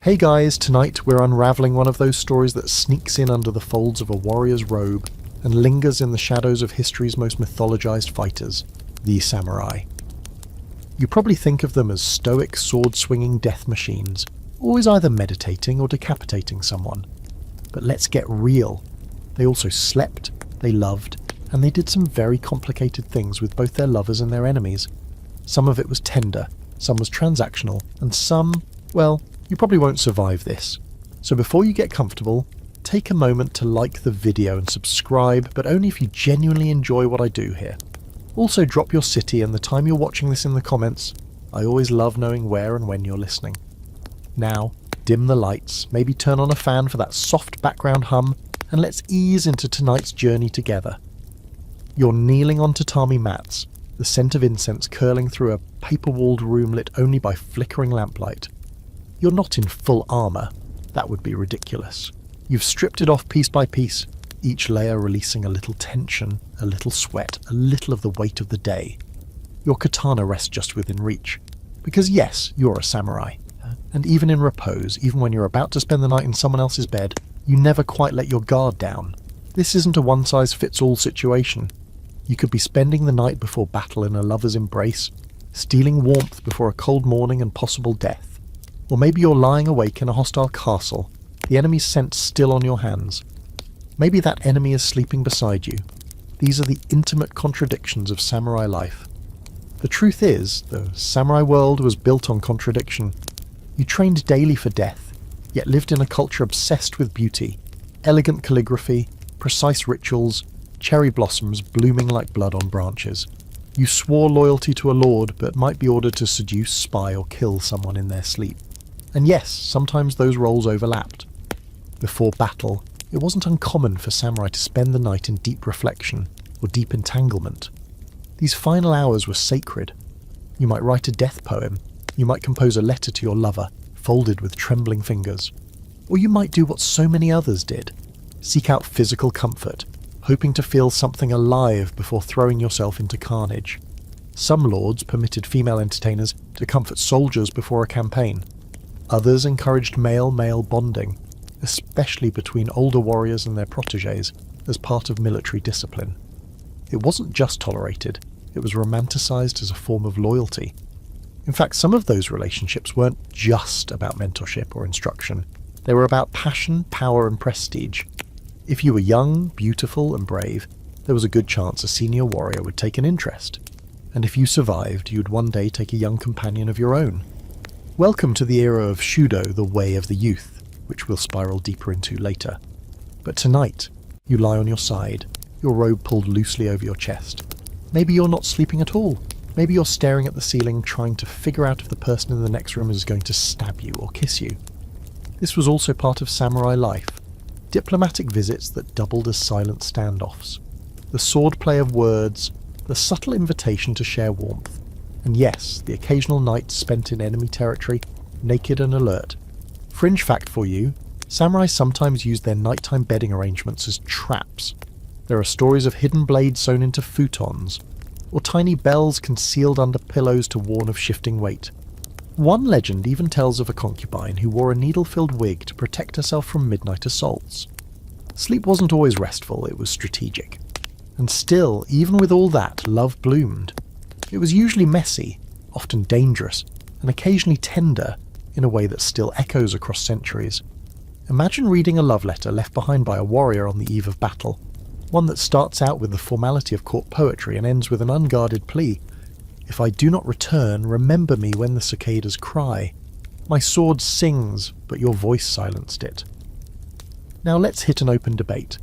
Hey guys, tonight we're unravelling one of those stories that sneaks in under the folds of a warrior's robe and lingers in the shadows of history's most mythologized fighters, the samurai. You probably think of them as stoic, sword-swinging death machines, always either meditating or decapitating someone. But let's get real. They also slept, they loved, and they did some very complicated things with both their lovers and their enemies. Some of it was tender, some was transactional, and some, well, you probably won't survive this. So before you get comfortable, take a moment to like the video and subscribe, but only if you genuinely enjoy what I do here. Also drop your city and the time you're watching this in the comments. I always love knowing where and when you're listening. Now, dim the lights, maybe turn on a fan for that soft background hum, and let's ease into tonight's journey together. You're kneeling on tatami mats, the scent of incense curling through a paper-walled room lit only by flickering lamplight. You're not in full armour. That would be ridiculous. You've stripped it off piece by piece, each layer releasing a little tension, a little sweat, a little of the weight of the day. Your katana rests just within reach. Because yes, you're a samurai. And even in repose, even when you're about to spend the night in someone else's bed, you never quite let your guard down. This isn't a one-size-fits-all situation. You could be spending the night before battle in a lover's embrace, stealing warmth before a cold morning and possible death. Or maybe you're lying awake in a hostile castle, the enemy's scent still on your hands. Maybe that enemy is sleeping beside you. These are the intimate contradictions of samurai life. The truth is, the samurai world was built on contradiction. You trained daily for death, yet lived in a culture obsessed with beauty, elegant calligraphy, precise rituals, cherry blossoms blooming like blood on branches. You swore loyalty to a lord, but might be ordered to seduce, spy, or kill someone in their sleep. And yes, sometimes those roles overlapped. Before battle, it wasn't uncommon for samurai to spend the night in deep reflection or deep entanglement. These final hours were sacred. You might write a death poem, you might compose a letter to your lover, folded with trembling fingers. Or you might do what so many others did, seek out physical comfort, hoping to feel something alive before throwing yourself into carnage. Some lords permitted female entertainers to comfort soldiers before a campaign. Others encouraged male-male bonding, especially between older warriors and their protégés, as part of military discipline. It wasn't just tolerated, it was romanticised as a form of loyalty. In fact, some of those relationships weren't just about mentorship or instruction. They were about passion, power and prestige. If you were young, beautiful and brave, there was a good chance a senior warrior would take an interest. And if you survived, you'd one day take a young companion of your own. Welcome to the era of shudō, the way of the youth, which we'll spiral deeper into later. But tonight, you lie on your side, your robe pulled loosely over your chest. Maybe you're not sleeping at all. Maybe you're staring at the ceiling trying to figure out if the person in the next room is going to stab you or kiss you. This was also part of samurai life. Diplomatic visits that doubled as silent standoffs. The swordplay of words, the subtle invitation to share warmth. And yes, the occasional night spent in enemy territory, naked and alert. Fringe fact for you, samurai sometimes used their nighttime bedding arrangements as traps. There are stories of hidden blades sewn into futons, or tiny bells concealed under pillows to warn of shifting weight. One legend even tells of a concubine who wore a needle-filled wig to protect herself from midnight assaults. Sleep wasn't always restful, it was strategic. And still, even with all that, love bloomed. It was usually messy, often dangerous, and occasionally tender, in a way that still echoes across centuries. Imagine reading a love letter left behind by a warrior on the eve of battle, one that starts out with the formality of court poetry and ends with an unguarded plea. If I do not return, remember me when the cicadas cry. My sword sings, but your voice silenced it. Now let's hit an open debate.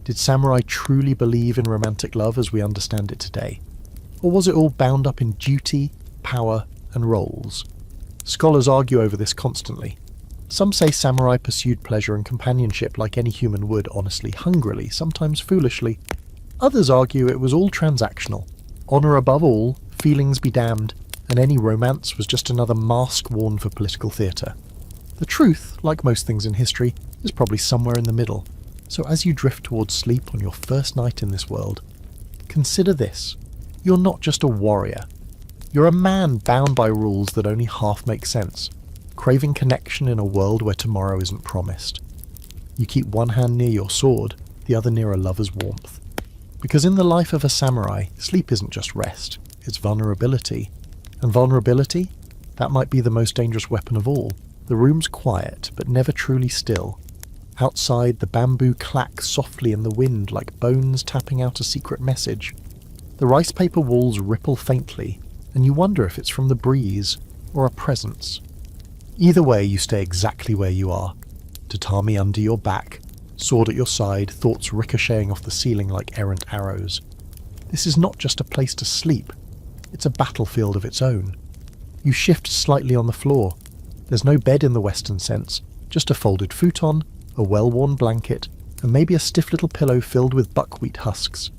Did samurai truly believe in romantic love as we understand it today? Or was it all bound up in duty, power, and roles? Scholars argue over this constantly. Some say samurai pursued pleasure and companionship like any human would, honestly, hungrily, sometimes foolishly. Others argue it was all transactional. Honour above all, feelings be damned, and any romance was just another mask worn for political theatre. The truth, like most things in history, is probably somewhere in the middle. So as you drift towards sleep on your first night in this world, consider this. You're not just a warrior. You're a man bound by rules that only half make sense. craving connection in a world where tomorrow isn't promised. You keep one hand near your sword, the other near a lover's warmth. Because in the life of a samurai, sleep isn't just rest, it's vulnerability. And vulnerability? That might be the most dangerous weapon of all. The room's quiet, but never truly still. Outside, the bamboo clacks softly in the wind like bones tapping out a secret message. The rice paper walls ripple faintly, and you wonder if it's from the breeze or a presence. Either way, you stay exactly where you are. Tatami under your back, sword at your side, thoughts ricocheting off the ceiling like errant arrows. This is not just a place to sleep, it's a battlefield of its own. You shift slightly on the floor. There's no bed in the Western sense, just a folded futon, a well-worn blanket, and maybe a stiff little pillow filled with buckwheat husks.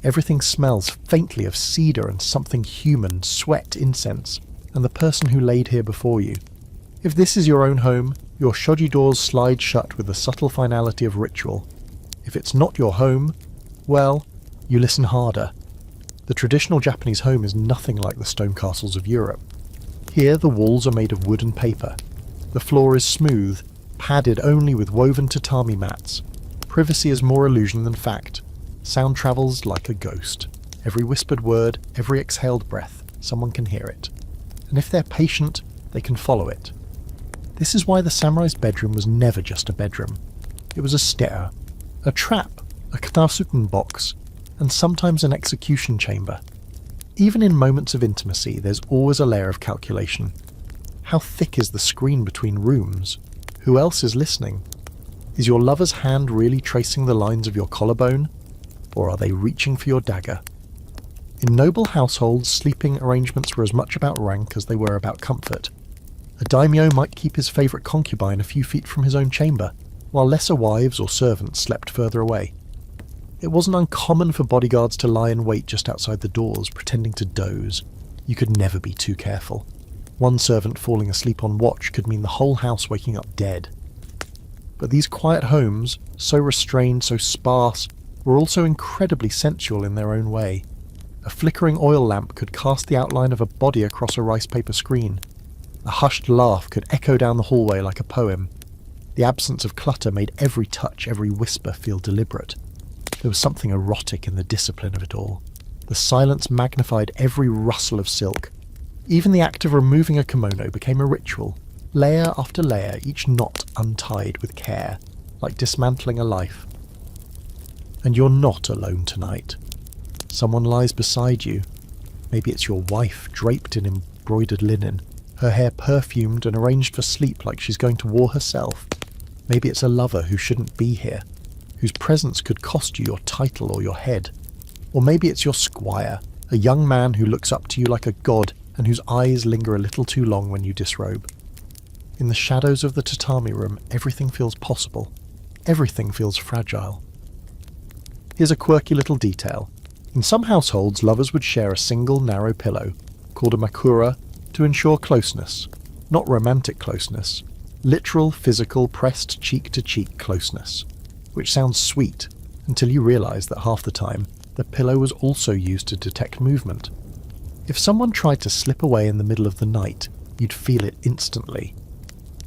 Everything smells faintly of cedar and something human, sweat, incense, and the person who laid here before you. If this is your own home, your shoji doors slide shut with the subtle finality of ritual. If it's not your home, well, you listen harder. The traditional Japanese home is nothing like the stone castles of Europe. Here the walls are made of wood and paper. The floor is smooth, padded only with woven tatami mats. Privacy is more illusion than fact. Sound travels like a ghost. Every whispered word, every exhaled breath, someone can hear it. And if they're patient, they can follow it. This is why the samurai's bedroom was never just a bedroom. It was a stair, a trap, a katasuken box, and sometimes an execution chamber. Even in moments of intimacy, there's always a layer of calculation. How thick is the screen between rooms? Who else is listening? Is your lover's hand really tracing the lines of your collarbone? Or are they reaching for your dagger? In noble households, sleeping arrangements were as much about rank as they were about comfort. A daimyo might keep his favourite concubine a few feet from his own chamber, while lesser wives or servants slept further away. It wasn't uncommon for bodyguards to lie in wait just outside the doors, pretending to doze. You could never be too careful. One servant falling asleep on watch could mean the whole house waking up dead. But these quiet homes, so restrained, so sparse, were also incredibly sensual in their own way. A flickering oil lamp could cast the outline of a body across a rice paper screen. A hushed laugh could echo down the hallway like a poem. The absence of clutter made every touch, every whisper feel deliberate. There was something erotic in the discipline of it all. The silence magnified every rustle of silk. Even the act of removing a kimono became a ritual, layer after layer, each knot untied with care, like dismantling a life. And you're not alone tonight. Someone lies beside you. Maybe it's your wife, draped in embroidered linen, her hair perfumed and arranged for sleep like she's going to war herself. Maybe it's a lover who shouldn't be here, whose presence could cost you your title or your head. Or maybe it's your squire, a young man who looks up to you like a god and whose eyes linger a little too long when you disrobe. In the shadows of the tatami room, everything feels possible. Everything feels fragile. Here's a quirky little detail. In some households, lovers would share a single narrow pillow, called a makura, to ensure closeness. Not romantic closeness. Literal, physical, pressed cheek-to-cheek closeness. Which sounds sweet, until you realise that half the time, the pillow was also used to detect movement. If someone tried to slip away in the middle of the night, you'd feel it instantly.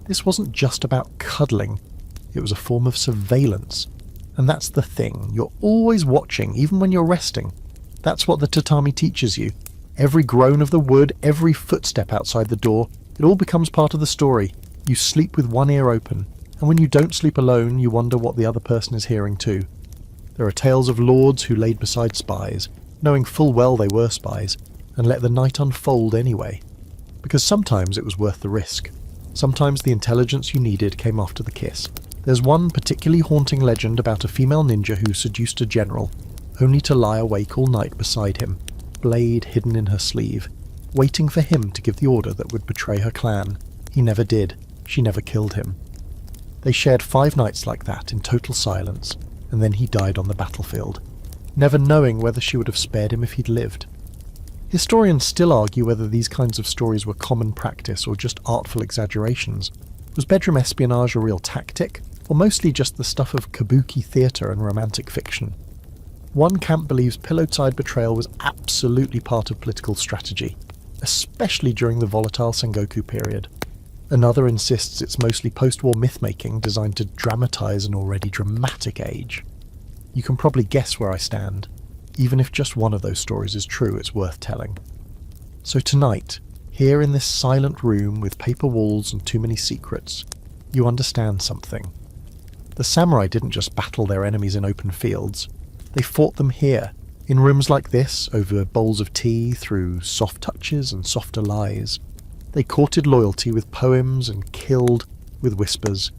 This wasn't just about cuddling, it was a form of surveillance. And that's the thing, you're always watching, even when you're resting. That's what the tatami teaches you. Every groan of the wood, every footstep outside the door, it all becomes part of the story. You sleep with one ear open, and when you don't sleep alone, you wonder what the other person is hearing too. There are tales of lords who laid beside spies, knowing full well they were spies, and let the night unfold anyway. Because sometimes it was worth the risk. Sometimes the intelligence you needed came after the kiss. There's one particularly haunting legend about a female ninja who seduced a general, only to lie awake all night beside him, blade hidden in her sleeve, waiting for him to give the order that would betray her clan. He never did. She never killed him. They shared 5 nights like that in total silence, and then he died on the battlefield, never knowing whether she would have spared him if he'd lived. Historians still argue whether these kinds of stories were common practice or just artful exaggerations. Was bedroom espionage a real tactic, or mostly just the stuff of kabuki theatre and romantic fiction? One camp believes pillowside betrayal was absolutely part of political strategy, especially during the volatile Sengoku period. Another insists it's mostly post-war myth-making designed to dramatize an already dramatic age. You can probably guess where I stand. Even if just one of those stories is true, it's worth telling. So tonight, here in this silent room with paper walls and too many secrets, you understand something. The samurai didn't just battle their enemies in open fields. They fought them here, in rooms like this, over bowls of tea, through soft touches and softer lies. They courted loyalty with poems and killed with whispers.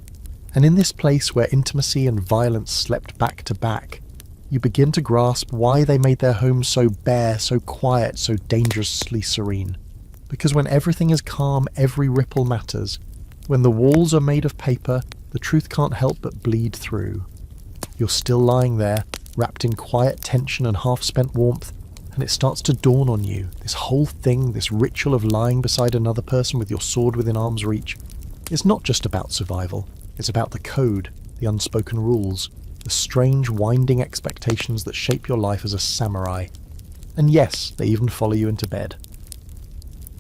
And in this place where intimacy and violence slept back to back, you begin to grasp why they made their homes so bare, so quiet, so dangerously serene. Because when everything is calm, every ripple matters. When the walls are made of paper, the truth can't help but bleed through. You're still lying there, wrapped in quiet tension and half-spent warmth, and it starts to dawn on you, this whole thing, this ritual of lying beside another person with your sword within arm's reach, is not just about survival. It's about the code, the unspoken rules, the strange, winding expectations that shape your life as a samurai. And yes, they even follow you into bed.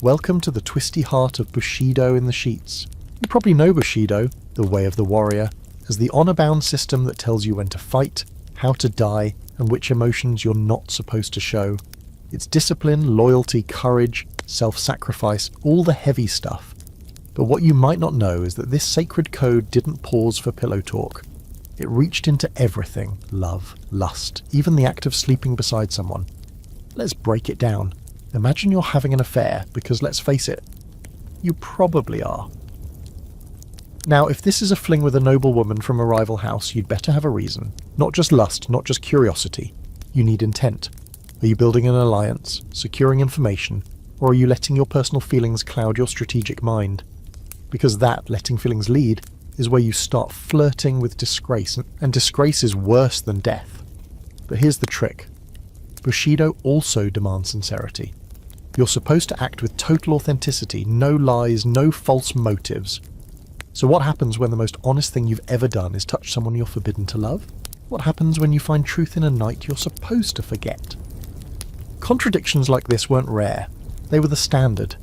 Welcome to the twisty heart of Bushido in the sheets. You probably know Bushido, the way of the warrior, as the honor-bound system that tells you when to fight, how to die, and which emotions you're not supposed to show. It's discipline, loyalty, courage, self-sacrifice, all the heavy stuff. But what you might not know is that this sacred code didn't pause for pillow talk. It reached into everything: love, lust, even the act of sleeping beside someone. Let's break it down. Imagine you're having an affair, because let's face it, you probably are. Now, if this is a fling with a noble woman from a rival house, you'd better have a reason. Not just lust, not just curiosity. You need intent. Are you building an alliance, securing information, or are you letting your personal feelings cloud your strategic mind? Because that, letting feelings lead, is where you start flirting with disgrace, and disgrace is worse than death. But here's the trick. Bushido also demands sincerity. You're supposed to act with total authenticity, no lies, no false motives. So what happens when the most honest thing you've ever done is touch someone you're forbidden to love? What happens when you find truth in a night you're supposed to forget? Contradictions like this weren't rare. They were the standard.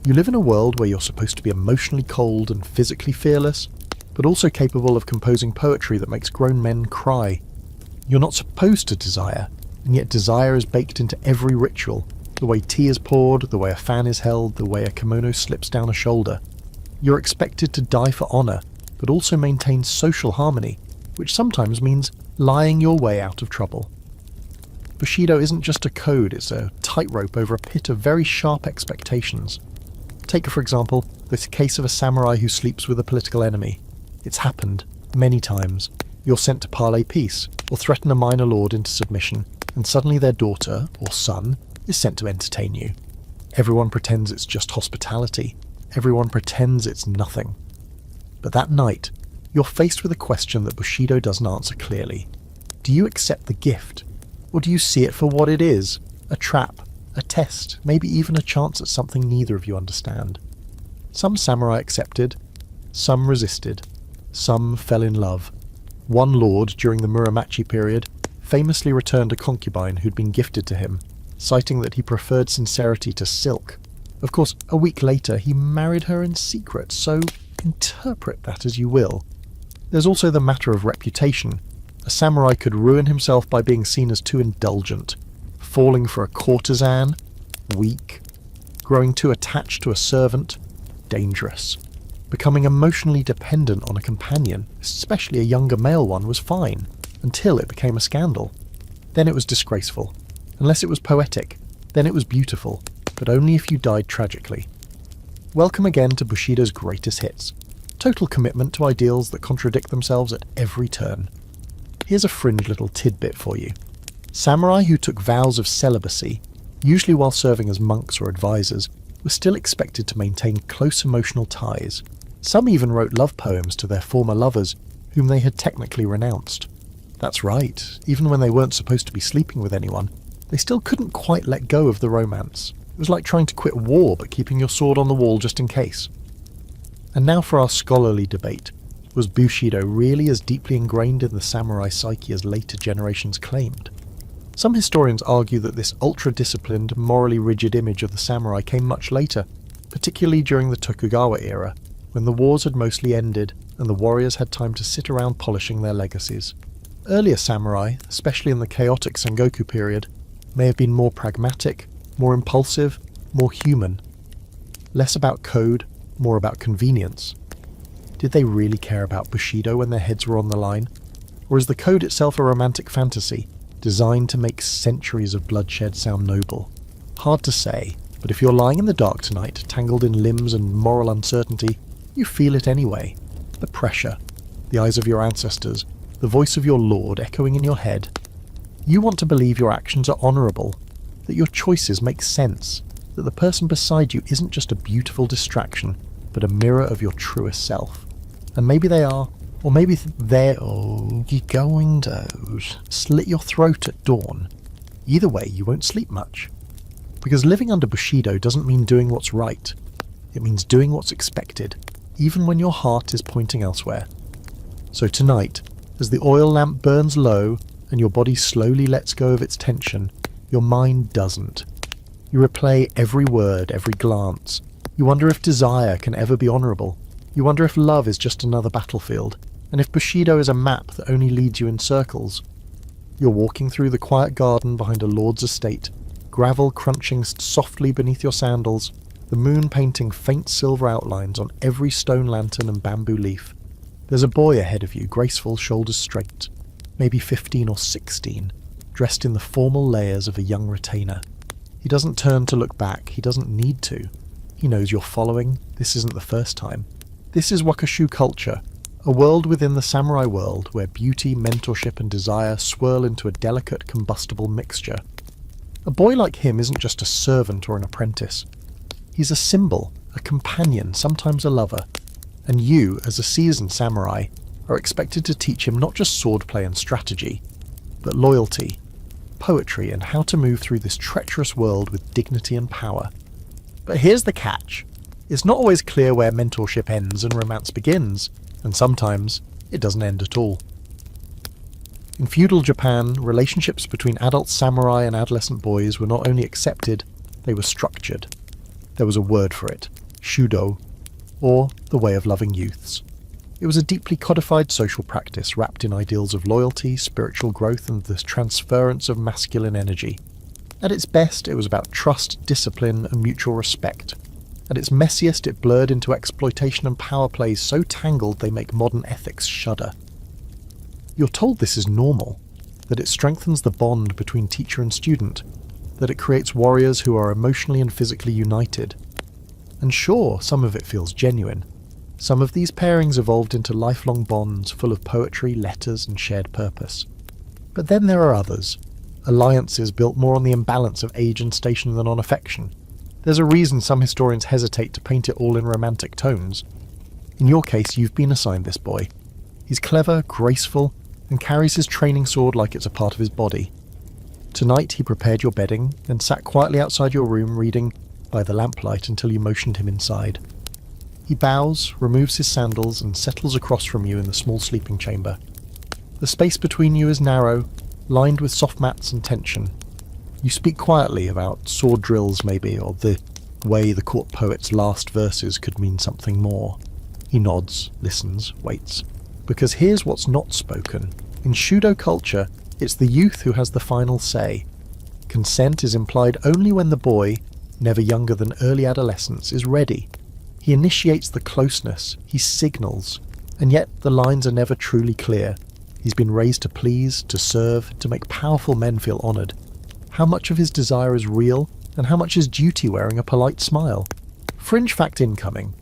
You live in a world where you're supposed to be emotionally cold and physically fearless, but also capable of composing poetry that makes grown men cry. You're not supposed to desire, and yet desire is baked into every ritual. The way tea is poured, the way a fan is held, the way a kimono slips down a shoulder. You're expected to die for honor, but also maintain social harmony, which sometimes means lying your way out of trouble. Bushido isn't just a code, it's a tightrope over a pit of very sharp expectations. Take, for example, the case of a samurai who sleeps with a political enemy. It's happened, many times. You're sent to parley peace, or threaten a minor lord into submission, and suddenly their daughter, or son, is sent to entertain you. Everyone pretends it's just hospitality. Everyone pretends it's nothing. But that night, you're faced with a question that Bushido doesn't answer clearly. Do you accept the gift? Or do you see it for what it is? A trap, a test, maybe even a chance at something neither of you understand. Some samurai accepted, some resisted, some fell in love. One lord, during the Muromachi period, famously returned a concubine who'd been gifted to him, citing that he preferred sincerity to silk. Of course, a week later he married her in secret, so interpret that as you will. There's also the matter of reputation. A samurai could ruin himself by being seen as too indulgent, falling for a courtesan, weak, growing too attached to a servant, dangerous. Becoming emotionally dependent on a companion, especially a younger male one, was fine, until it became a scandal. Then it was disgraceful. Unless it was poetic, then it was beautiful, but only if you died tragically. Welcome again to Bushido's greatest hits. Total commitment to ideals that contradict themselves at every turn. Here's a fringe little tidbit for you. Samurai who took vows of celibacy, usually while serving as monks or advisors, were still expected to maintain close emotional ties. Some even wrote love poems to their former lovers, whom they had technically renounced. That's right, even when they weren't supposed to be sleeping with anyone, they still couldn't quite let go of the romance. It was like trying to quit war but keeping your sword on the wall just in case. And now for our scholarly debate. Was Bushido really as deeply ingrained in the samurai psyche as later generations claimed? Some historians argue that this ultra-disciplined, morally rigid image of the samurai came much later, particularly during the Tokugawa era, when the wars had mostly ended and the warriors had time to sit around polishing their legacies. Earlier samurai, especially in the chaotic Sengoku period, may have been more pragmatic, more impulsive, more human. Less about code, more about convenience. Did they really care about Bushido when their heads were on the line? Or is the code itself a romantic fantasy, designed to make centuries of bloodshed sound noble? Hard to say, but if you're lying in the dark tonight, tangled in limbs and moral uncertainty, you feel it anyway. The pressure, the eyes of your ancestors, the voice of your lord echoing in your head. You want to believe your actions are honourable, that your choices make sense, that the person beside you isn't just a beautiful distraction, but a mirror of your truest self. And maybe they are, or maybe they're, you're going to slit your throat at dawn. Either way, you won't sleep much. Because living under Bushido doesn't mean doing what's right. It means doing what's expected, even when your heart is pointing elsewhere. So tonight, as the oil lamp burns low and your body slowly lets go of its tension, your mind doesn't. You replay every word, every glance. You wonder if desire can ever be honourable. You wonder if love is just another battlefield, and if Bushido is a map that only leads you in circles. You're walking through the quiet garden behind a lord's estate, gravel crunching softly beneath your sandals, the moon painting faint silver outlines on every stone lantern and bamboo leaf. There's a boy ahead of you, graceful, shoulders straight, maybe 15 or 16, dressed in the formal layers of a young retainer. He doesn't turn to look back, he doesn't need to. He knows you're following, this isn't the first time. This is Wakashu culture, a world within the samurai world where beauty, mentorship and desire swirl into a delicate, combustible mixture. A boy like him isn't just a servant or an apprentice. He's a symbol, a companion, sometimes a lover. And you, as a seasoned samurai, are expected to teach him not just swordplay and strategy, but loyalty, poetry and how to move through this treacherous world with dignity and power. But here's the catch. It's not always clear where mentorship ends and romance begins, and sometimes it doesn't end at all. In feudal Japan, relationships between adult samurai and adolescent boys were not only accepted, they were structured. There was a word for it, shudō, or the way of loving youths. It was a deeply codified social practice wrapped in ideals of loyalty, spiritual growth and the transference of masculine energy. At its best, it was about trust, discipline and mutual respect. At its messiest, it blurred into exploitation and power plays so tangled they make modern ethics shudder. You're told this is normal, that it strengthens the bond between teacher and student, that it creates warriors who are emotionally and physically united. And sure, some of it feels genuine. Some of these pairings evolved into lifelong bonds full of poetry, letters and shared purpose. But then there are others, alliances built more on the imbalance of age and station than on affection. There's a reason some historians hesitate to paint it all in romantic tones. In your case, you've been assigned this boy. He's clever, graceful, and carries his training sword like it's a part of his body. Tonight he prepared your bedding, and sat quietly outside your room reading by the lamplight until you motioned him inside. He bows, removes his sandals, and settles across from you in the small sleeping chamber. The space between you is narrow, lined with soft mats and tension. You speak quietly about sword drills maybe, or the way the court poet's last verses could mean something more. He nods, listens, waits. Because here's what's not spoken. In shudō culture, it's the youth who has the final say. Consent is implied only when the boy, never younger than early adolescence, is ready. He initiates the closeness, he signals, and yet the lines are never truly clear. He's been raised to please, to serve, to make powerful men feel honoured. How much of his desire is real, and how much is duty wearing a polite smile? Fringe fact incoming.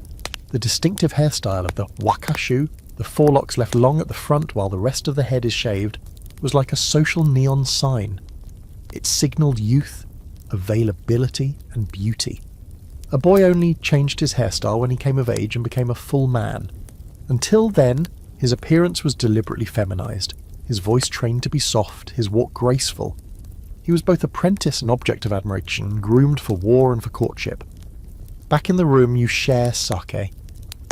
The distinctive hairstyle of the wakashu, the forelocks left long at the front while the rest of the head is shaved, was like a social neon sign. It signalled youth, availability and beauty. A boy only changed his hairstyle when he came of age and became a full man. Until then, his appearance was deliberately feminized, his voice trained to be soft, his walk graceful. He was both apprentice and object of admiration, groomed for war and for courtship. Back in the room you share sake.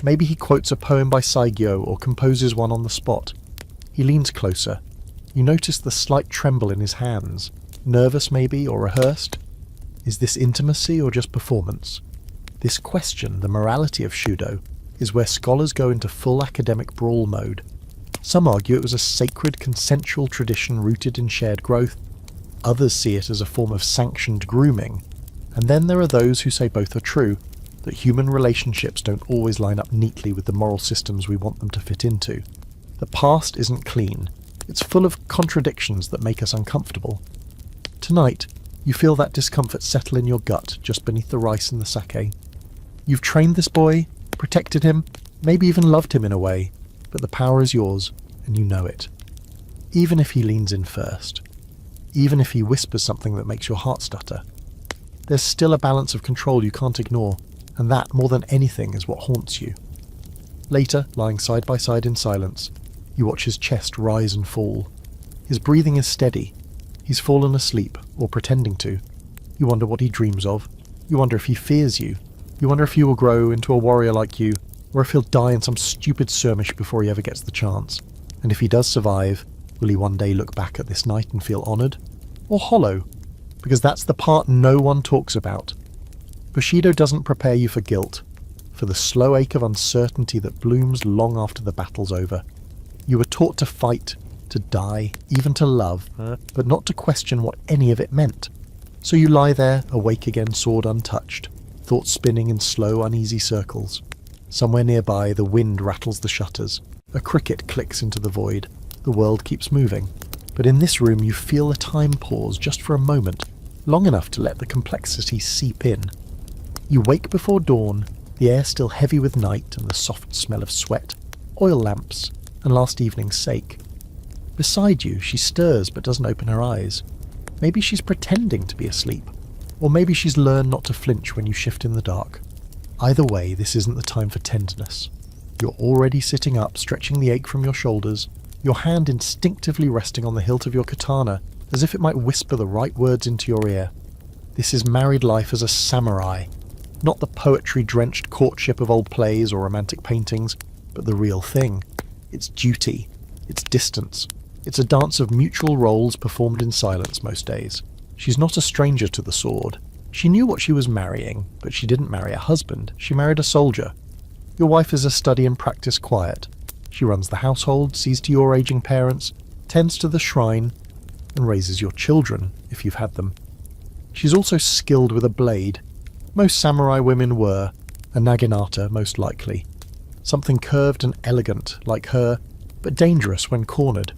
Maybe he quotes a poem by Saigyo or composes one on the spot. He leans closer. You notice the slight tremble in his hands. Nervous maybe, or rehearsed? Is this intimacy or just performance? This question, the morality of shudō, is where scholars go into full academic brawl mode. Some argue it was a sacred consensual tradition rooted in shared growth. Others see it as a form of sanctioned grooming. And then there are those who say both are true, that human relationships don't always line up neatly with the moral systems we want them to fit into. The past isn't clean. It's full of contradictions that make us uncomfortable. Tonight, you feel that discomfort settle in your gut just beneath the rice and the sake. You've trained this boy, protected him, maybe even loved him in a way, but the power is yours, and you know it. Even if he leans in first. Even if he whispers something that makes your heart stutter. There's still a balance of control you can't ignore, and that, more than anything, is what haunts you. Later, lying side by side in silence, you watch his chest rise and fall. His breathing is steady. He's fallen asleep, or pretending to. You wonder what he dreams of. You wonder if he fears you. You wonder if he will grow into a warrior like you, or if he'll die in some stupid skirmish before he ever gets the chance. And if he does survive, will he one day look back at this night and feel honoured? Or hollow? Because that's the part no one talks about. Bushido doesn't prepare you for guilt, for the slow ache of uncertainty that blooms long after the battle's over. You were taught to fight, to die, even to love, but not to question what any of it meant. So you lie there, awake again, sword untouched, thoughts spinning in slow, uneasy circles. Somewhere nearby, the wind rattles the shutters. A cricket clicks into the void. The world keeps moving. But in this room, you feel a time pause just for a moment, long enough to let the complexity seep in. You wake before dawn, the air still heavy with night and the soft smell of sweat, oil lamps, and last evening's sake. Beside you, she stirs but doesn't open her eyes. Maybe she's pretending to be asleep, or maybe she's learned not to flinch when you shift in the dark. Either way, this isn't the time for tenderness. You're already sitting up, stretching the ache from your shoulders, your hand instinctively resting on the hilt of your katana, as if it might whisper the right words into your ear. This is married life as a samurai, not the poetry-drenched courtship of old plays or romantic paintings, but the real thing. It's duty. It's distance. It's a dance of mutual roles performed in silence most days. She's not a stranger to the sword. She knew what she was marrying, but she didn't marry a husband. She married a soldier. Your wife is a study and practice quiet. She runs the household, sees to your aging parents, tends to the shrine, and raises your children, if you've had them. She's also skilled with a blade. Most samurai women were, a naginata most likely. Something curved and elegant, like her, but dangerous when cornered.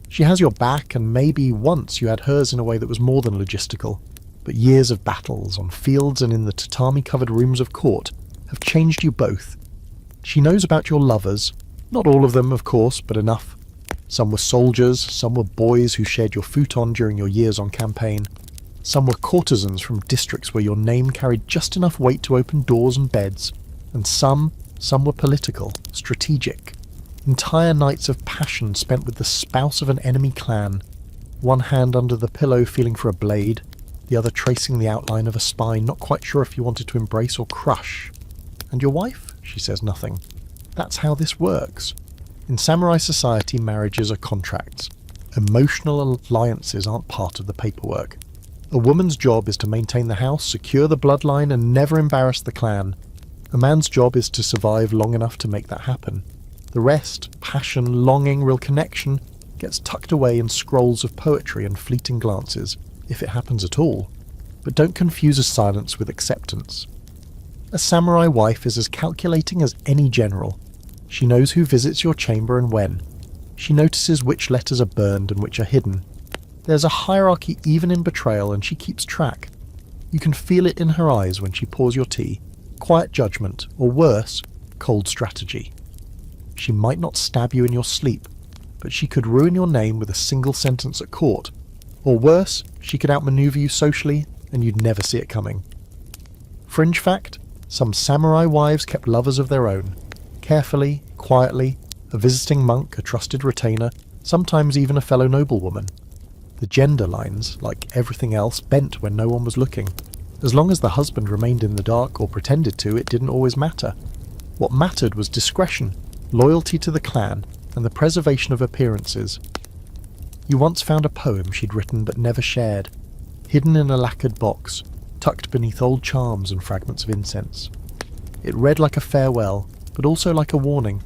She has your back, and maybe once you had hers in a way that was more than logistical. But years of battles, on fields and in the tatami-covered rooms of court, have changed you both. She knows about your lovers, not all of them, of course, but enough. Some were soldiers, some were boys who shared your futon during your years on campaign. Some were courtesans from districts where your name carried just enough weight to open doors and beds. And some were political, strategic. Entire nights of passion spent with the spouse of an enemy clan. One hand under the pillow feeling for a blade, the other tracing the outline of a spine, not quite sure if you wanted to embrace or crush. And your wife? She says nothing. That's how this works. In samurai society, marriages are contracts. Emotional alliances aren't part of the paperwork. A woman's job is to maintain the house, secure the bloodline, and never embarrass the clan. A man's job is to survive long enough to make that happen. The rest, passion, longing, real connection, gets tucked away in scrolls of poetry and fleeting glances, if it happens at all. But don't confuse a silence with acceptance. A samurai wife is as calculating as any general. She knows who visits your chamber and when. She notices which letters are burned and which are hidden. There's a hierarchy even in betrayal, and she keeps track. You can feel it in her eyes when she pours your tea. Quiet judgment, or worse, cold strategy. She might not stab you in your sleep, but she could ruin your name with a single sentence at court. Or worse, she could outmaneuver you socially, and you'd never see it coming. Fringe fact, some samurai wives kept lovers of their own. Carefully, quietly, a visiting monk, a trusted retainer, sometimes even a fellow noblewoman. The gender lines, like everything else, bent when no one was looking. As long as the husband remained in the dark or pretended to, it didn't always matter. What mattered was discretion, loyalty to the clan, and the preservation of appearances. You once found a poem she'd written but never shared, hidden in a lacquered box, tucked beneath old charms and fragments of incense. It read like a farewell, but also like a warning.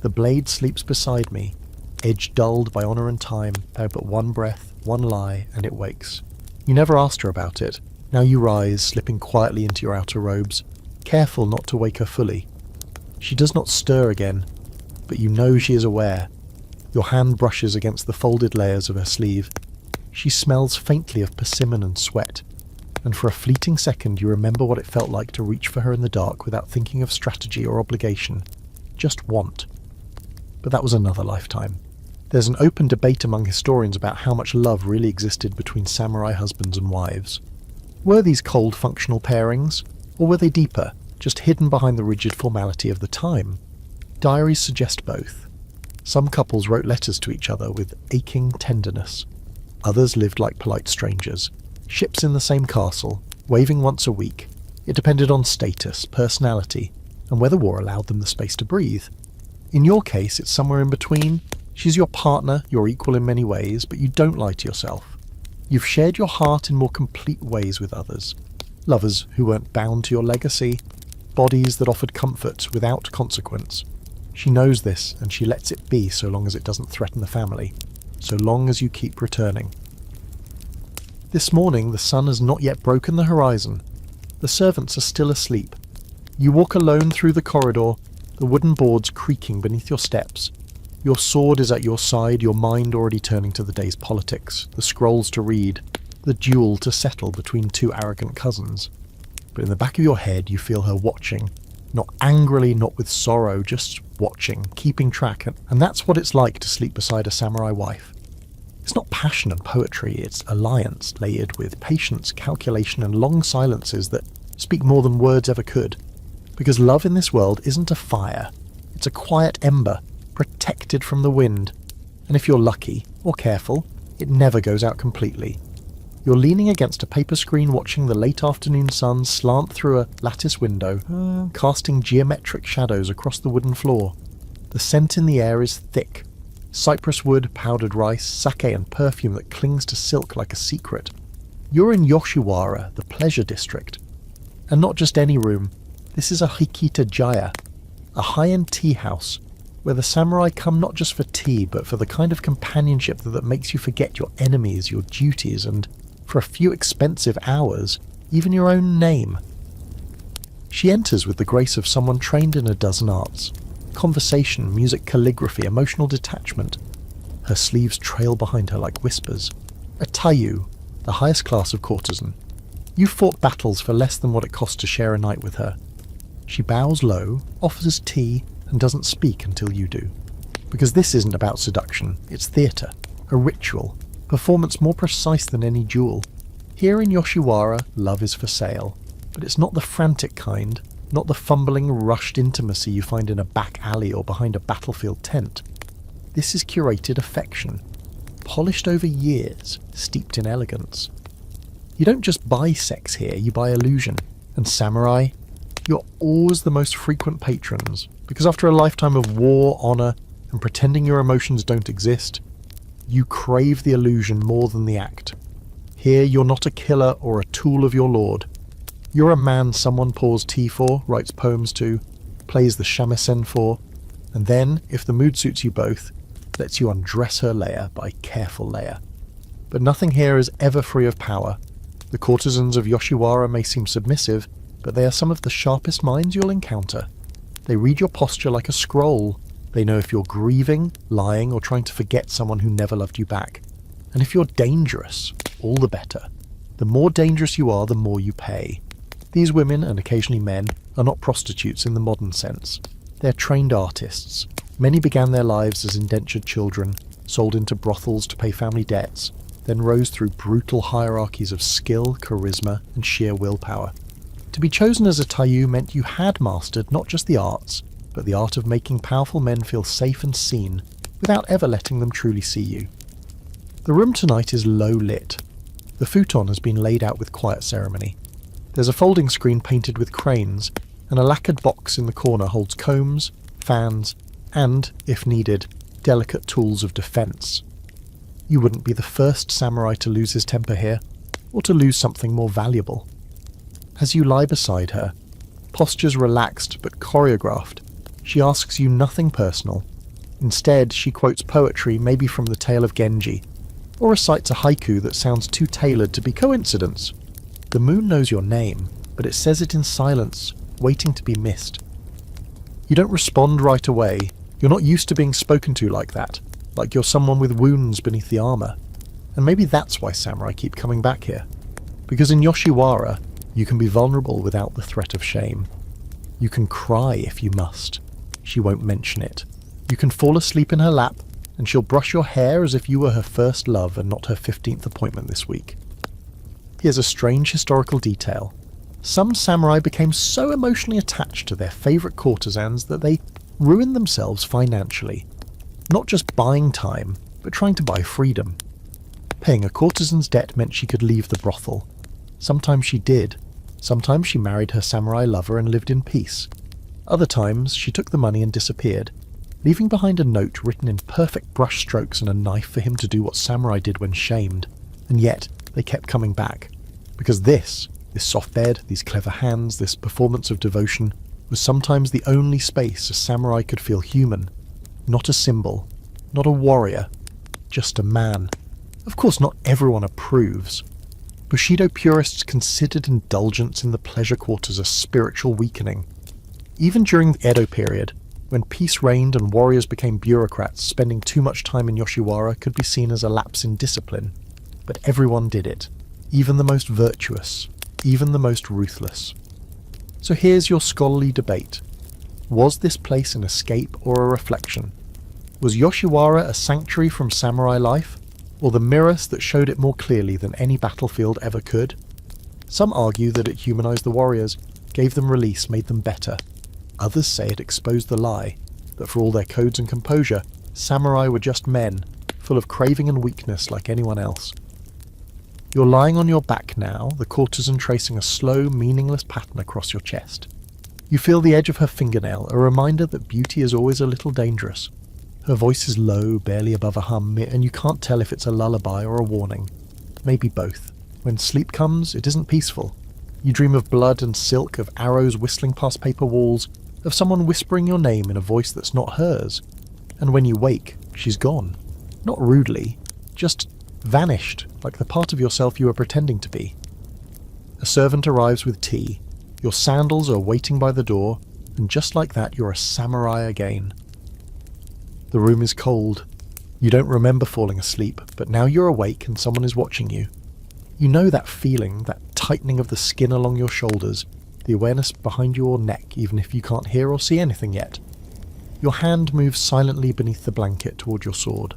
The blade sleeps beside me, edge dulled by honour and time, but one breath, one lie, and it wakes. You never asked her about it. Now you rise, slipping quietly into your outer robes, careful not to wake her fully. She does not stir again, but you know she is aware. Your hand brushes against the folded layers of her sleeve. She smells faintly of persimmon and sweat, and for a fleeting second you remember what it felt like to reach for her in the dark without thinking of strategy or obligation. Just want. But that was another lifetime. There's an open debate among historians about how much love really existed between samurai husbands and wives. Were these cold functional pairings, or were they deeper, just hidden behind the rigid formality of the time? Diaries suggest both. Some couples wrote letters to each other with aching tenderness. Others lived like polite strangers, ships in the same castle, waving once a week. It depended on status, personality, and whether war allowed them the space to breathe. In your case, it's somewhere in between. She's your partner, your equal in many ways, but you don't lie to yourself. You've shared your heart in more complete ways with others. Lovers who weren't bound to your legacy, bodies that offered comfort without consequence. She knows this, and she lets it be so long as it doesn't threaten the family, so long as you keep returning. This morning the sun has not yet broken the horizon. The servants are still asleep. You walk alone through the corridor, the wooden boards creaking beneath your steps. Your sword is at your side, your mind already turning to the day's politics, the scrolls to read, the duel to settle between two arrogant cousins. But in the back of your head you feel her watching, not angrily, not with sorrow, just watching, keeping track, and that's what it's like to sleep beside a samurai wife. It's not passion and poetry, it's alliance layered with patience, calculation, and long silences that speak more than words ever could. Because love in this world isn't a fire, it's a quiet ember, protected from the wind, and if you're lucky, or careful, it never goes out completely. You're leaning against a paper screen watching the late afternoon sun slant through a lattice window, casting geometric shadows across the wooden floor. The scent in the air is thick. Cypress wood, powdered rice, sake and perfume that clings to silk like a secret. You're in Yoshiwara, the pleasure district. And not just any room. This is a Hikita Jaya, a high-end tea house, where the samurai come not just for tea, but for the kind of companionship that makes you forget your enemies, your duties, and, for a few expensive hours, even your own name. She enters with the grace of someone trained in a dozen arts. Conversation, music, calligraphy, emotional detachment. Her sleeves trail behind her like whispers. A taiyu, the highest class of courtesan. You fought battles for less than what it cost to share a night with her. She bows low, offers tea, and doesn't speak until you do. Because this isn't about seduction, it's theatre, a ritual, performance more precise than any duel. Here in Yoshiwara, love is for sale, but it's not the frantic kind, not the fumbling, rushed intimacy you find in a back alley or behind a battlefield tent. This is curated affection, polished over years, steeped in elegance. You don't just buy sex here, you buy illusion. And samurai, you're always the most frequent patrons, because after a lifetime of war, honour, and pretending your emotions don't exist, you crave the illusion more than the act. Here you're not a killer or a tool of your lord. You're a man someone pours tea for, writes poems to, plays the shamisen for, and then, if the mood suits you both, lets you undress her layer by careful layer. But nothing here is ever free of power. The courtesans of Yoshiwara may seem submissive, but they are some of the sharpest minds you'll encounter. They read your posture like a scroll. They know if you're grieving, lying, or trying to forget someone who never loved you back. And if you're dangerous, all the better. The more dangerous you are, the more you pay. These women, and occasionally men, are not prostitutes in the modern sense. They're trained artists. Many began their lives as indentured children, sold into brothels to pay family debts, then rose through brutal hierarchies of skill, charisma, and sheer willpower. To be chosen as a taiyu meant you had mastered not just the arts, but the art of making powerful men feel safe and seen, without ever letting them truly see you. The room tonight is low lit. The futon has been laid out with quiet ceremony. There's a folding screen painted with cranes, and a lacquered box in the corner holds combs, fans, and, if needed, delicate tools of defence. You wouldn't be the first samurai to lose his temper here, or to lose something more valuable. As you lie beside her, postures relaxed but choreographed, She asks you nothing personal. Instead, she quotes poetry, maybe from the Tale of Genji, or recites a haiku that sounds too tailored to be coincidence. The moon knows your name, but it says it in silence, waiting to be missed. You don't respond right away. You're not used to being spoken to like that, like you're someone with wounds beneath the armour. And maybe that's why samurai keep coming back here. Because in Yoshiwara, you can be vulnerable without the threat of shame. You can cry if you must. She won't mention it. You can fall asleep in her lap, and she'll brush your hair as if you were her first love and not her 15th appointment this week. Here's a strange historical detail. Some samurai became so emotionally attached to their favourite courtesans that they ruined themselves financially. Not just buying time, but trying to buy freedom. Paying a courtesan's debt meant she could leave the brothel. Sometimes she did. Sometimes she married her samurai lover and lived in peace. Other times she took the money and disappeared, leaving behind a note written in perfect brush strokes and a knife for him to do what samurai did when shamed. And yet they kept coming back. Because this soft bed, these clever hands, this performance of devotion, was sometimes the only space a samurai could feel human. Not a symbol, not a warrior, just a man. Of course, not everyone approves. Bushido purists considered indulgence in the pleasure quarters a spiritual weakening. Even during the Edo period, when peace reigned and warriors became bureaucrats, spending too much time in Yoshiwara could be seen as a lapse in discipline. But everyone did it, even the most virtuous, even the most ruthless. So here's your scholarly debate. Was this place an escape or a reflection? Was Yoshiwara a sanctuary from samurai life, or the mirrors that showed it more clearly than any battlefield ever could? Some argue that it humanized the warriors, gave them release, made them better. Others say it exposed the lie, that for all their codes and composure, samurai were just men, full of craving and weakness like anyone else. You're lying on your back now, the courtesan tracing a slow, meaningless pattern across your chest. You feel the edge of her fingernail, a reminder that beauty is always a little dangerous. Her voice is low, barely above a hum, and you can't tell if it's a lullaby or a warning. Maybe both. When sleep comes, it isn't peaceful. You dream of blood and silk, of arrows whistling past paper walls, of someone whispering your name in a voice that's not hers. And when you wake, she's gone. Not rudely, just vanished, like the part of yourself you were pretending to be. A servant arrives with tea. Your sandals are waiting by the door, and just like that you're a samurai again. The room is cold. You don't remember falling asleep, but now you're awake and someone is watching you. You know that feeling, that tightening of the skin along your shoulders, the awareness behind your neck even if you can't hear or see anything yet. Your hand moves silently beneath the blanket toward your sword.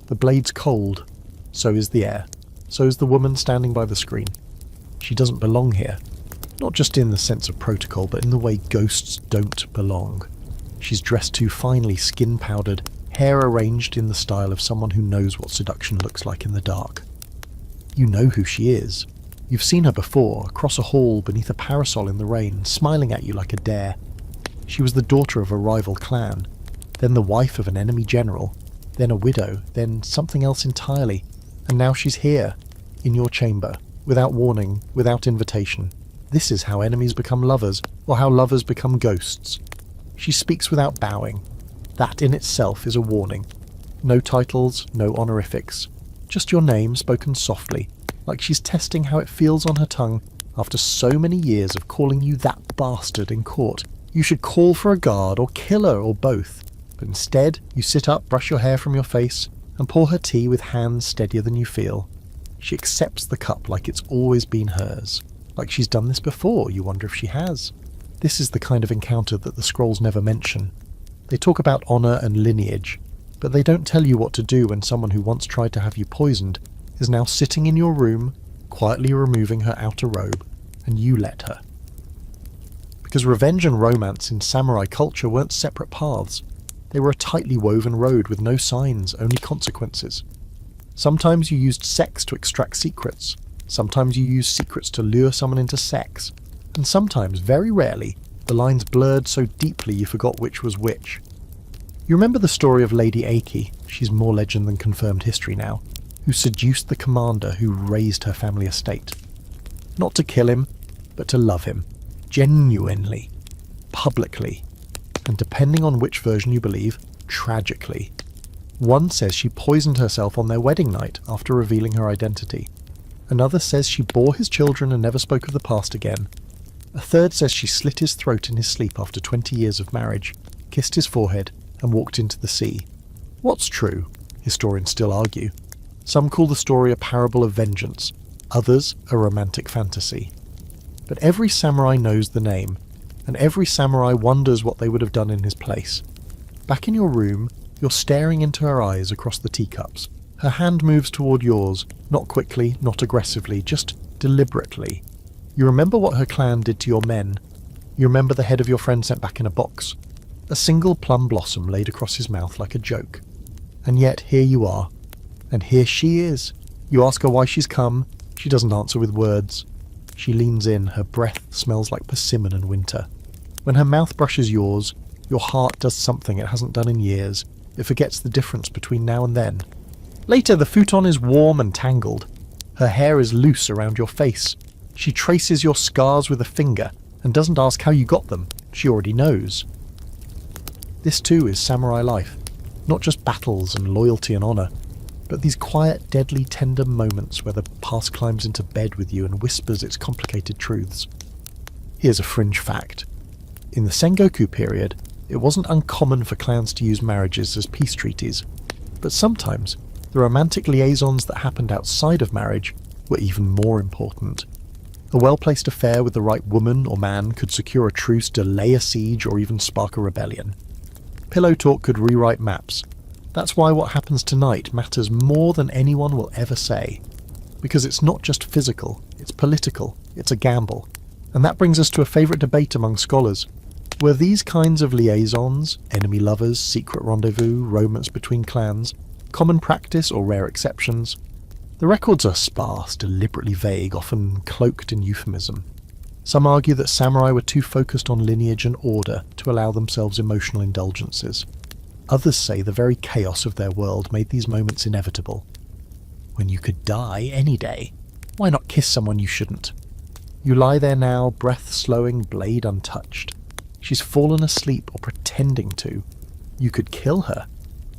The blade's cold. So is the air. So is the woman standing by the screen. She doesn't belong here. Not just in the sense of protocol, but in the way ghosts don't belong. She's dressed too finely, skin-powdered, hair arranged in the style of someone who knows what seduction looks like in the dark. You know who she is. You've seen her before, across a hall beneath a parasol in the rain, smiling at you like a dare. She was the daughter of a rival clan, then the wife of an enemy general, then a widow, then something else entirely. And now she's here, in your chamber, without warning, without invitation. This is how enemies become lovers, or how lovers become ghosts. She speaks without bowing. That in itself is a warning. No titles, no honorifics. Just your name spoken softly, like she's testing how it feels on her tongue after so many years of calling you that bastard in court. You should call for a guard or kill her or both. But instead, you sit up, brush your hair from your face, and pour her tea with hands steadier than you feel. She accepts the cup like it's always been hers. Like she's done this before, you wonder if she has. This is the kind of encounter that the scrolls never mention. They talk about honour and lineage, but they don't tell you what to do when someone who once tried to have you poisoned is now sitting in your room, quietly removing her outer robe, and you let her. Because revenge and romance in samurai culture weren't separate paths. They were a tightly woven road with no signs, only consequences. Sometimes you used sex to extract secrets. Sometimes you used secrets to lure someone into sex. And sometimes, very rarely, the lines blurred so deeply you forgot which was which. You remember the story of Lady Aki, she's more legend than confirmed history now, who seduced the commander who raised her family estate. Not to kill him, but to love him. Genuinely. Publicly. and depending on which version you believe, tragically. One says she poisoned herself on their wedding night after revealing her identity. Another says she bore his children and never spoke of the past again. A third says she slit his throat in his sleep after 20 years of marriage, kissed his forehead, and walked into the sea. What's true? Historians still argue. Some call the story a parable of vengeance, others a romantic fantasy. But every samurai knows the name, and every samurai wonders what they would have done in his place. Back in your room, you're staring into her eyes across the teacups. Her hand moves toward yours, not quickly, not aggressively, just deliberately. You remember what her clan did to your men. You remember the head of your friend sent back in a box. A single plum blossom laid across his mouth like a joke. And yet here you are. And here she is. You ask her why she's come. She doesn't answer with words. She leans in, her breath smells like persimmon and winter. When her mouth brushes yours, your heart does something it hasn't done in years. It forgets the difference between now and then. Later, the futon is warm and tangled. Her hair is loose around your face. She traces your scars with a finger and doesn't ask how you got them. She already knows. This too is samurai life. Not just battles and loyalty and honour, but these quiet, deadly, tender moments where the past climbs into bed with you and whispers its complicated truths. Here's a fringe fact. In the Sengoku period, it wasn't uncommon for clans to use marriages as peace treaties, but sometimes the romantic liaisons that happened outside of marriage were even more important. A well-placed affair with the right woman or man could secure a truce, delay a siege, or even spark a rebellion. Pillow talk could rewrite maps. That's why what happens tonight matters more than anyone will ever say. Because it's not just physical, it's political, it's a gamble. And that brings us to a favourite debate among scholars. Were these kinds of liaisons, enemy lovers, secret rendezvous, romance between clans, common practice or rare exceptions? The records are sparse, deliberately vague, often cloaked in euphemism. Some argue that samurai were too focused on lineage and order to allow themselves emotional indulgences. Others say the very chaos of their world made these moments inevitable. When you could die any day, why not kiss someone you shouldn't? You lie there now, breath slowing, blade untouched. She's fallen asleep or pretending to. You could kill her.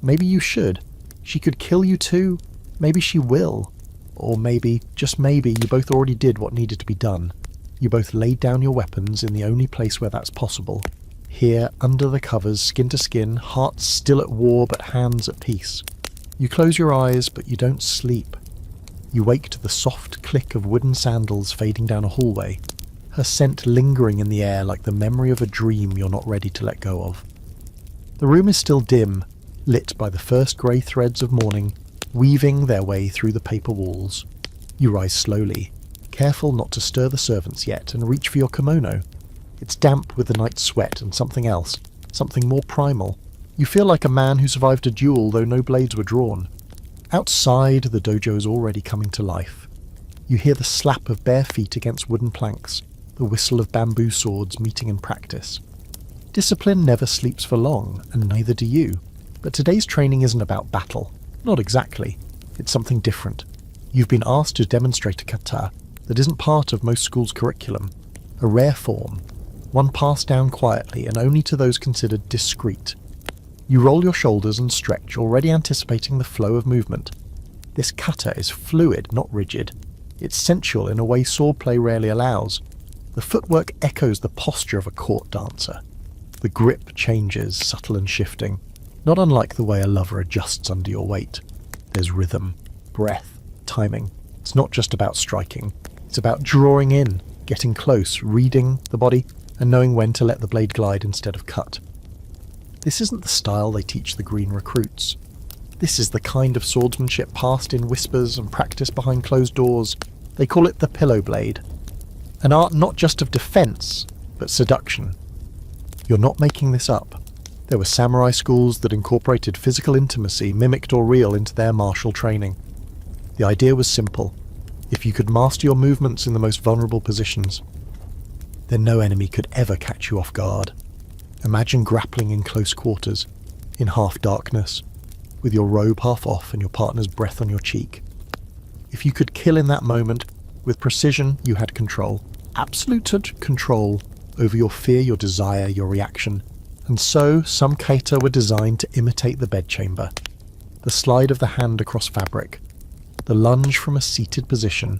Maybe you should. She could kill you too. Maybe she will. Or maybe, just maybe, you both already did what needed to be done. You both laid down your weapons in the only place where that's possible. Here, under the covers, skin to skin, hearts still at war but hands at peace. You close your eyes, but you don't sleep. You wake to the soft click of wooden sandals fading down a hallway, her scent lingering in the air like the memory of a dream you're not ready to let go of. The room is still dim, lit by the first grey threads of morning, weaving their way through the paper walls. You rise slowly, careful not to stir the servants yet, and reach for your kimono. It's damp with the night's sweat and something else, something more primal. You feel like a man who survived a duel though no blades were drawn. Outside, the dojo is already coming to life. You hear the slap of bare feet against wooden planks, the whistle of bamboo swords meeting in practice. Discipline never sleeps for long, and neither do you. But today's training isn't about battle. Not exactly. It's something different. You've been asked to demonstrate a kata that isn't part of most schools' curriculum. A rare form. One passed down quietly and only to those considered discreet. You roll your shoulders and stretch, already anticipating the flow of movement. This kata is fluid, not rigid. It's sensual in a way swordplay rarely allows. The footwork echoes the posture of a court dancer. The grip changes, subtle and shifting, not unlike the way a lover adjusts under your weight. There's rhythm, breath, timing. It's not just about striking. It's about drawing in, getting close, reading the body, and knowing when to let the blade glide instead of cut. This isn't the style they teach the green recruits. This is the kind of swordsmanship passed in whispers and practiced behind closed doors. They call it the pillow blade. An art not just of defence, but seduction. You're not making this up. There were samurai schools that incorporated physical intimacy, mimicked or real, into their martial training. The idea was simple. If you could master your movements in the most vulnerable positions, then no enemy could ever catch you off guard. Imagine grappling in close quarters, in half darkness, with your robe half off and your partner's breath on your cheek. If you could kill in that moment, with precision you had control, absolute control over your fear, your desire, your reaction, And so, some kaita were designed to imitate the bedchamber. The slide of the hand across fabric, the lunge from a seated position,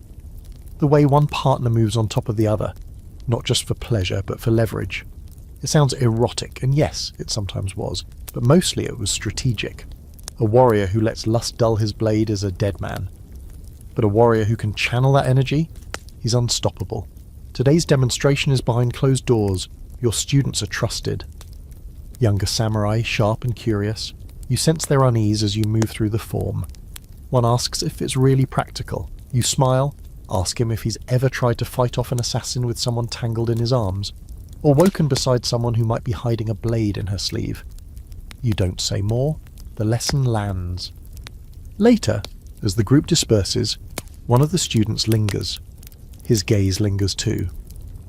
the way one partner moves on top of the other, not just for pleasure but for leverage. It sounds erotic, and yes, it sometimes was, but mostly it was strategic. A warrior who lets lust dull his blade is a dead man. But a warrior who can channel that energy, he's unstoppable. Today's demonstration is behind closed doors. Your students are trusted. Younger samurai, sharp and curious, you sense their unease as you move through the form. One asks if it's really practical. You smile, ask him if he's ever tried to fight off an assassin with someone tangled in his arms, or woken beside someone who might be hiding a blade in her sleeve. You don't say more. The lesson lands. Later, as the group disperses, one of the students lingers. His gaze lingers too.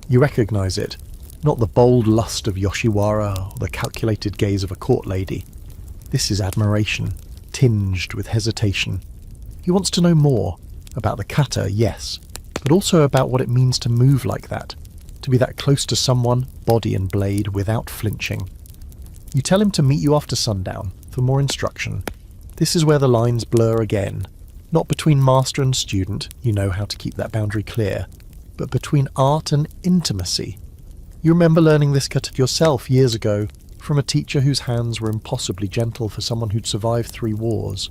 You recognize it, not the bold lust of Yoshiwara or the calculated gaze of a court lady. This is admiration, tinged with hesitation. He wants to know more about the kata, yes, but also about what it means to move like that, to be that close to someone, body and blade, without flinching. You tell him to meet you after sundown for more instruction. This is where the lines blur again, not between master and student, you know how to keep that boundary clear, but between art and intimacy. You remember learning this kata yourself years ago, from a teacher whose hands were impossibly gentle for someone who'd survived 3 wars.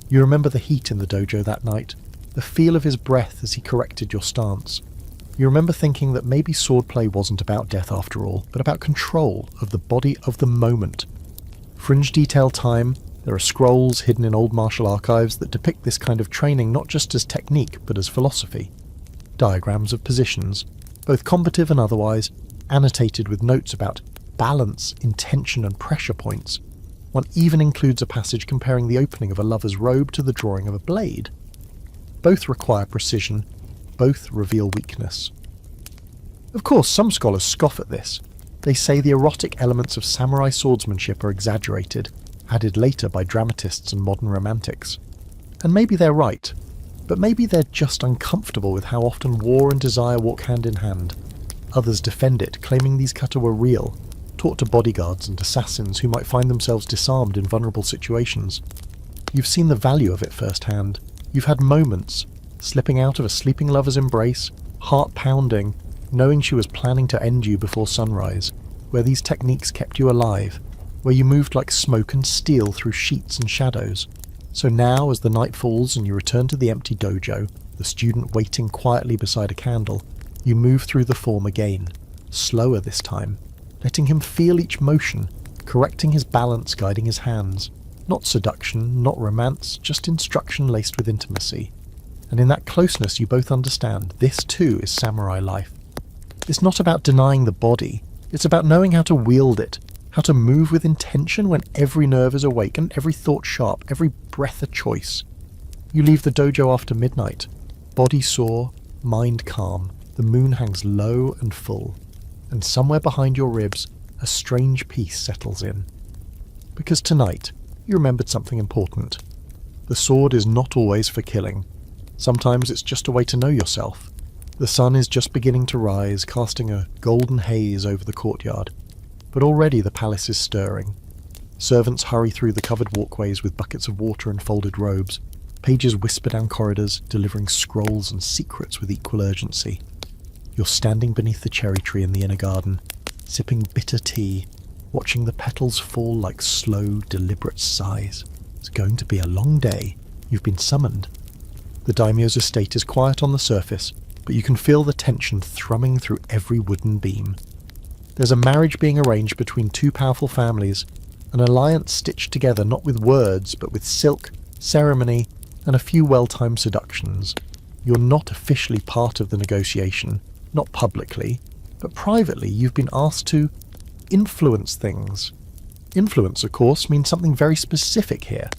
You remember the heat in the dojo that night, the feel of his breath as he corrected your stance. You remember thinking that maybe swordplay wasn't about death after all, but about control of the body of the moment. Fringe detail time, there are scrolls hidden in old martial archives that depict this kind of training not just as technique, but as philosophy. Diagrams of positions, both combative and otherwise, annotated with notes about balance, intention and pressure points. One even includes a passage comparing the opening of a lover's robe to the drawing of a blade. Both require precision, both reveal weakness. Of course, some scholars scoff at this. They say the erotic elements of samurai swordsmanship are exaggerated, added later by dramatists and modern romantics. And maybe they're right, but maybe they're just uncomfortable with how often war and desire walk hand in hand. Others defend it, claiming these kata were real, taught to bodyguards and assassins who might find themselves disarmed in vulnerable situations. You've seen the value of it firsthand. You've had moments, slipping out of a sleeping lover's embrace, heart pounding, knowing she was planning to end you before sunrise, where these techniques kept you alive, where you moved like smoke and steel through sheets and shadows. So now, as the night falls and you return to the empty dojo, the student waiting quietly beside a candle, you move through the form again, slower this time, letting him feel each motion, correcting his balance, guiding his hands. Not seduction, not romance, just instruction laced with intimacy. And in that closeness you both understand, this too is samurai life. It's not about denying the body, it's about knowing how to wield it, how to move with intention when every nerve is awake and every thought sharp, every breath a choice. You leave the dojo after midnight, body sore, mind calm, the moon hangs low and full, and somewhere behind your ribs a strange peace settles in. Because tonight, you remembered something important. The sword is not always for killing. Sometimes it's just a way to know yourself. The sun is just beginning to rise, casting a golden haze over the courtyard. But already the palace is stirring. Servants hurry through the covered walkways with buckets of water and folded robes. Pages whisper down corridors, delivering scrolls and secrets with equal urgency. You're standing beneath the cherry tree in the inner garden, sipping bitter tea, watching the petals fall like slow, deliberate sighs. It's going to be a long day. You've been summoned. The daimyo's estate is quiet on the surface, but you can feel the tension thrumming through every wooden beam. There's a marriage being arranged between 2 powerful families, an alliance stitched together not with words, but with silk, ceremony, and a few well-timed seductions. You're not officially part of the negotiation, not publicly, but privately you've been asked to influence things. Influence, of course, means something very specific here.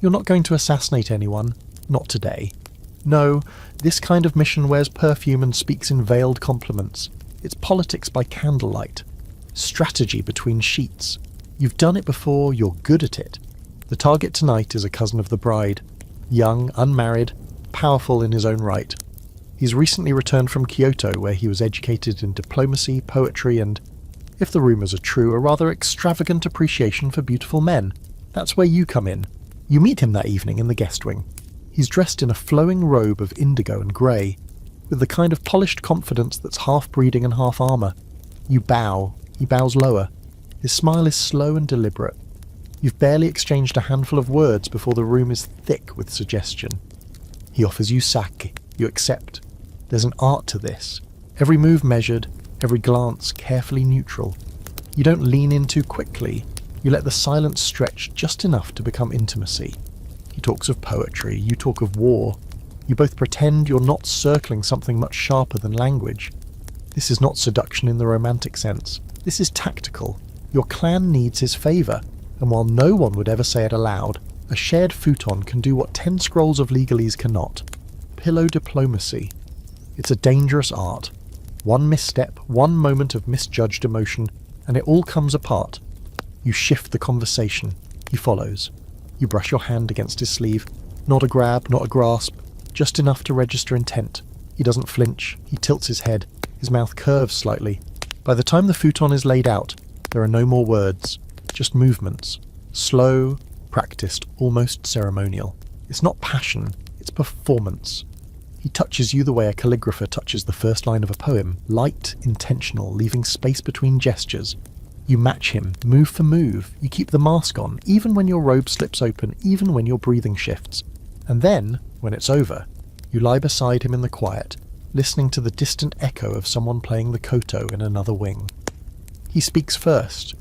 You're not going to assassinate anyone, not today. No, this kind of mission wears perfume and speaks in veiled compliments. It's politics by candlelight. Strategy between sheets. You've done it before, you're good at it. The target tonight is a cousin of the bride. Young, unmarried, powerful in his own right. He's recently returned from Kyoto, where he was educated in diplomacy, poetry, and If the rumours are true, a rather extravagant appreciation for beautiful men. That's where you come in. You meet him that evening in the guest wing. He's dressed in a flowing robe of indigo and grey, with the kind of polished confidence that's half breeding and half armour. You bow. He bows lower. His smile is slow and deliberate. You've barely exchanged a handful of words before the room is thick with suggestion. He offers you sake. You accept. There's an art to this. Every move measured, every glance carefully neutral. You don't lean in too quickly. You let the silence stretch just enough to become intimacy. He talks of poetry, you talk of war. You both pretend you're not circling something much sharper than language. This is not seduction in the romantic sense. This is tactical. Your clan needs his favour, and while no one would ever say it aloud, a shared futon can do what 10 scrolls of legalese cannot. Pillow diplomacy. It's a dangerous art. One misstep, one moment of misjudged emotion, and it all comes apart. You shift the conversation. He follows. You brush your hand against his sleeve. Not a grab, not a grasp, just enough to register intent. He doesn't flinch. He tilts his head. His mouth curves slightly. By the time the futon is laid out, there are no more words, just movements. Slow, practiced, almost ceremonial. It's not passion, it's performance. He touches you the way a calligrapher touches the first line of a poem, light, intentional, leaving space between gestures. You match him, move for move. You keep the mask on, even when your robe slips open, even when your breathing shifts. And then, when it's over, you lie beside him in the quiet, listening to the distant echo of someone playing the koto in another wing. He speaks first.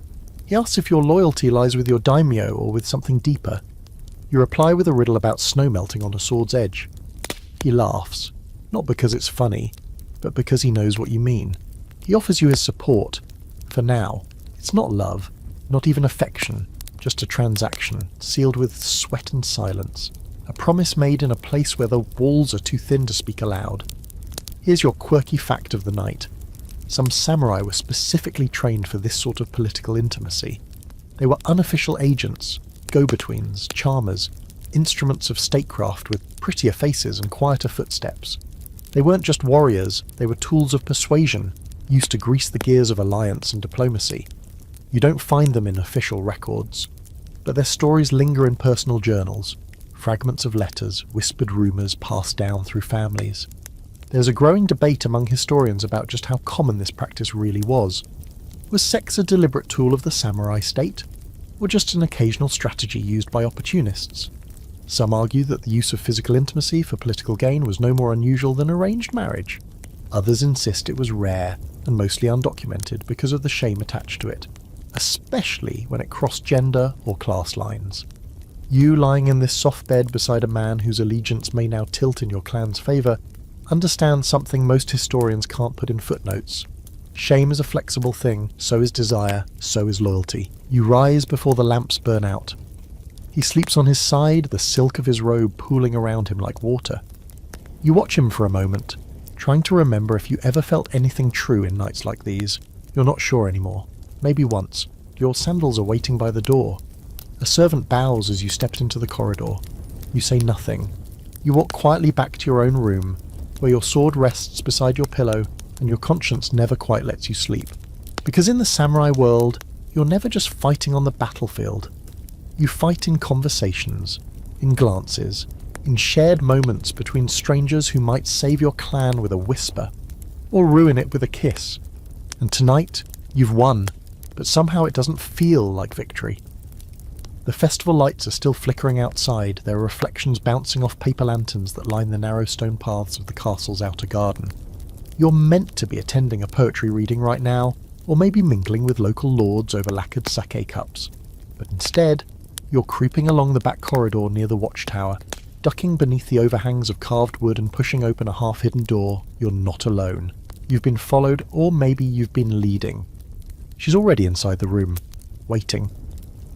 He asks if your loyalty lies with your daimyo or with something deeper. You reply with a riddle about snow melting on a sword's edge. He laughs, not because it's funny, but because he knows what you mean. He offers you his support. For now, it's not love, not even affection, just a transaction, sealed with sweat and silence. A promise made in a place where the walls are too thin to speak aloud. Here's your quirky fact of the night. Some samurai were specifically trained for this sort of political intimacy. They were unofficial agents, go-betweens, charmers, instruments of statecraft with prettier faces and quieter footsteps. They weren't just warriors, they were tools of persuasion, used to grease the gears of alliance and diplomacy. You don't find them in official records, but their stories linger in personal journals, fragments of letters, whispered rumours passed down through families. There's a growing debate among historians about just how common this practice really was. Was sex a deliberate tool of the samurai state, or just an occasional strategy used by opportunists? Some argue that the use of physical intimacy for political gain was no more unusual than arranged marriage. Others insist it was rare and mostly undocumented because of the shame attached to it, especially when it crossed gender or class lines. You lying in this soft bed beside a man whose allegiance may now tilt in your clan's favour understand something most historians can't put in footnotes. Shame is a flexible thing, so is desire, so is loyalty. You rise before the lamps burn out. He sleeps on his side, the silk of his robe pooling around him like water. You watch him for a moment, trying to remember if you ever felt anything true in nights like these. You're not sure anymore. Maybe once. Your sandals are waiting by the door. A servant bows as you stepped into the corridor. You say nothing. You walk quietly back to your own room, where your sword rests beside your pillow and your conscience never quite lets you sleep. Because in the samurai world, you're never just fighting on the battlefield. You fight in conversations, in glances, in shared moments between strangers who might save your clan with a whisper, or ruin it with a kiss. And tonight, you've won, but somehow it doesn't feel like victory. The festival lights are still flickering outside, their reflections bouncing off paper lanterns that line the narrow stone paths of the castle's outer garden. You're meant to be attending a poetry reading right now, or maybe mingling with local lords over lacquered sake cups. But instead, you're creeping along the back corridor near the watchtower, ducking beneath the overhangs of carved wood and pushing open a half-hidden door. You're not alone. You've been followed, or maybe you've been leading. She's already inside the room, waiting.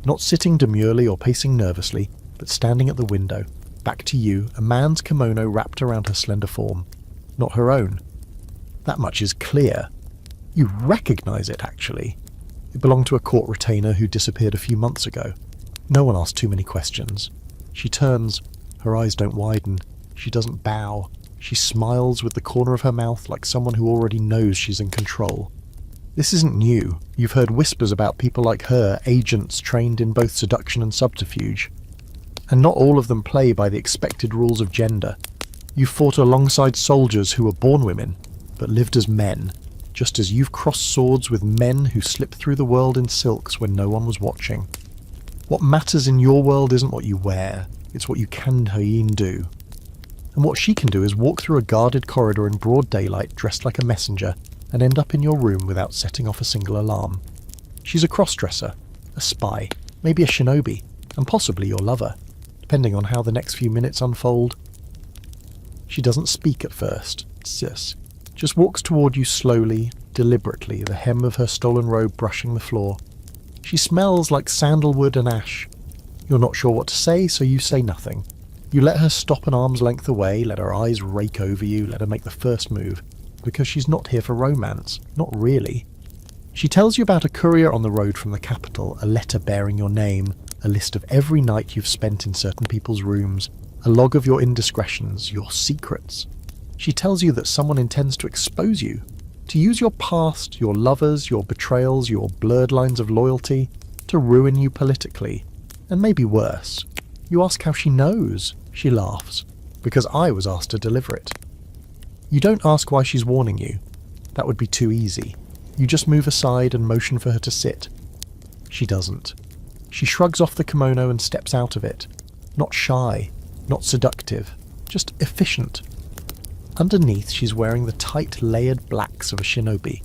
Not sitting demurely or pacing nervously, but standing at the window, back to you, a man's kimono wrapped around her slender form. Not her own. That much is clear. You recognise it, actually. It belonged to a court retainer who disappeared a few months ago. No one asked too many questions. She turns. Her eyes don't widen. She doesn't bow. She smiles with the corner of her mouth like someone who already knows she's in control. This isn't new. You've heard whispers about people like her, agents trained in both seduction and subterfuge. And not all of them play by the expected rules of gender. You've fought alongside soldiers who were born women, but lived as men, just as you've crossed swords with men who slipped through the world in silks when no one was watching. What matters in your world isn't what you wear, it's what you can do. And what she can do is walk through a guarded corridor in broad daylight dressed like a messenger and end up in your room without setting off a single alarm. She's a cross-dresser, a spy, maybe a shinobi, and possibly your lover, depending on how the next few minutes unfold. She doesn't speak at first, just walks toward you slowly, deliberately, the hem of her stolen robe brushing the floor. She smells like sandalwood and ash. You're not sure what to say, so you say nothing. You let her stop an arm's length away, let her eyes rake over you, let her make the first move, because she's not here for romance, not really. She tells you about a courier on the road from the capital, a letter bearing your name, a list of every night you've spent in certain people's rooms, a log of your indiscretions, your secrets. She tells you that someone intends to expose you, to use your past, your lovers, your betrayals, your blurred lines of loyalty, to ruin you politically. And maybe worse. You ask how she knows. She laughs, because I was asked to deliver it. You don't ask why she's warning you. That would be too easy. You just move aside and motion for her to sit. She doesn't. She shrugs off the kimono and steps out of it. Not shy, not seductive, just efficient. Underneath, she's wearing the tight, layered blacks of a shinobi.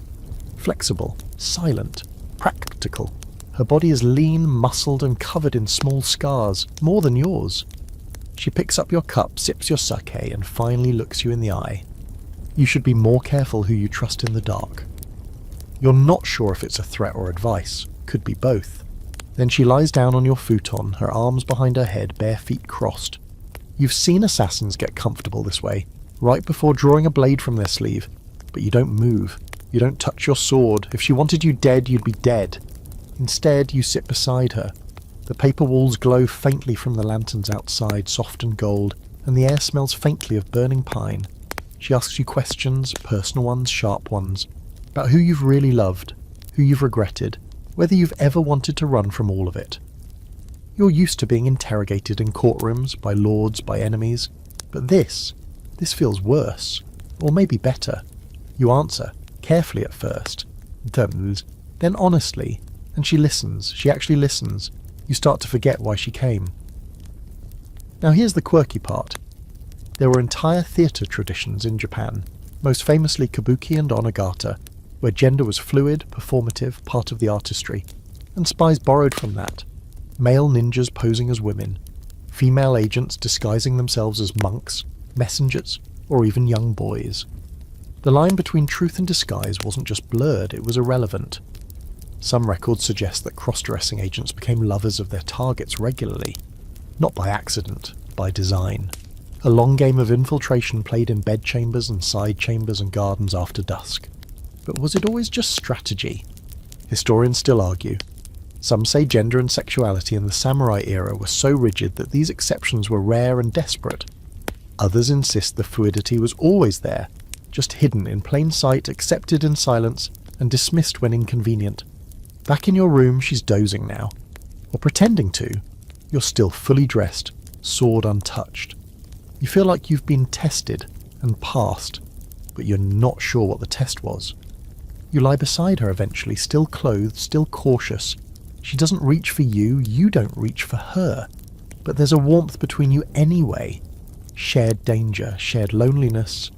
Flexible, silent, practical. Her body is lean, muscled, and covered in small scars, more than yours. She picks up your cup, sips your sake, and finally looks you in the eye. You should be more careful who you trust in the dark. You're not sure if it's a threat or advice. Could be both. Then she lies down on your futon, her arms behind her head, bare feet crossed. You've seen assassins get comfortable this way, right before drawing a blade from their sleeve, but you don't move. You don't touch your sword. If she wanted you dead, you'd be dead. Instead, you sit beside her. The paper walls glow faintly from the lanterns outside, soft and gold, and the air smells faintly of burning pine. She asks you questions, personal ones, sharp ones, about who you've really loved, who you've regretted, whether you've ever wanted to run from all of it. You're used to being interrogated in courtrooms, by lords, by enemies, but this feels worse, or maybe better. You answer, carefully at first, then honestly, and she listens, she actually listens. You start to forget why she came. Now here's the quirky part. There were entire theatre traditions in Japan, most famously kabuki and onagata, where gender was fluid, performative, part of the artistry, and spies borrowed from that. Male ninjas posing as women, female agents disguising themselves as monks, messengers, or even young boys. The line between truth and disguise wasn't just blurred, it was irrelevant. Some records suggest that cross-dressing agents became lovers of their targets regularly, not by accident, by design. A long game of infiltration played in bedchambers and side chambers and gardens after dusk. But was it always just strategy? Historians still argue. Some say gender and sexuality in the samurai era were so rigid that these exceptions were rare and desperate. Others insist the fluidity was always there, just hidden in plain sight, accepted in silence, and dismissed when inconvenient. Back in your room, she's dozing now. Or pretending to. You're still fully dressed, sword untouched. You feel like you've been tested and passed, but you're not sure what the test was. You lie beside her eventually, still clothed, still cautious. She doesn't reach for you, you don't reach for her. But there's a warmth between you anyway. Shared danger, shared loneliness,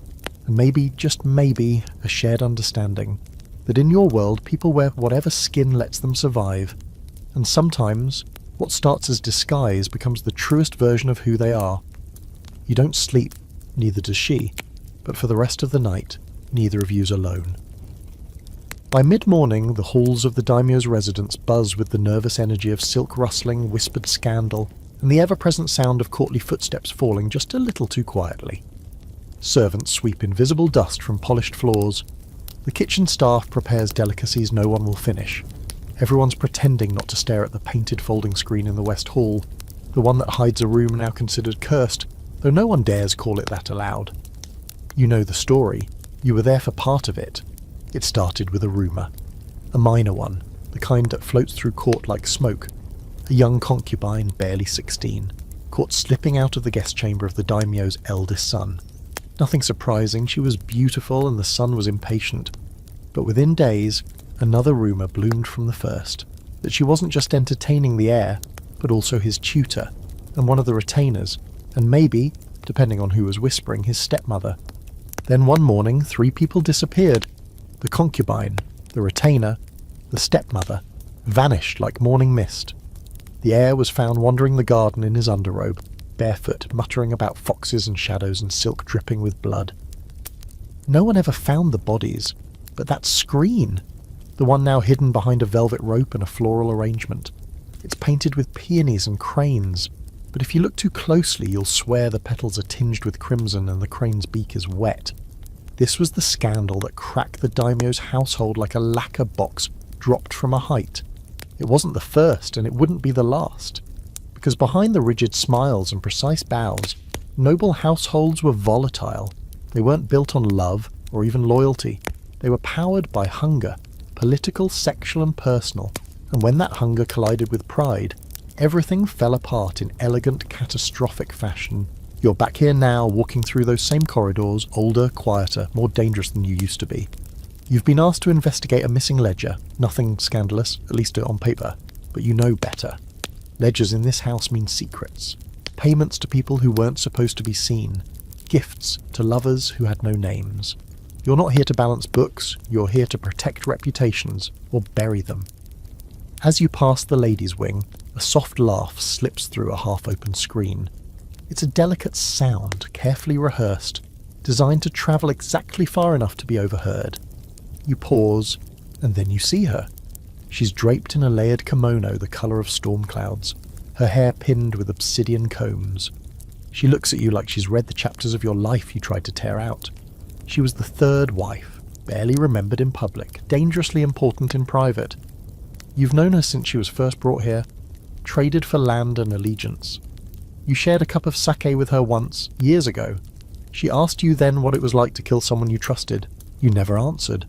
and maybe, just maybe, a shared understanding that in your world people wear whatever skin lets them survive, and sometimes what starts as disguise becomes the truest version of who they are. You don't sleep, neither does she, but for the rest of the night, neither of you's alone. By mid-morning, the halls of the daimyo's residence buzz with the nervous energy of silk rustling, whispered scandal, and the ever-present sound of courtly footsteps falling just a little too quietly. Servants sweep invisible dust from polished floors. The kitchen staff prepares delicacies no one will finish. Everyone's pretending not to stare at the painted folding screen in the West Hall, the one that hides a room now considered cursed, though no one dares call it that aloud. You know the story. You were there for part of it. It started with a rumour. A minor one, the kind that floats through court like smoke. A young concubine, barely 16, caught slipping out of the guest chamber of the daimyo's eldest son. Nothing surprising, she was beautiful and the son was impatient. But within days, another rumour bloomed from the first, that she wasn't just entertaining the heir, but also his tutor, and one of the retainers, and maybe, depending on who was whispering, his stepmother. Then one morning, 3 people disappeared. The concubine, the retainer, the stepmother, vanished like morning mist. The heir was found wandering the garden in his underrobe, barefoot, muttering about foxes and shadows and silk dripping with blood. No one ever found the bodies, but that screen, the one now hidden behind a velvet rope and a floral arrangement. It's painted with peonies and cranes, but if you look too closely you'll swear the petals are tinged with crimson and the crane's beak is wet. This was the scandal that cracked the daimyo's household like a lacquer box dropped from a height. It wasn't the first, and it wouldn't be the last. Because behind the rigid smiles and precise bows, noble households were volatile. They weren't built on love or even loyalty. They were powered by hunger, political, sexual and personal. And when that hunger collided with pride, everything fell apart in elegant, catastrophic fashion. You're back here now, walking through those same corridors, older, quieter, more dangerous than you used to be. You've been asked to investigate a missing ledger. Nothing scandalous, at least on paper, but you know better. Ledgers in this house mean secrets. Payments to people who weren't supposed to be seen. Gifts to lovers who had no names. You're not here to balance books, you're here to protect reputations, or bury them. As you pass the ladies' wing, a soft laugh slips through a half-open screen. It's a delicate sound, carefully rehearsed, designed to travel exactly far enough to be overheard. You pause, and then you see her. She's draped in a layered kimono the colour of storm clouds, her hair pinned with obsidian combs. She looks at you like she's read the chapters of your life you tried to tear out. She was the 3rd wife, barely remembered in public, dangerously important in private. You've known her since she was first brought here, traded for land and allegiance. You shared a cup of sake with her once, years ago. She asked you then what it was like to kill someone you trusted. You never answered.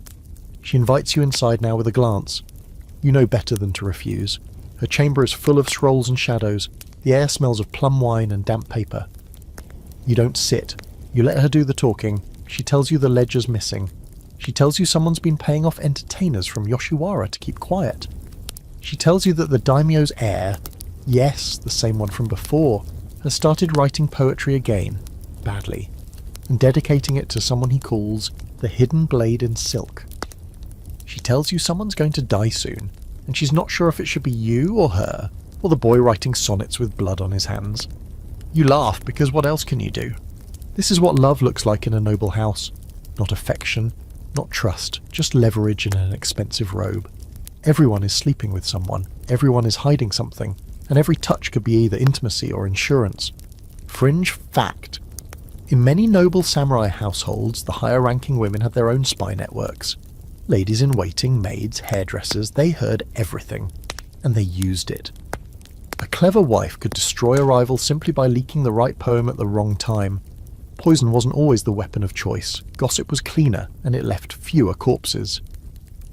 She invites you inside now with a glance. You know better than to refuse. Her chamber is full of scrolls and shadows. The air smells of plum wine and damp paper. You don't sit. You let her do the talking. She tells you the ledger's missing. She tells you someone's been paying off entertainers from Yoshiwara to keep quiet. She tells you that the daimyo's heir, yes, the same one from before, has started writing poetry again, badly, and dedicating it to someone he calls the hidden blade in silk. She tells you someone's going to die soon, and she's not sure if it should be you or her, or the boy writing sonnets with blood on his hands. You laugh, because what else can you do? This is what love looks like in a noble house. Not affection, not trust, just leverage in an expensive robe. Everyone is sleeping with someone, everyone is hiding something, and every touch could be either intimacy or insurance. Fringe fact. In many noble samurai households, the higher-ranking women had their own spy networks. Ladies-in-waiting, maids, hairdressers, they heard everything, and they used it. A clever wife could destroy a rival simply by leaking the right poem at the wrong time. Poison wasn't always the weapon of choice. Gossip was cleaner, and it left fewer corpses.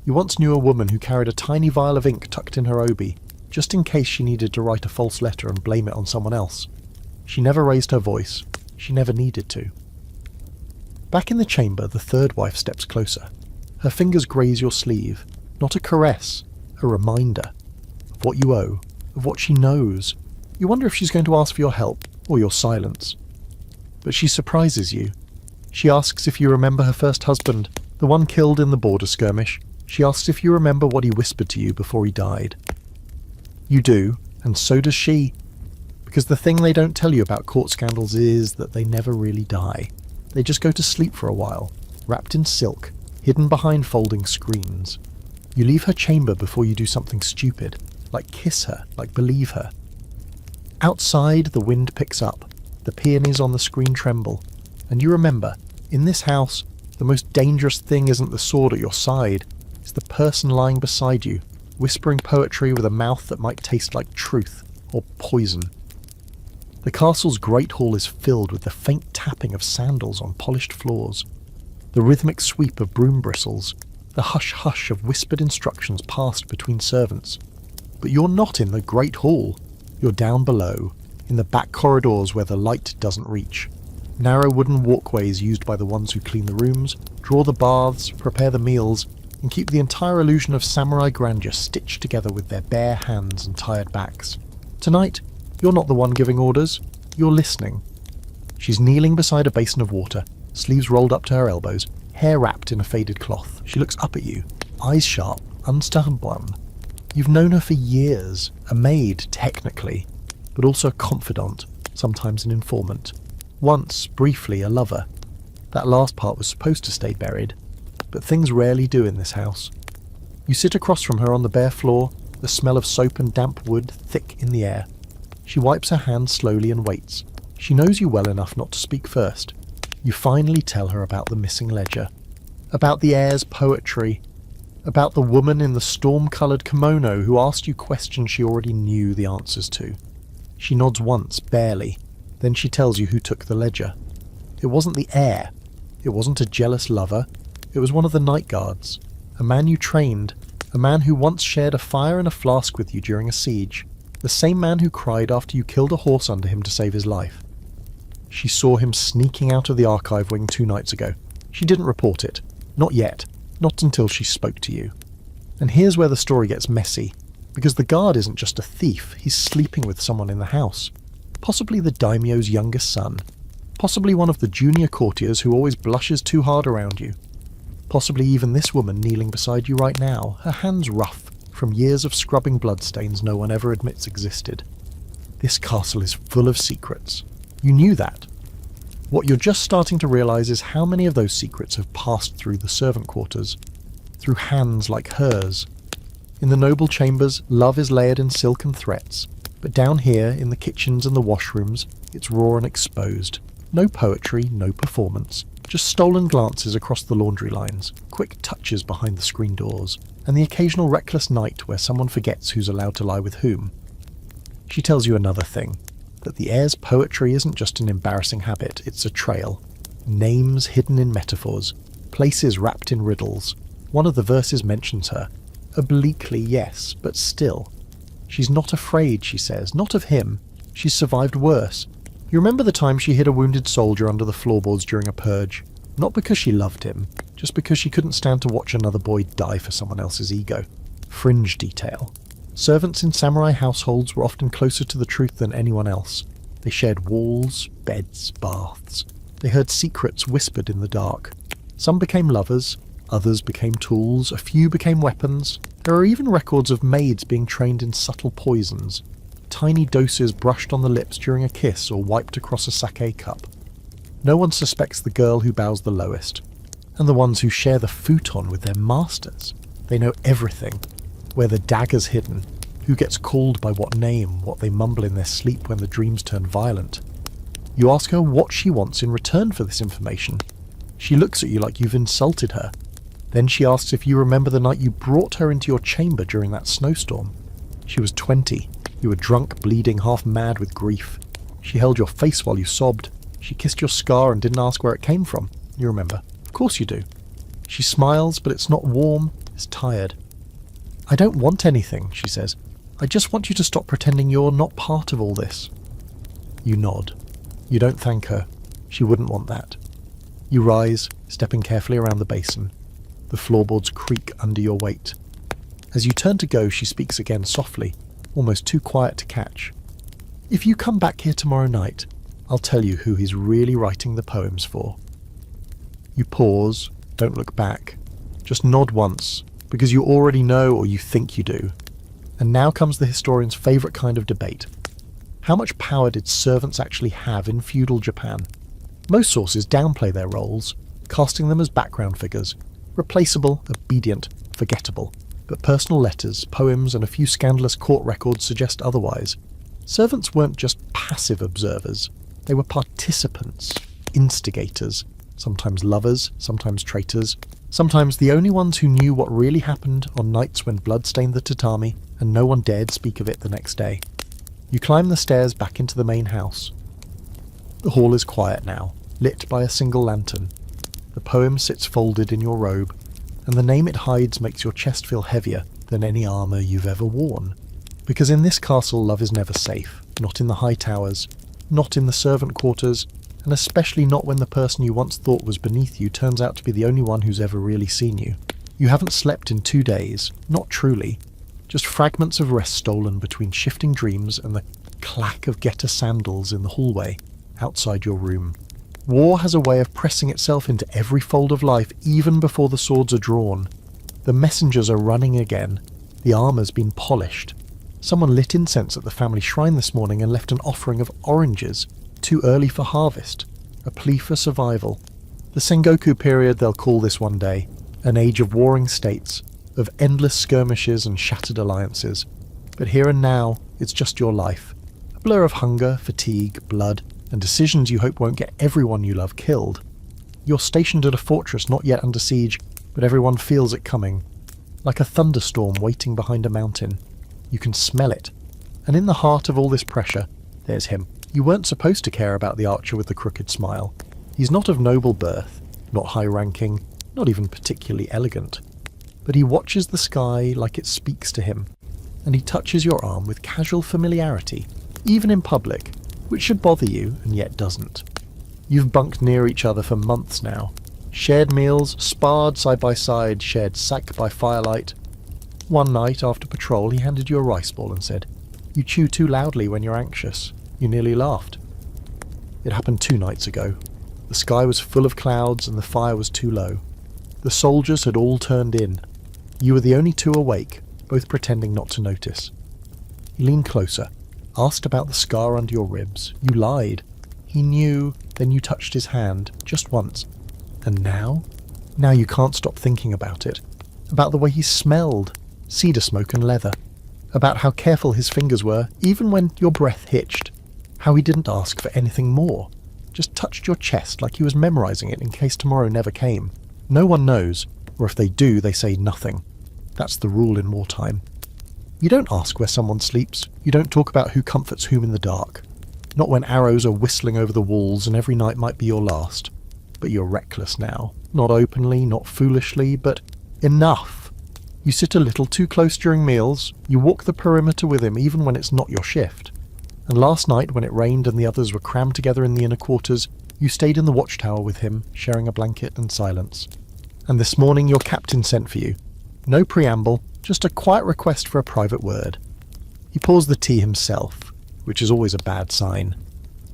You once knew a woman who carried a tiny vial of ink tucked in her obi, just in case she needed to write a false letter and blame it on someone else. She never raised her voice. She never needed to. Back in the chamber, the 3rd wife steps closer. Her fingers graze your sleeve. Not a caress, a reminder of what you owe, of what she knows. You wonder if she's going to ask for your help, or your silence. But she surprises you. She asks if you remember her first husband, the one killed in the border skirmish. She asks if you remember what he whispered to you before he died. You do, and so does she. Because the thing they don't tell you about court scandals is that they never really die. They just go to sleep for a while, wrapped in silk, hidden behind folding screens. You leave her chamber before you do something stupid, like kiss her, like believe her. Outside, the wind picks up, the peonies on the screen tremble, and you remember, in this house, the most dangerous thing isn't the sword at your side, it's the person lying beside you, whispering poetry with a mouth that might taste like truth, or poison. The castle's great hall is filled with the faint tapping of sandals on polished floors, the rhythmic sweep of broom bristles, The hush-hush of whispered instructions passed between servants. But you're not in the Great Hall. You're down below, in the back corridors where the light doesn't reach. Narrow wooden walkways used by the ones who clean the rooms, draw the baths, prepare the meals, and keep the entire illusion of samurai grandeur stitched together with their bare hands and tired backs. Tonight, you're not the one giving orders, you're listening. She's kneeling beside a basin of water, sleeves rolled up to her elbows, hair wrapped in a faded cloth. She looks up at you, eyes sharp, unstubborn. You've known her for years, a maid, technically, but also a confidant, sometimes an informant. Once, briefly, a lover. That last part was supposed to stay buried, but things rarely do in this house. You sit across from her on the bare floor, the smell of soap and damp wood thick in the air. She wipes her hands slowly and waits. She knows you well enough not to speak first. You finally tell her about the missing ledger, about the heir's poetry, about the woman in the storm-coloured kimono who asked you questions she already knew the answers to. She nods once, barely. Then she tells you who took the ledger. It wasn't the heir. It wasn't a jealous lover. It was one of the night guards. A man you trained. A man who once shared a fire and a flask with you during a siege. The same man who cried after you killed a horse under him to save his life. She saw him sneaking out of the archive wing 2 nights ago. She didn't report it. Not yet. Not until she spoke to you. And here's where the story gets messy. Because the guard isn't just a thief. He's sleeping with someone in the house. Possibly the daimyo's youngest son. Possibly one of the junior courtiers who always blushes too hard around you. Possibly even this woman kneeling beside you right now, her hands rough from years of scrubbing bloodstains no one ever admits existed. This castle is full of secrets. You knew that. What you're just starting to realise is how many of those secrets have passed through the servant quarters, through hands like hers. In the noble chambers, love is layered in silken threats, but down here, in the kitchens and the washrooms, it's raw and exposed. No poetry, no performance, just stolen glances across the laundry lines, quick touches behind the screen doors, and the occasional reckless night where someone forgets who's allowed to lie with whom. She tells you another thing, that the heir's poetry isn't just an embarrassing habit, it's a trail. Names hidden in metaphors, places wrapped in riddles. One of the verses mentions her. Obliquely, yes, but still. She's not afraid, she says, not of him. She's survived worse. You remember the time she hid a wounded soldier under the floorboards during a purge? Not because she loved him, just because she couldn't stand to watch another boy die for someone else's ego. Fringe detail. Servants in samurai households were often closer to the truth than anyone else. They shared walls, beds, baths. They heard secrets whispered in the dark. Some became lovers, others became tools, a few became weapons. There are even records of maids being trained in subtle poisons. Tiny doses brushed on the lips during a kiss or wiped across a sake cup. No one suspects the girl who bows the lowest. And the ones who share the futon with their masters. They know everything. Where the dagger's hidden. Who gets called by what name, what they mumble in their sleep when the dreams turn violent. You ask her what she wants in return for this information. She looks at you like you've insulted her. Then she asks if you remember the night you brought her into your chamber during that snowstorm. She was 20. You were drunk, bleeding, half mad with grief. She held your face while you sobbed. She kissed your scar and didn't ask where it came from. You remember. Of course you do. She smiles, but it's not warm, it's tired. I don't want anything, she says. I just want you to stop pretending you're not part of all this. You nod. You don't thank her. She wouldn't want that. You rise, stepping carefully around the basin. The floorboards creak under your weight. As you turn to go, she speaks again softly, almost too quiet to catch. If you come back here tomorrow night, I'll tell you who he's really writing the poems for. You pause, don't look back. Just nod once, because you already know or you think you do. And now comes the historian's favourite kind of debate. How much power did servants actually have in feudal Japan? Most sources downplay their roles, casting them as background figures, replaceable, obedient, forgettable. But personal letters, poems, and a few scandalous court records suggest otherwise. Servants weren't just passive observers. They were participants, instigators, sometimes lovers, sometimes traitors, sometimes the only ones who knew what really happened on nights when blood stained the tatami and no one dared speak of it the next day. You climb the stairs back into the main house. The hall is quiet now, lit by a single lantern. The poem sits folded in your robe. and the name it hides makes your chest feel heavier than any armour you've ever worn. Because in this castle love is never safe, not in the high towers, not in the servant quarters, and especially not when the person you once thought was beneath you turns out to be the only one who's ever really seen you. You haven't slept in 2 days, not truly, just fragments of rest stolen between shifting dreams and the clack of getter sandals in the hallway outside your room. War has a way of pressing itself into every fold of life even before the swords are drawn. The messengers are running again. The armour's been polished. Someone lit incense at the family shrine this morning and left an offering of oranges, too early for harvest, a plea for survival. The Sengoku period they'll call this one day, an age of warring states, of endless skirmishes and shattered alliances. But here and now, it's just your life. A blur of hunger, fatigue, blood, and decisions you hope won't get everyone you love killed. You're stationed at a fortress not yet under siege, but everyone feels it coming. Like a thunderstorm waiting behind a mountain. You can smell it. And in the heart of all this pressure, there's him. You weren't supposed to care about the archer with the crooked smile. He's not of noble birth, not high-ranking, not even particularly elegant. But he watches the sky like it speaks to him, and he touches your arm with casual familiarity, even in public, which should bother you and yet doesn't. You've bunked near each other for months now, shared meals, sparred side by side, shared sack by firelight. One night after patrol he handed you a rice ball and said, "You chew too loudly when you're anxious." You nearly laughed. It happened 2 nights ago. The sky was full of clouds and the fire was too low. The soldiers had all turned in. You were the only 2 awake, both pretending not to notice. He leaned closer, asked about the scar under your ribs. You lied. He knew, then you touched his hand, just once. And now? Now you can't stop thinking about it. About the way he smelled, cedar smoke and leather. About how careful his fingers were, even when your breath hitched. How he didn't ask for anything more. Just touched your chest like he was memorizing it in case tomorrow never came. No one knows, or if they do, they say nothing. That's the rule in wartime. You don't ask where someone sleeps. You don't talk about who comforts whom in the dark. Not when arrows are whistling over the walls and every night might be your last. But you're reckless now. Not openly, not foolishly, but enough. You sit a little too close during meals. You walk the perimeter with him even when it's not your shift. And last night, when it rained and the others were crammed together in the inner quarters, you stayed in the watchtower with him, sharing a blanket and silence. And this morning your captain sent for you. No preamble, just a quiet request for a private word. He pours the tea himself, which is always a bad sign.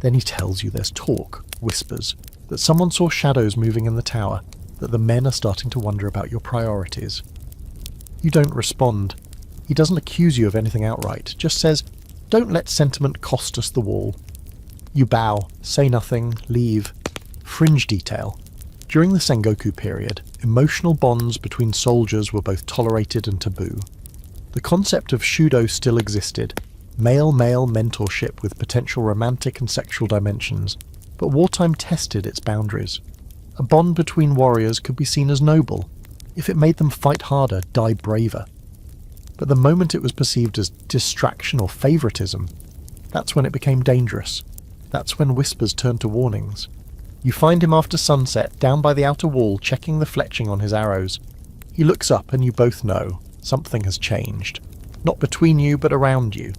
Then he tells you there's talk, whispers, that someone saw shadows moving in the tower, that the men are starting to wonder about your priorities. You don't respond. He doesn't accuse you of anything outright, just says, "Don't let sentiment cost us the wall." You bow, say nothing, leave. Fringe detail. During the Sengoku period, emotional bonds between soldiers were both tolerated and taboo. The concept of shudō still existed, male-male mentorship with potential romantic and sexual dimensions, but wartime tested its boundaries. A bond between warriors could be seen as noble, if it made them fight harder, die braver. But the moment it was perceived as distraction or favoritism, that's when it became dangerous. That's when whispers turned to warnings. You find him after sunset, down by the outer wall, checking the fletching on his arrows. He looks up and you both know something has changed. Not between you, but around you.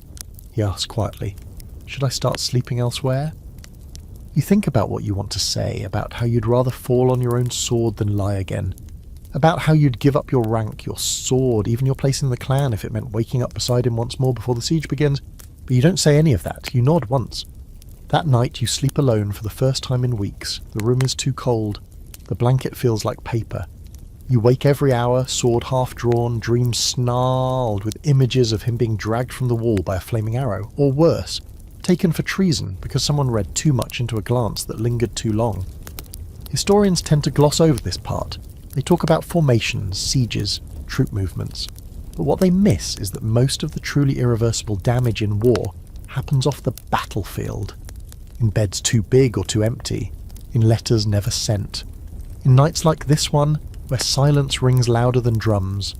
He asks quietly, "Should I start sleeping elsewhere?" You think about what you want to say, about how you'd rather fall on your own sword than lie again. About how you'd give up your rank, your sword, even your place in the clan if it meant waking up beside him once more before the siege begins. But you don't say any of that. You nod once. That night you sleep alone for the first time in weeks. The room is too cold. The blanket feels like paper. You wake every hour, sword half drawn, dreams snarled with images of him being dragged from the wall by a flaming arrow, or worse, taken for treason because someone read too much into a glance that lingered too long. Historians tend to gloss over this part. They talk about formations, sieges, troop movements. But what they miss is that most of the truly irreversible damage in war happens off the battlefield. In beds too big or too empty. In letters never sent. In nights like this one, where silence rings louder than drums.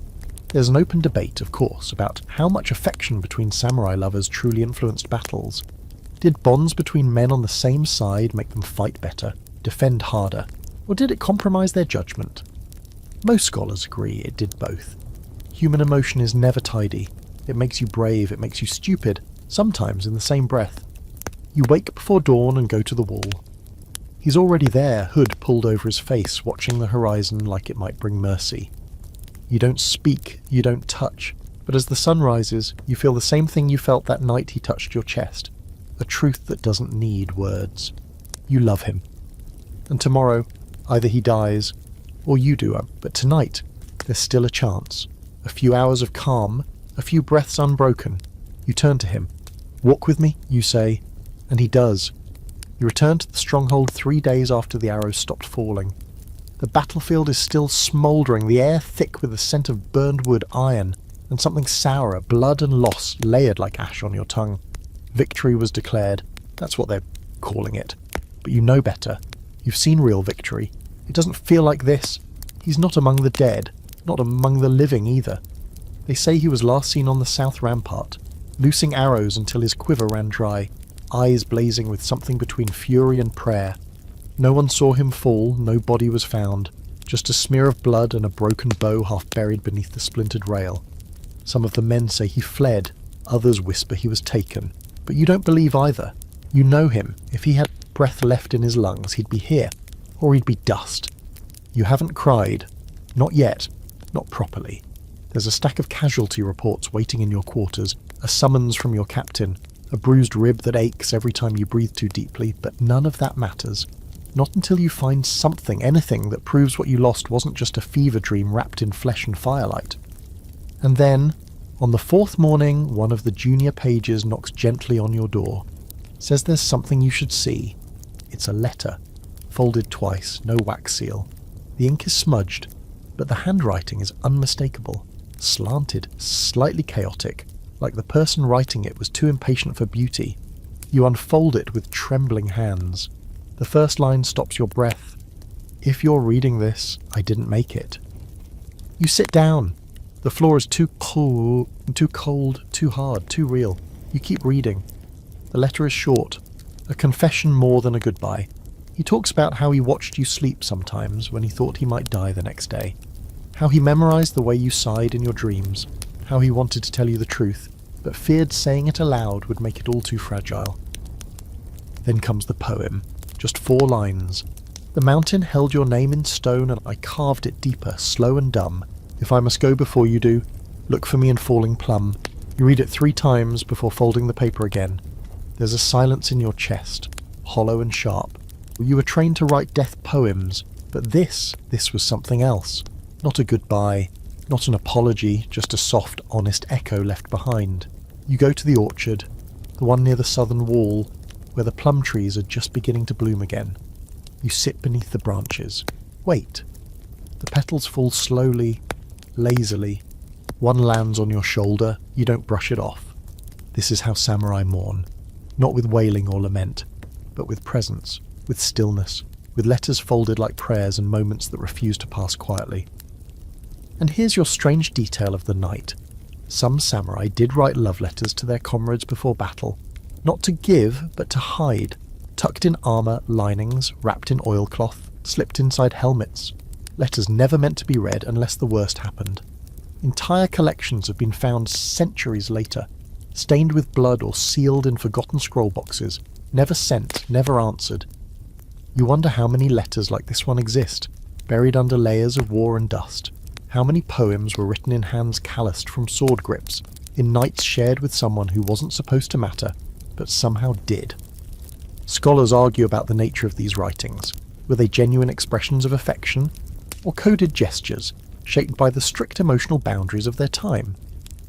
There's an open debate, of course, about how much affection between samurai lovers truly influenced battles. Did bonds between men on the same side make them fight better, defend harder, or did it compromise their judgment? Most scholars agree it did both. Human emotion is never tidy. It makes you brave, it makes you stupid, sometimes in the same breath. You wake before dawn and go to the wall. He's already there, hood pulled over his face, watching the horizon like it might bring mercy. You don't speak, you don't touch, but as the sun rises, you feel the same thing you felt that night he touched your chest. A truth that doesn't need words. You love him. And tomorrow, either he dies, or you do, but tonight, there's still a chance. A few hours of calm, a few breaths unbroken. You turn to him. Walk with me, you say, and he does. You return to the stronghold 3 days after the arrows stopped falling. The battlefield is still smouldering, the air thick with the scent of burned wood, iron, and something sourer, blood and loss layered like ash on your tongue. Victory was declared. That's what they're calling it. But you know better. You've seen real victory. It doesn't feel like this. He's not among the dead, not among the living either. They say he was last seen on the south rampart, loosing arrows until his quiver ran dry, eyes blazing with something between fury and prayer. No one saw him fall, no body was found, just a smear of blood and a broken bow half buried beneath the splintered rail. Some of the men say he fled, others whisper he was taken. But you don't believe either. You know him. If he had breath left in his lungs, he'd be here, or he'd be dust. You haven't cried. Not yet. Not properly. There's a stack of casualty reports waiting in your quarters, a summons from your captain, a bruised rib that aches every time you breathe too deeply, but none of that matters. Not until you find something, anything, that proves what you lost wasn't just a fever dream wrapped in flesh and firelight. And then, on the 4th morning, one of the junior pages knocks gently on your door. Says there's something you should see. It's a letter, folded twice, no wax seal. The ink is smudged, but the handwriting is unmistakable, slanted, slightly chaotic, like the person writing it was too impatient for beauty. You unfold it with trembling hands. The first line stops your breath. If you're reading this, I didn't make it. You sit down. The floor is too cold, too hard, too real. You keep reading. The letter is short, a confession more than a goodbye. He talks about how he watched you sleep sometimes when he thought he might die the next day. How he memorized the way you sighed in your dreams. How he wanted to tell you the truth, but feared saying it aloud would make it all too fragile. Then comes the poem. Just 4 lines. The mountain held your name in stone and I carved it deeper, slow and dumb. If I must go before you do, look for me in falling plum. You read it 3 times before folding the paper again. There's a silence in your chest, hollow and sharp. You were trained to write death poems, but this was something else. Not a goodbye, not an apology, just a soft, honest echo left behind. You go to the orchard, the one near the southern wall, where the plum trees are just beginning to bloom again. You sit beneath the branches. Wait. The petals fall slowly, lazily. One lands on your shoulder, you don't brush it off. This is how samurai mourn. Not with wailing or lament, but with presence, with stillness, with letters folded like prayers and moments that refuse to pass quietly. And here's your strange detail of the night. Some samurai did write love letters to their comrades before battle, not to give, but to hide, tucked in armour, linings, wrapped in oilcloth, slipped inside helmets. Letters never meant to be read unless the worst happened. Entire collections have been found centuries later, stained with blood or sealed in forgotten scroll boxes, never sent, never answered. You wonder how many letters like this one exist, buried under layers of war and dust. How many poems were written in hands calloused from sword grips, in nights shared with someone who wasn't supposed to matter, but somehow did. Scholars argue about the nature of these writings. Were they genuine expressions of affection, or coded gestures, shaped by the strict emotional boundaries of their time?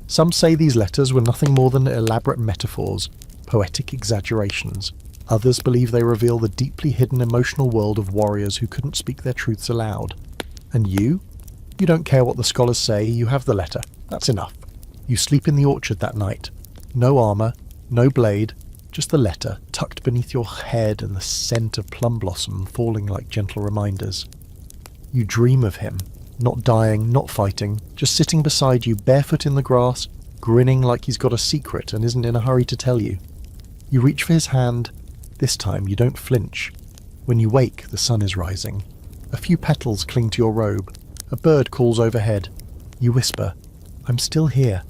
Some say these letters were nothing more than elaborate metaphors, poetic exaggerations. Others believe they reveal the deeply hidden emotional world of warriors who couldn't speak their truths aloud. And you? You don't care what the scholars say, you have the letter. That's enough. You sleep in the orchard that night. No armour, no blade, just the letter tucked beneath your head and the scent of plum blossom falling like gentle reminders. You dream of him, not dying, not fighting, just sitting beside you barefoot in the grass, grinning like he's got a secret and isn't in a hurry to tell you. You reach for his hand. This time you don't flinch. When you wake, the sun is rising. A few petals cling to your robe. A bird calls overhead. You whisper, "I'm still here."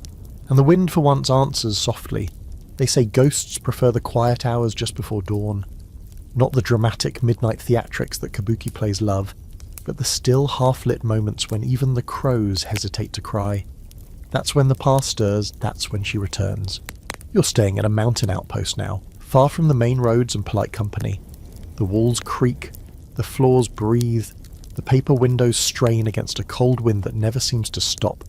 And the wind for once answers softly. They say ghosts prefer the quiet hours just before dawn. Not the dramatic midnight theatrics that kabuki plays love, but the still half-lit moments when even the crows hesitate to cry. That's when the past stirs, that's when she returns. You're staying at a mountain outpost now, far from the main roads and polite company. The walls creak, the floors breathe, the paper windows strain against a cold wind that never seems to stop.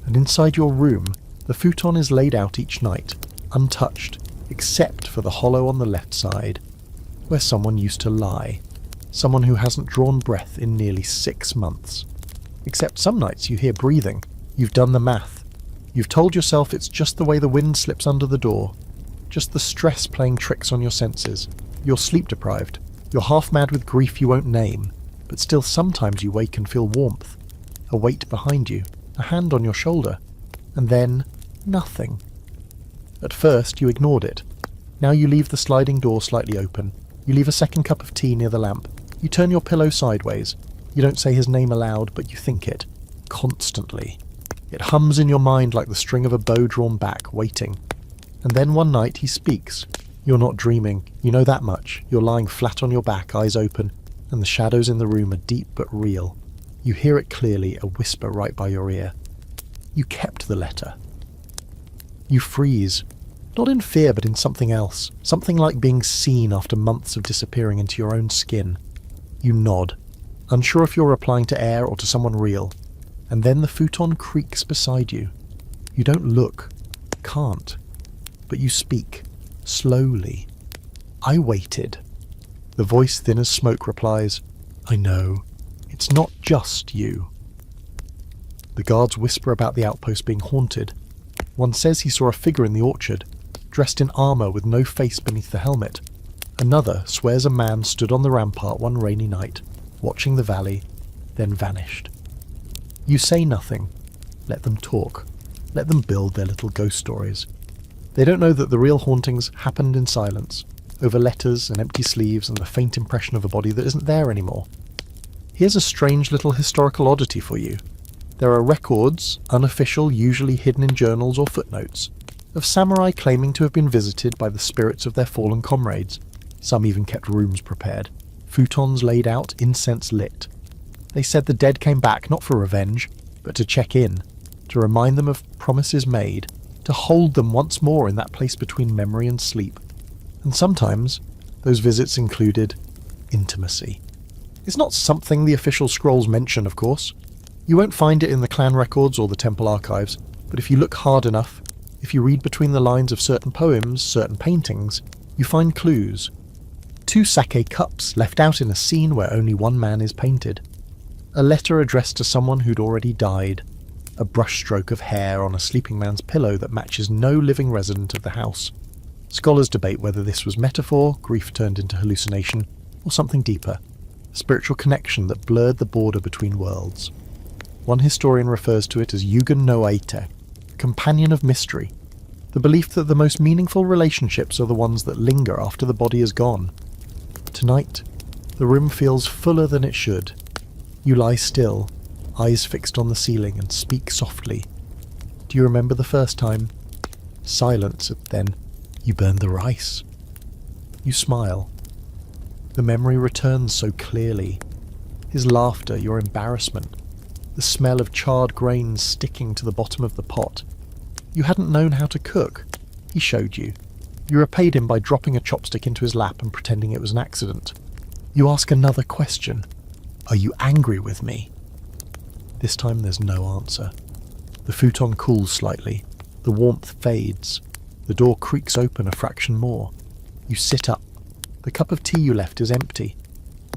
And inside your room, the futon is laid out each night, untouched, except for the hollow on the left side, where someone used to lie. Someone who hasn't drawn breath in nearly 6 months. Except some nights you hear breathing. You've done the math. You've told yourself it's just the way the wind slips under the door. Just the stress playing tricks on your senses. You're sleep deprived. You're half mad with grief you won't name. But still sometimes you wake and feel warmth. A weight behind you. A hand on your shoulder. And then nothing. At first you ignored it. Now you leave the sliding door slightly open. You leave a second cup of tea near the lamp. You turn your pillow sideways. You don't say his name aloud, but you think it. Constantly. It hums in your mind like the string of a bow drawn back, waiting. And then one night he speaks. You're not dreaming. You know that much. You're lying flat on your back, eyes open, and the shadows in the room are deep but real. You hear it clearly, a whisper right by your ear. You kept the letter. You freeze. Not in fear, but in something else. Something like being seen after months of disappearing into your own skin. You nod, unsure if you're replying to air or to someone real. And then the futon creaks beside you. You don't look. Can't. But you speak. Slowly. "I waited." The voice thin as smoke replies, "I know. It's not just you." The guards whisper about the outpost being haunted. One says he saw a figure in the orchard, dressed in armour with no face beneath the helmet. Another swears a man stood on the rampart one rainy night, watching the valley, then vanished. You say nothing. Let them talk. Let them build their little ghost stories. They don't know that the real hauntings happened in silence, over letters and empty sleeves and the faint impression of a body that isn't there anymore. Here's a strange little historical oddity for you. There are records, unofficial, usually hidden in journals or footnotes, of samurai claiming to have been visited by the spirits of their fallen comrades. Some even kept rooms prepared, futons laid out, incense lit. They said the dead came back not for revenge, but to check in, to remind them of promises made, to hold them once more in that place between memory and sleep. And sometimes those visits included intimacy. It's not something the official scrolls mention, of course. You won't find it in the clan records or the temple archives, but if you look hard enough, if you read between the lines of certain poems, certain paintings, you find clues. 2 sake cups left out in a scene where only one man is painted. A letter addressed to someone who'd already died. A brushstroke of hair on a sleeping man's pillow that matches no living resident of the house. Scholars debate whether this was metaphor, grief turned into hallucination, or something deeper. A spiritual connection that blurred the border between worlds. One historian refers to it as Yugen no Aite, companion of mystery, the belief that the most meaningful relationships are the ones that linger after the body is gone. Tonight, the room feels fuller than it should. You lie still, eyes fixed on the ceiling, and speak softly. Do you remember the first time? Silence, then you burned the rice. You smile. The memory returns so clearly. His laughter, your embarrassment, the smell of charred grains sticking to the bottom of the pot. You hadn't known how to cook. He showed you. You repaid him by dropping a chopstick into his lap and pretending it was an accident. You ask another question. Are you angry with me? This time there's no answer. The futon cools slightly. The warmth fades. The door creaks open a fraction more. You sit up. The cup of tea you left is empty.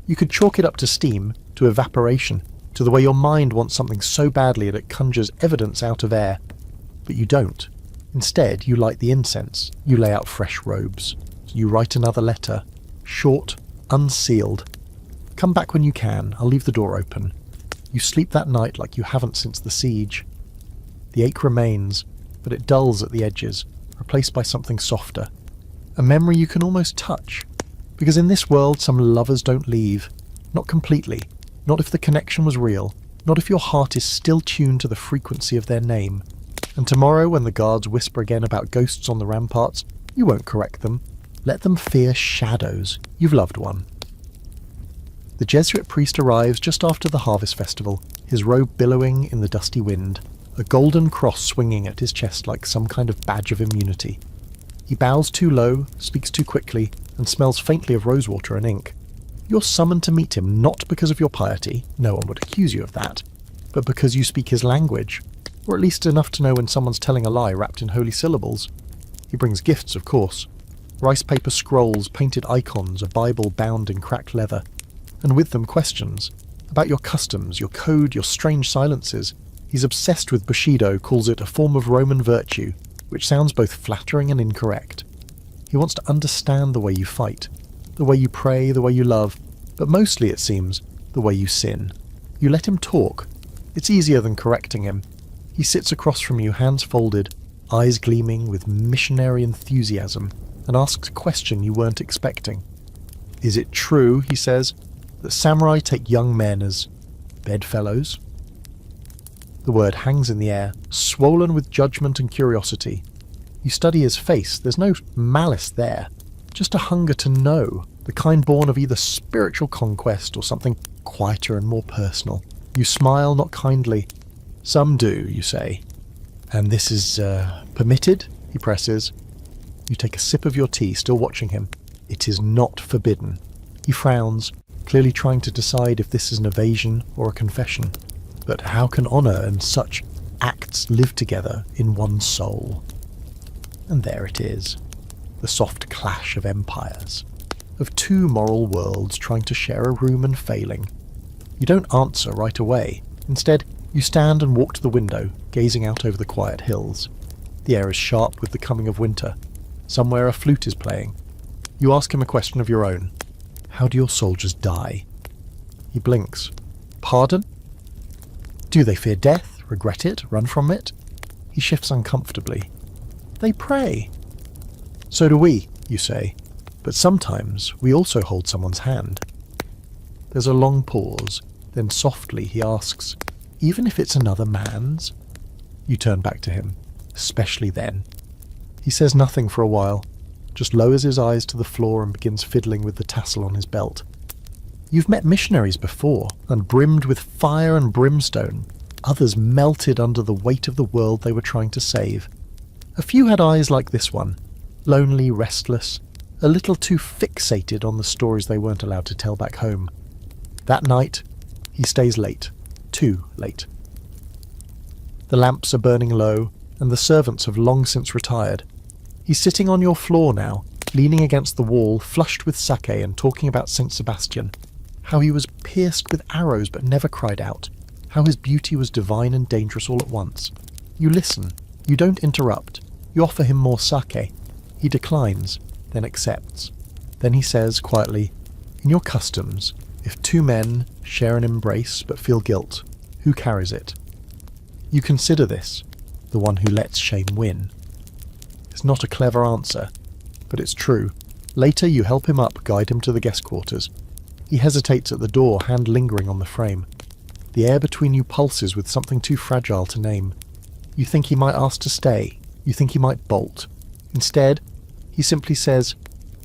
You could chalk it up to steam, to evaporation, to the way your mind wants something so badly that it conjures evidence out of air. But you don't. Instead, you light the incense. You lay out fresh robes. You write another letter. Short, unsealed. Come back when you can. I'll leave the door open. You sleep that night like you haven't since the siege. The ache remains, but it dulls at the edges, replaced by something softer. A memory you can almost touch. Because in this world, some lovers don't leave. Not completely. Not if the connection was real. Not if your heart is still tuned to the frequency of their name. And tomorrow, when the guards whisper again about ghosts on the ramparts, you won't correct them. Let them fear shadows. You've loved one. The Jesuit priest arrives just after the harvest festival, his robe billowing in the dusty wind, a golden cross swinging at his chest like some kind of badge of immunity. He bows too low, speaks too quickly, and smells faintly of rosewater and ink. You're summoned to meet him not because of your piety, no one would accuse you of that, but because you speak his language, or at least enough to know when someone's telling a lie wrapped in holy syllables. He brings gifts, of course. Rice paper scrolls, painted icons, a Bible bound in cracked leather, and with them questions about your customs, your code, your strange silences. He's obsessed with Bushido, calls it a form of Roman virtue, which sounds both flattering and incorrect. He wants to understand the way you fight, the way you pray, the way you love, but mostly, it seems, the way you sin. You let him talk. It's easier than correcting him. He sits across from you, hands folded, eyes gleaming with missionary enthusiasm, and asks a question you weren't expecting. Is it true, he says, that samurai take young men as bedfellows? The word hangs in the air, swollen with judgment and curiosity. You study his face. There's no malice there, just a hunger to know, the kind born of either spiritual conquest or something quieter and more personal. You smile, not kindly. Some do, you say. And this is, permitted? He presses. You take a sip of your tea, still watching him. It is not forbidden. He frowns, clearly trying to decide if this is an evasion or a confession. But how can honour and such acts live together in one soul? And there it is, the soft clash of empires, of two moral worlds trying to share a room and failing. You don't answer right away. Instead, you stand and walk to the window, gazing out over the quiet hills. The air is sharp with the coming of winter. Somewhere a flute is playing. You ask him a question of your own. How do your soldiers die? He blinks. Pardon? Do they fear death, regret it, run from it? He shifts uncomfortably. They pray. So do we, you say, but sometimes we also hold someone's hand. There's a long pause, then softly he asks, even if it's another man's? You turn back to him, especially then. He says nothing for a while, just lowers his eyes to the floor and begins fiddling with the tassel on his belt. You've met missionaries before, and brimmed with fire and brimstone. Others melted under the weight of the world they were trying to save. A few had eyes like this one, lonely, restless, a little too fixated on the stories they weren't allowed to tell back home. That night, he stays late, too late. The lamps are burning low, and the servants have long since retired. He's sitting on your floor now, leaning against the wall, flushed with sake and talking about St. Sebastian, how he was pierced with arrows but never cried out, how his beauty was divine and dangerous all at once. You listen. You don't interrupt. You offer him more sake. He declines, then accepts. Then he says quietly, in your customs, if two men share an embrace but feel guilt, who carries it? You consider this, the one who lets shame win. It's not a clever answer, but it's true. Later you help him up, guide him to the guest quarters. He hesitates at the door, hand lingering on the frame. The air between you pulses with something too fragile to name. You think he might ask to stay. You think he might bolt. Instead, he simply says,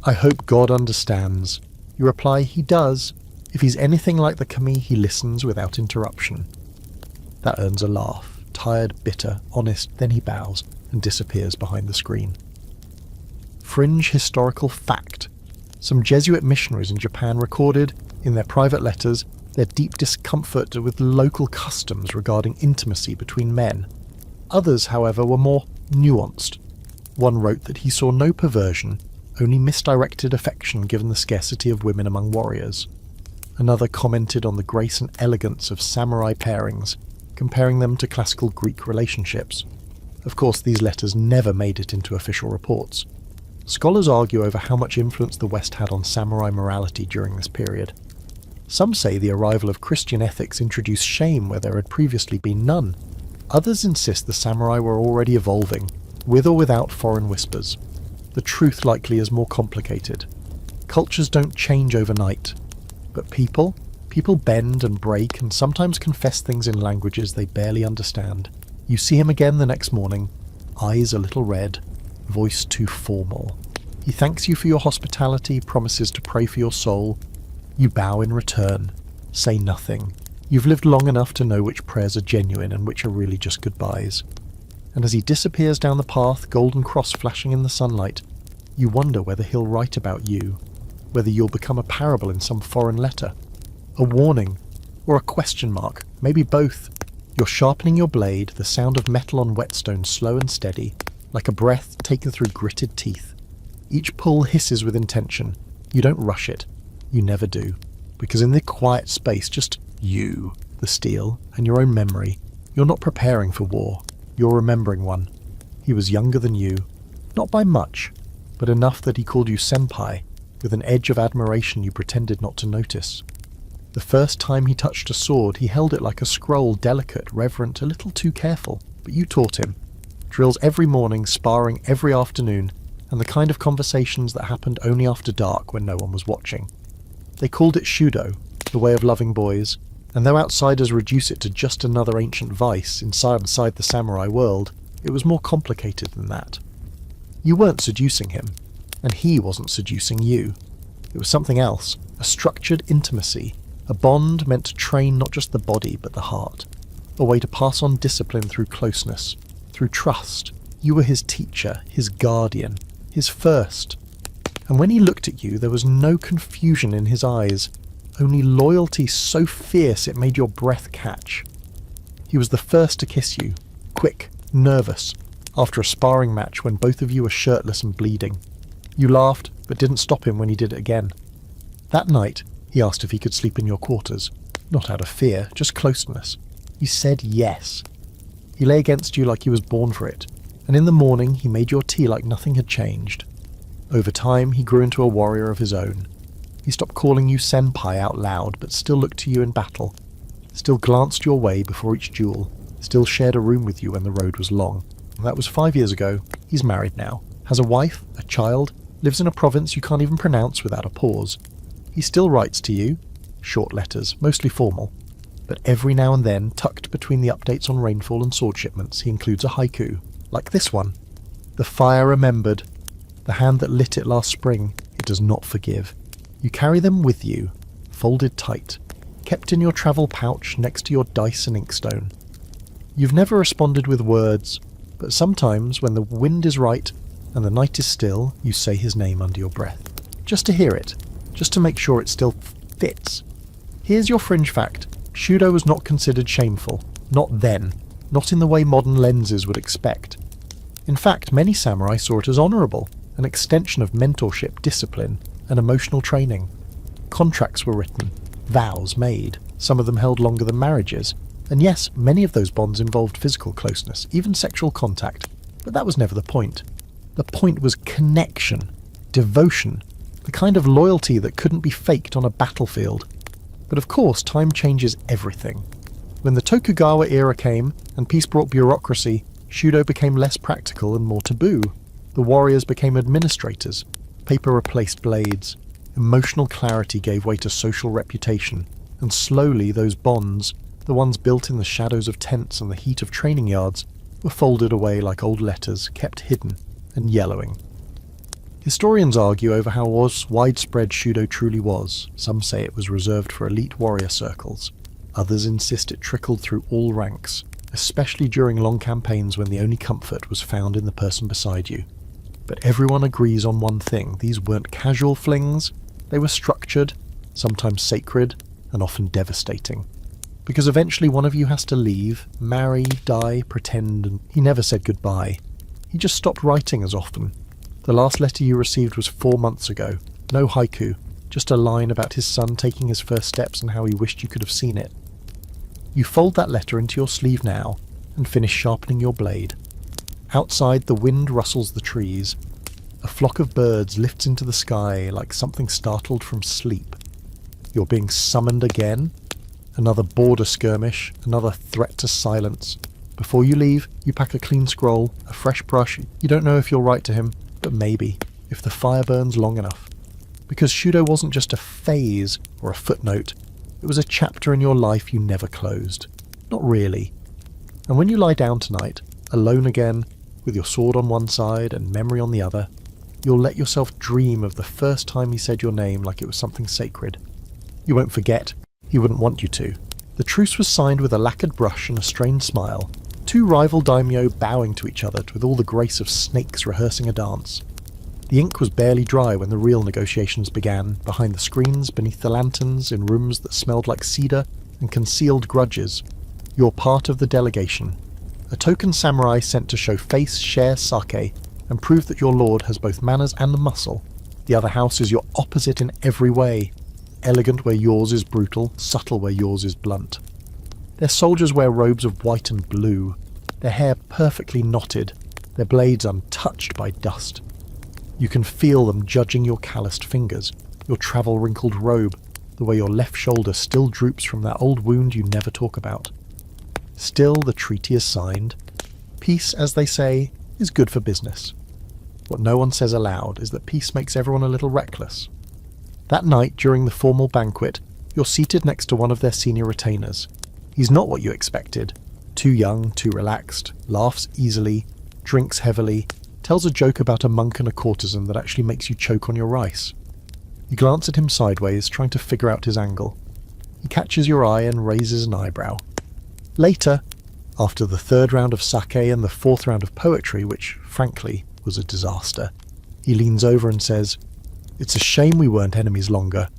I hope God understands. You reply, he does. If he's anything like the kami, he listens without interruption. That earns a laugh, tired, bitter, honest, then he bows and disappears behind the screen. Fringe historical fact. Some Jesuit missionaries in Japan recorded, in their private letters, their deep discomfort with local customs regarding intimacy between men. Others, however, were more nuanced. One wrote that he saw no perversion, only misdirected affection given the scarcity of women among warriors. Another commented on the grace and elegance of samurai pairings, comparing them to classical Greek relationships. Of course, these letters never made it into official reports. Scholars argue over how much influence the West had on samurai morality during this period. Some say the arrival of Christian ethics introduced shame where there had previously been none. Others insist the samurai were already evolving, with or without foreign whispers. The truth likely is more complicated. Cultures don't change overnight, but people People bend and break and sometimes confess things in languages they barely understand. You see him again the next morning, eyes a little red, voice too formal. He thanks you for your hospitality, promises to pray for your soul. You bow in return, say nothing. You've lived long enough to know which prayers are genuine and which are really just goodbyes. And as he disappears down the path, golden cross flashing in the sunlight, you wonder whether he'll write about you, whether you'll become a parable in some foreign letter, a warning, or a question mark, maybe both. You're sharpening your blade, the sound of metal on whetstone slow and steady, like a breath taken through gritted teeth. Each pull hisses with intention. You don't rush it. You never do. Because in the quiet space, just you, the steel, and your own memory, you're not preparing for war. You're remembering one. He was younger than you. Not by much, but enough that he called you senpai, with an edge of admiration you pretended not to notice. The first time he touched a sword, he held it like a scroll, delicate, reverent, a little too careful. But you taught him. Drills every morning, sparring every afternoon, and the kind of conversations that happened only after dark when no one was watching. They called it shudō, the way of loving boys, and though outsiders reduce it to just another ancient vice inside the samurai world, it was more complicated than that. You weren't seducing him, and he wasn't seducing you. It was something else, a structured intimacy, a bond meant to train not just the body but the heart, a way to pass on discipline through closeness, through trust. You were his teacher, his guardian, his first. And when he looked at you, there was no confusion in his eyes, only loyalty so fierce it made your breath catch. He was the first to kiss you, quick, nervous, after a sparring match when both of you were shirtless and bleeding. You laughed, but didn't stop him when he did it again. That night, he asked if he could sleep in your quarters, not out of fear, just closeness. You said yes. He lay against you like he was born for it, and in the morning he made your tea like nothing had changed. Over time, he grew into a warrior of his own. He stopped calling you senpai out loud, but still looked to you in battle, still glanced your way before each duel, still shared a room with you when the road was long. That was 5 years ago. He's married now, has a wife, a child, lives in a province you can't even pronounce without a pause. He still writes to you, short letters, mostly formal, but every now and then, tucked between the updates on rainfall and sword shipments, he includes a haiku, like this one. The fire remembered, the hand that lit it last spring, it does not forgive. You carry them with you, folded tight, kept in your travel pouch next to your dice and inkstone. You've never responded with words, but sometimes when the wind is right and the night is still, you say his name under your breath. Just to hear it, just to make sure it still fits. Here's your fringe fact. Shudō was not considered shameful. Not then. Not in the way modern lenses would expect. In fact, many samurai saw it as honourable, an extension of mentorship, discipline, and emotional training. Contracts were written, vows made, some of them held longer than marriages, and yes, many of those bonds involved physical closeness, even sexual contact, but that was never the point. The point was connection, devotion, the kind of loyalty that couldn't be faked on a battlefield. But of course, time changes everything. When the Tokugawa era came, and peace brought bureaucracy, Shudō became less practical and more taboo. The warriors became administrators. Paper replaced blades. Emotional clarity gave way to social reputation. And slowly those bonds, the ones built in the shadows of tents and the heat of training yards, were folded away like old letters, kept hidden and yellowing. Historians argue over how widespread Shudō truly was. Some say it was reserved for elite warrior circles. Others insist it trickled through all ranks, especially during long campaigns when the only comfort was found in the person beside you. But everyone agrees on one thing: these weren't casual flings, they were structured, sometimes sacred, and often devastating. Because eventually one of you has to leave, marry, die, pretend, and he never said goodbye. He just stopped writing as often. The last letter you received was 4 months ago. No haiku, just a line about his son taking his first steps and how he wished you could have seen it. You fold that letter into your sleeve now and finish sharpening your blade. Outside, the wind rustles the trees. A flock of birds lifts into the sky like something startled from sleep. You're being summoned again. Another border skirmish, another threat to silence. Before you leave, you pack a clean scroll, a fresh brush. You don't know if you'll write to him, but maybe, if the fire burns long enough. Because Shudō wasn't just a phase or a footnote, it It was a chapter in your life you never closed. Not really. And when you lie down tonight, alone again, with your sword on one side and memory on the other, you'll let yourself dream of the first time he said your name like it was something sacred. You won't forget. He wouldn't want you to. The truce was signed with a lacquered brush and a strained smile, two rival daimyo bowing to each other with all the grace of snakes rehearsing a dance. The ink was barely dry when the real negotiations began, behind the screens, beneath the lanterns, in rooms that smelled like cedar and concealed grudges. You're part of the delegation. A token samurai sent to show face, share sake, and prove that your lord has both manners and muscle. The other house is your opposite in every way. Elegant where yours is brutal, subtle where yours is blunt. Their soldiers wear robes of white and blue, their hair perfectly knotted, their blades untouched by dust. You can feel them judging your calloused fingers, your travel-wrinkled robe, the way your left shoulder still droops from that old wound you never talk about. Still, the treaty is signed. Peace, as they say, is good for business. What no one says aloud is that peace makes everyone a little reckless. That night, during the formal banquet, you're seated next to one of their senior retainers. He's not what you expected. Too young, too relaxed, laughs easily, drinks heavily, tells a joke about a monk and a courtesan that actually makes you choke on your rice. You glance at him sideways, trying to figure out his angle. He catches your eye and raises an eyebrow. Later, after the third round of sake and the fourth round of poetry, which, frankly, was a disaster, he leans over and says, "It's a shame we weren't enemies longer.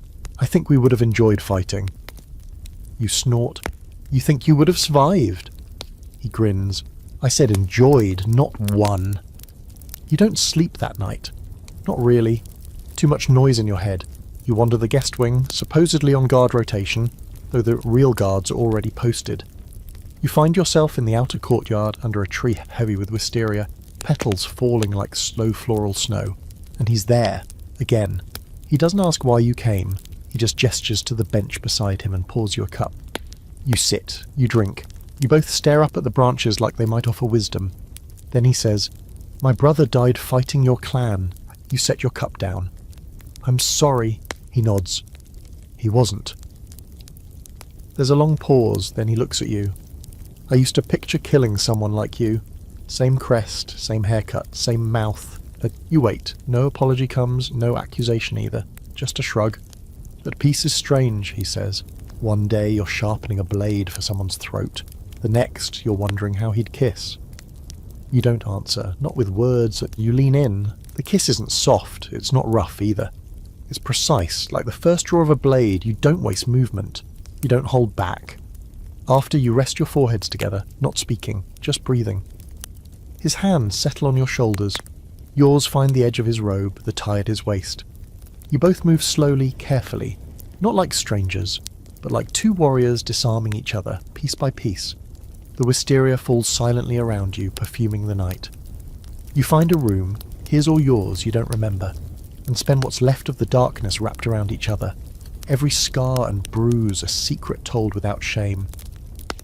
I think we would have enjoyed fighting." You snort. You think you would have survived. He grins. "I said enjoyed, not won." You don't sleep that night. Not really. Too much noise in your head. You wander the guest wing, supposedly on guard rotation, though the real guards are already posted. You find yourself in the outer courtyard under a tree heavy with wisteria, petals falling like slow floral snow. And he's there, again. He doesn't ask why you came. He just gestures to the bench beside him and pours you a cup. You sit. You drink. You both stare up at the branches like they might offer wisdom. Then he says, "My brother died fighting your clan." You set your cup down. "I'm sorry." He nods. He wasn't. There's a long pause, then he looks at you. "I used to picture killing someone like you. Same crest, same haircut, same mouth." You wait. No apology comes, no accusation either. Just a shrug. "But peace is strange," he says. "One day you're sharpening a blade for someone's throat. The next, you're wondering how he'd kiss." You don't answer, not with words. You lean in. The kiss isn't soft, it's not rough either. It's precise, like the first draw of a blade. You don't waste movement. You don't hold back. After, you rest your foreheads together, not speaking, just breathing. His hands settle on your shoulders. Yours find the edge of his robe, the tie at his waist. You both move slowly, carefully, not like strangers, but like two warriors disarming each other, piece by piece. The wisteria falls silently around you, perfuming the night. You find a room, his or yours you don't remember, and spend what's left of the darkness wrapped around each other. Every scar and bruise a secret told without shame.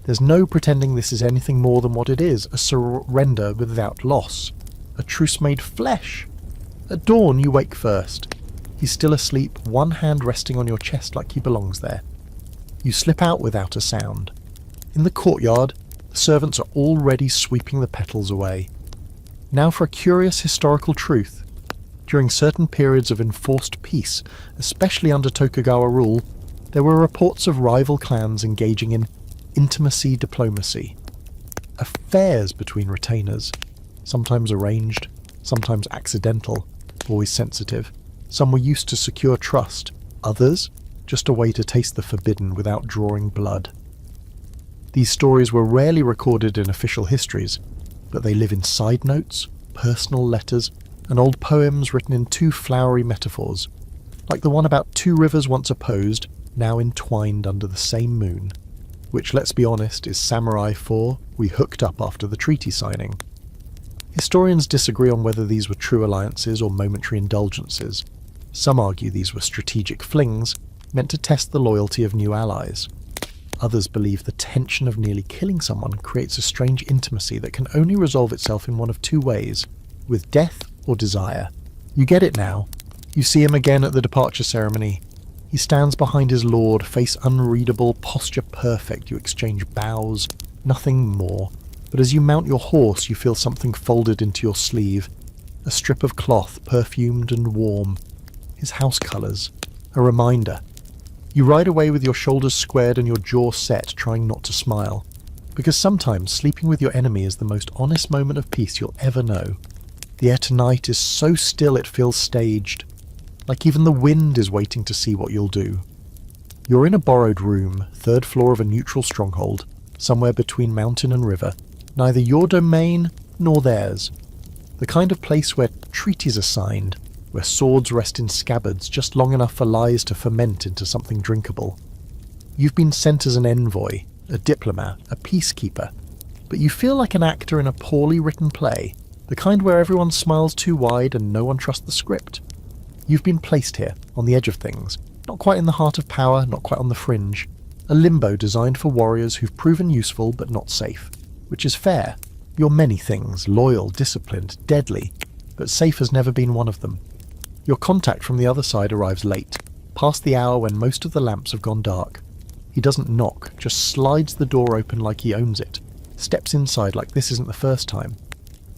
There's no pretending this is anything more than what it is, a surrender without loss. A truce made flesh. At dawn you wake first. He's still asleep, one hand resting on your chest like he belongs there. You slip out without a sound. In the courtyard, the servants are already sweeping the petals away. Now for a curious historical truth. During certain periods of enforced peace, especially under Tokugawa rule, there were reports of rival clans engaging in intimacy diplomacy. Affairs between retainers. Sometimes arranged, sometimes accidental, always sensitive. Some were used to secure trust, others just a way to taste the forbidden without drawing blood. These stories were rarely recorded in official histories, but they live in side notes, personal letters, and old poems written in two flowery metaphors, like the one about two rivers once opposed, now entwined under the same moon, which, let's be honest, is Samurai 4, we hooked up after the treaty signing. Historians disagree on whether these were true alliances or momentary indulgences. Some argue these were strategic flings, meant to test the loyalty of new allies. Others believe the tension of nearly killing someone creates a strange intimacy that can only resolve itself in one of two ways, with death or desire. You get it now. You see him again at the departure ceremony. He stands behind his lord, face unreadable, posture perfect. You exchange bows, nothing more. But as you mount your horse, you feel something folded into your sleeve. A strip of cloth, perfumed and warm. His house colours. A reminder. You ride away with your shoulders squared and your jaw set, trying not to smile. Because sometimes sleeping with your enemy is the most honest moment of peace you'll ever know. The air tonight is so still it feels staged. Like even the wind is waiting to see what you'll do. You're in a borrowed room, 3rd floor of a neutral stronghold, somewhere between mountain and river. Neither your domain nor theirs. The kind of place where treaties are signed, where swords rest in scabbards just long enough for lies to ferment into something drinkable. You've been sent as an envoy, a diplomat, a peacekeeper, but you feel like an actor in a poorly written play, the kind where everyone smiles too wide and no one trusts the script. You've been placed here, on the edge of things, not quite in the heart of power, not quite on the fringe, a limbo designed for warriors who've proven useful but not safe, which is fair. You're many things, loyal, disciplined, deadly, but safe has never been one of them. Your contact from the other side arrives late, past the hour when most of the lamps have gone dark. He doesn't knock, just slides the door open like he owns it, steps inside like this isn't the first time.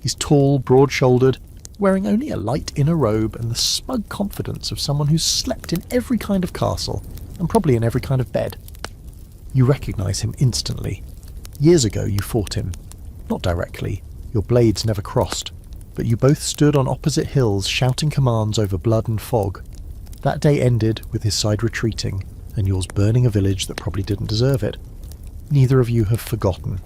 He's tall, broad-shouldered, wearing only a light inner robe and the smug confidence of someone who's slept in every kind of castle, and probably in every kind of bed. You recognise him instantly. Years ago you fought him. Not directly, your blades never crossed, but you both stood on opposite hills shouting commands over blood and fog. That day ended with his side retreating, and yours burning a village that probably didn't deserve it. Neither of you have forgotten,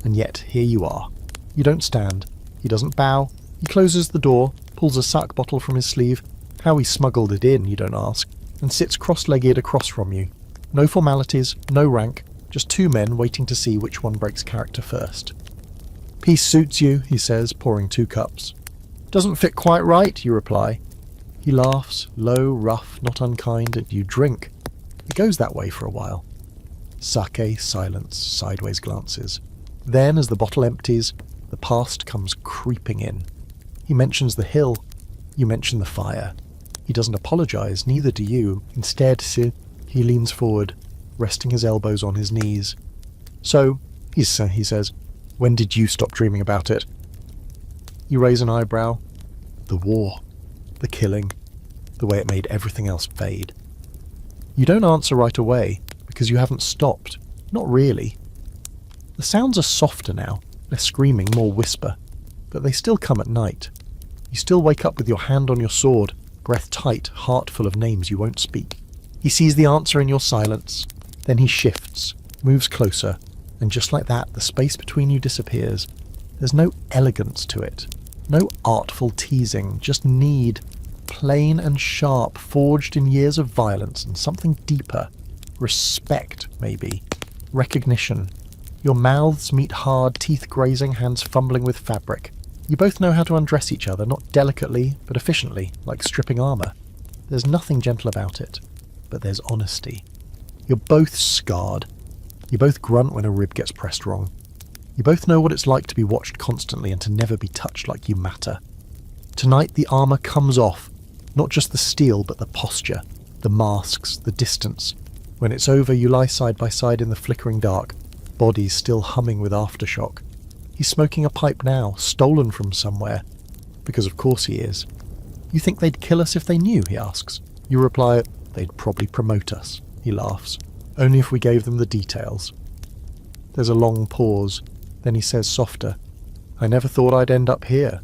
and yet here you are. You don't stand, he doesn't bow, he closes the door, pulls a sack bottle from his sleeve, how he smuggled it in you don't ask, and sits cross-legged across from you. No formalities, no rank, just 2 men waiting to see which one breaks character first. "Peace suits you," he says, pouring 2 cups. "Doesn't fit quite right," you reply. He laughs, low, rough, not unkind, and you drink. It goes that way for a while. Sake, silence, sideways glances. Then, as the bottle empties, the past comes creeping in. He mentions the hill. You mention the fire. He doesn't apologise, neither do you. Instead, he leans forward, resting his elbows on his knees. "So," he says, "when did you stop dreaming about it?" You raise an eyebrow. The war. The killing. The way it made everything else fade. You don't answer right away, because you haven't stopped. Not really. The sounds are softer now, less screaming, more whisper, but they still come at night. You still wake up with your hand on your sword, breath tight, heart full of names you won't speak. He sees the answer in your silence. Then he shifts, moves closer, and just like that, the space between you disappears. There's no elegance to it, no artful teasing, just need, plain and sharp, forged in years of violence, and something deeper. Respect, maybe. Recognition. Your mouths meet hard, teeth grazing, hands fumbling with fabric. You both know how to undress each other, not delicately, but efficiently, like stripping armour. There's nothing gentle about it, but there's honesty. You're both scarred. You both grunt when a rib gets pressed wrong. You both know what it's like to be watched constantly and to never be touched like you matter. Tonight the armour comes off, not just the steel but the posture, the masks, the distance. When it's over you lie side by side in the flickering dark, bodies still humming with aftershock. He's smoking a pipe now, stolen from somewhere. Because of course he is. You think they'd kill us if they knew, he asks. You reply, they'd probably promote us. He laughs. Only if we gave them the details. There's a long pause. Then he says softer, I never thought I'd end up here,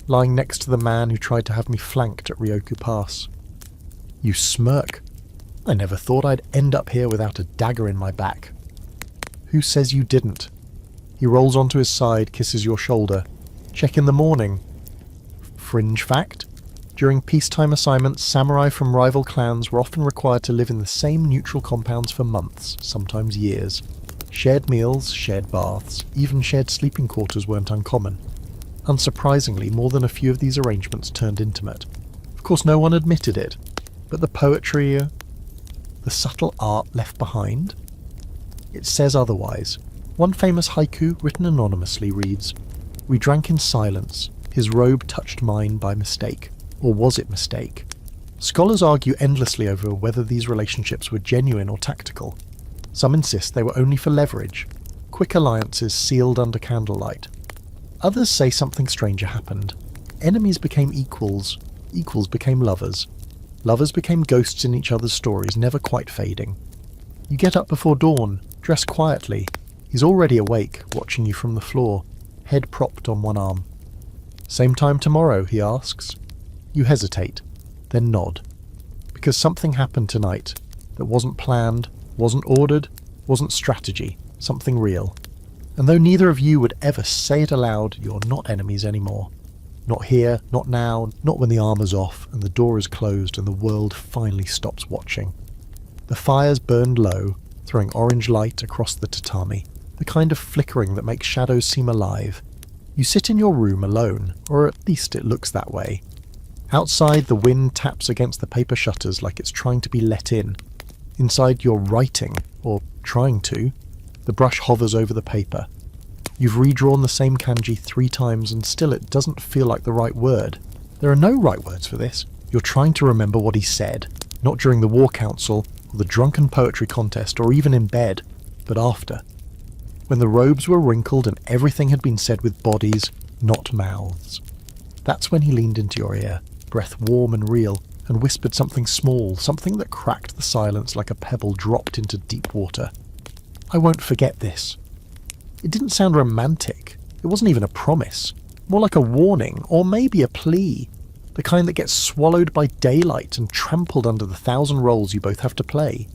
lying next to the man who tried to have me flanked at Ryoku Pass. You smirk. I never thought I'd end up here without a dagger in my back. Who says you didn't? He rolls onto his side, kisses your shoulder. Check in the morning. Fringe fact? During peacetime assignments, samurai from rival clans were often required to live in the same neutral compounds for months, sometimes years. Shared meals, shared baths, even shared sleeping quarters weren't uncommon. Unsurprisingly, more than a few of these arrangements turned intimate. Of course, no one admitted it, but the poetry, the subtle art left behind? It says otherwise. One famous haiku, written anonymously, reads, We drank in silence, his robe touched mine by mistake. Or was it mistake? Scholars argue endlessly over whether these relationships were genuine or tactical. Some insist they were only for leverage, quick alliances sealed under candlelight. Others say something stranger happened. Enemies became equals, equals became lovers. Lovers became ghosts in each other's stories, never quite fading. You get up before dawn, dress quietly. He's already awake, watching you from the floor, head propped on one arm. "Same time tomorrow?" he asks. You hesitate, then nod. Because something happened tonight that wasn't planned, wasn't ordered, wasn't strategy, something real. And though neither of you would ever say it aloud, you're not enemies anymore. Not here, not now, not when the armor's off and the door is closed and the world finally stops watching. The fires burned low, throwing orange light across the tatami, the kind of flickering that makes shadows seem alive. You sit in your room alone, or at least it looks that way. Outside, the wind taps against the paper shutters like it's trying to be let in. Inside, you're writing, or trying to. The brush hovers over the paper. You've redrawn the same kanji 3 times and still it doesn't feel like the right word. There are no right words for this. You're trying to remember what he said, not during the war council, or the drunken poetry contest, or even in bed, but after. When the robes were wrinkled and everything had been said with bodies, not mouths. That's when he leaned into your ear, breath warm and real, and whispered something small, something that cracked the silence like a pebble dropped into deep water. "I won't forget this." It didn't sound romantic. It wasn't even a promise. More like a warning, or maybe a plea. The kind that gets swallowed by daylight and trampled under the 1,000 roles you both have to play.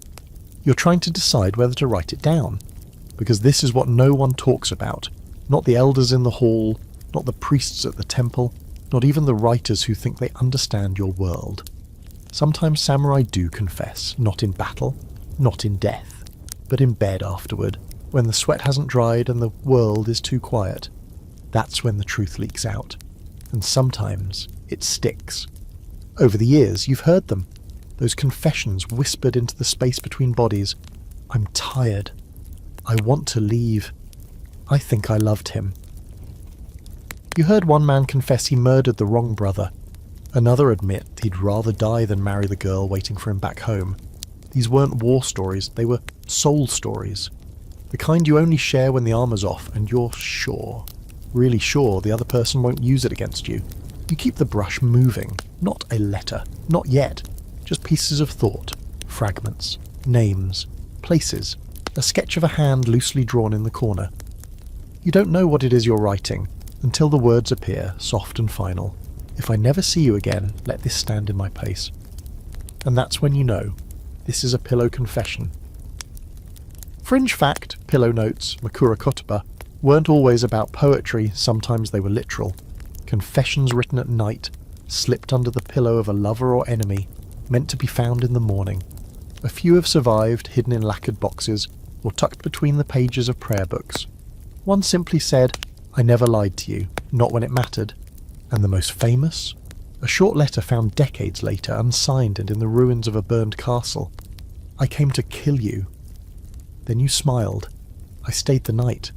You're trying to decide whether to write it down. Because this is what no one talks about. Not the elders in the hall, not the priests at the temple, not even the writers who think they understand your world. Sometimes samurai do confess, not in battle, not in death, but in bed afterward, when the sweat hasn't dried and the world is too quiet. That's when the truth leaks out. And sometimes it sticks. Over the years, you've heard them. Those confessions whispered into the space between bodies. "I'm tired. I want to leave. I think I loved him." You heard one man confess he murdered the wrong brother. Another admit he'd rather die than marry the girl waiting for him back home. These weren't war stories, they were soul stories. The kind you only share when the armor's off and you're sure, really sure the other person won't use it against you. You keep the brush moving, not a letter, not yet, just pieces of thought, fragments, names, places, a sketch of a hand loosely drawn in the corner. You don't know what it is you're writing, until the words appear, soft and final. "If I never see you again, let this stand in my place." And that's when you know, this is a pillow confession. Fringe fact, pillow notes, Makura Kotoba, weren't always about poetry, sometimes they were literal. Confessions written at night, slipped under the pillow of a lover or enemy, meant to be found in the morning. A few have survived, hidden in lacquered boxes, or tucked between the pages of prayer books. One simply said, "I never lied to you, not when it mattered." And the most famous? A short letter found decades later, unsigned and in the ruins of a burned castle. "I came to kill you." Then you smiled. "I stayed the night."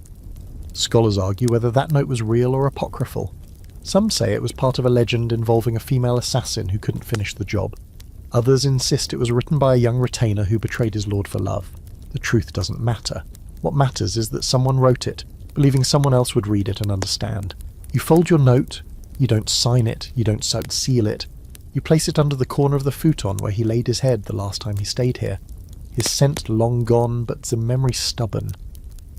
Scholars argue whether that note was real or apocryphal. Some say it was part of a legend involving a female assassin who couldn't finish the job. Others insist it was written by a young retainer who betrayed his lord for love. The truth doesn't matter. What matters is that someone wrote it, believing someone else would read it and understand. You fold your note, you don't sign it, you don't seal it. You place it under the corner of the futon where he laid his head the last time he stayed here. His scent long gone, but the memory stubborn.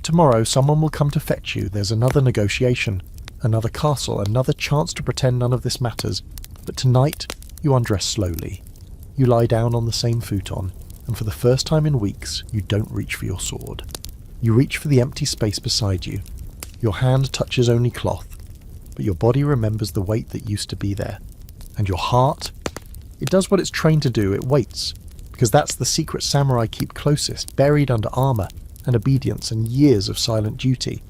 Tomorrow someone will come to fetch you, there's another negotiation, another castle, another chance to pretend none of this matters. But tonight, you undress slowly. You lie down on the same futon, and for the first time in weeks, you don't reach for your sword. You reach for the empty space beside you. Your hand touches only cloth, but your body remembers the weight that used to be there. And your heart? It does what it's trained to do, it waits, because that's the secret samurai keep closest, buried under armor and obedience and years of silent duty.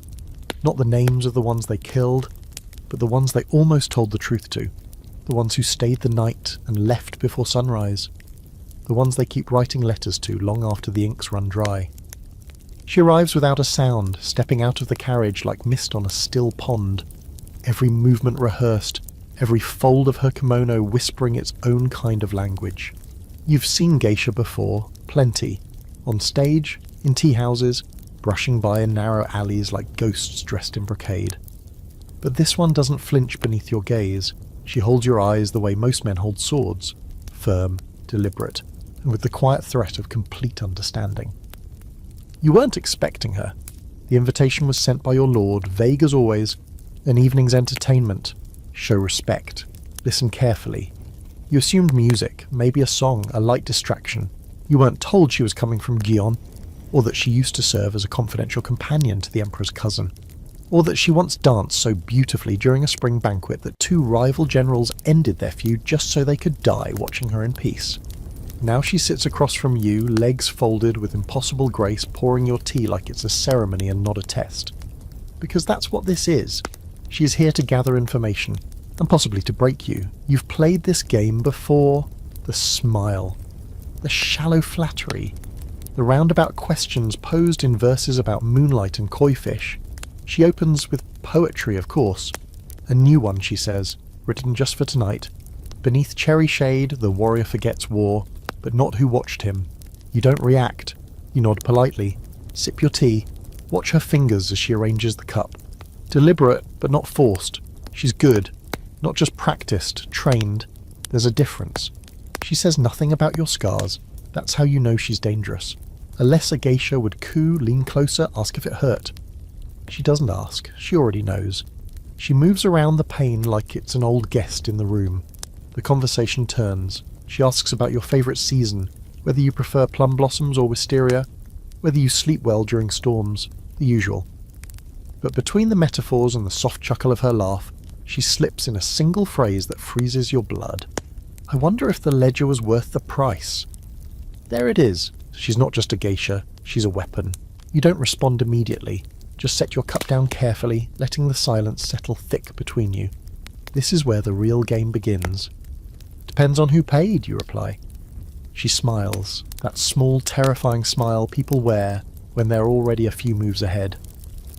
Not the names of the ones they killed, but the ones they almost told the truth to. The ones who stayed the night and left before sunrise. The ones they keep writing letters to long after the inks run dry. She arrives without a sound, stepping out of the carriage like mist on a still pond. Every movement rehearsed, every fold of her kimono whispering its own kind of language. You've seen geisha before, plenty. On stage, in tea houses, brushing by in narrow alleys like ghosts dressed in brocade. But this one doesn't flinch beneath your gaze. She holds your eyes the way most men hold swords, firm, deliberate, and with the quiet threat of complete understanding. You weren't expecting her. The invitation was sent by your lord, vague as always. An evening's entertainment. Show respect. Listen carefully. You assumed music, maybe a song, a light distraction. You weren't told she was coming from Gion, or that she used to serve as a confidential companion to the Emperor's cousin, or that she once danced so beautifully during a spring banquet that two rival generals ended their feud just so they could die watching her in peace. Now she sits across from you, legs folded with impossible grace, pouring your tea like it's a ceremony and not a test. Because that's what this is. She is here to gather information, and possibly to break you. You've played this game before. The smile. The shallow flattery. The roundabout questions posed in verses about moonlight and koi fish. She opens with poetry, of course. A new one, she says, written just for tonight. Beneath cherry shade, the warrior forgets war, but not who watched him. You don't react. You nod politely. Sip your tea. Watch her fingers as she arranges the cup. Deliberate, but not forced. She's good. Not just practiced, trained. There's a difference. She says nothing about your scars. That's how you know she's dangerous. A lesser geisha would coo, lean closer, ask if it hurt. She doesn't ask. She already knows. She moves around the pane like it's an old guest in the room. The conversation turns. She asks about your favourite season, whether you prefer plum blossoms or wisteria, whether you sleep well during storms, the usual. But between the metaphors and the soft chuckle of her laugh, she slips in a single phrase that freezes your blood. I wonder if the ledger was worth the price. There it is. She's not just a geisha, she's a weapon. You don't respond immediately. Just set your cup down carefully, letting the silence settle thick between you. This is where the real game begins. Depends on who paid, you reply. She smiles, that small, terrifying smile people wear when they're already a few moves ahead.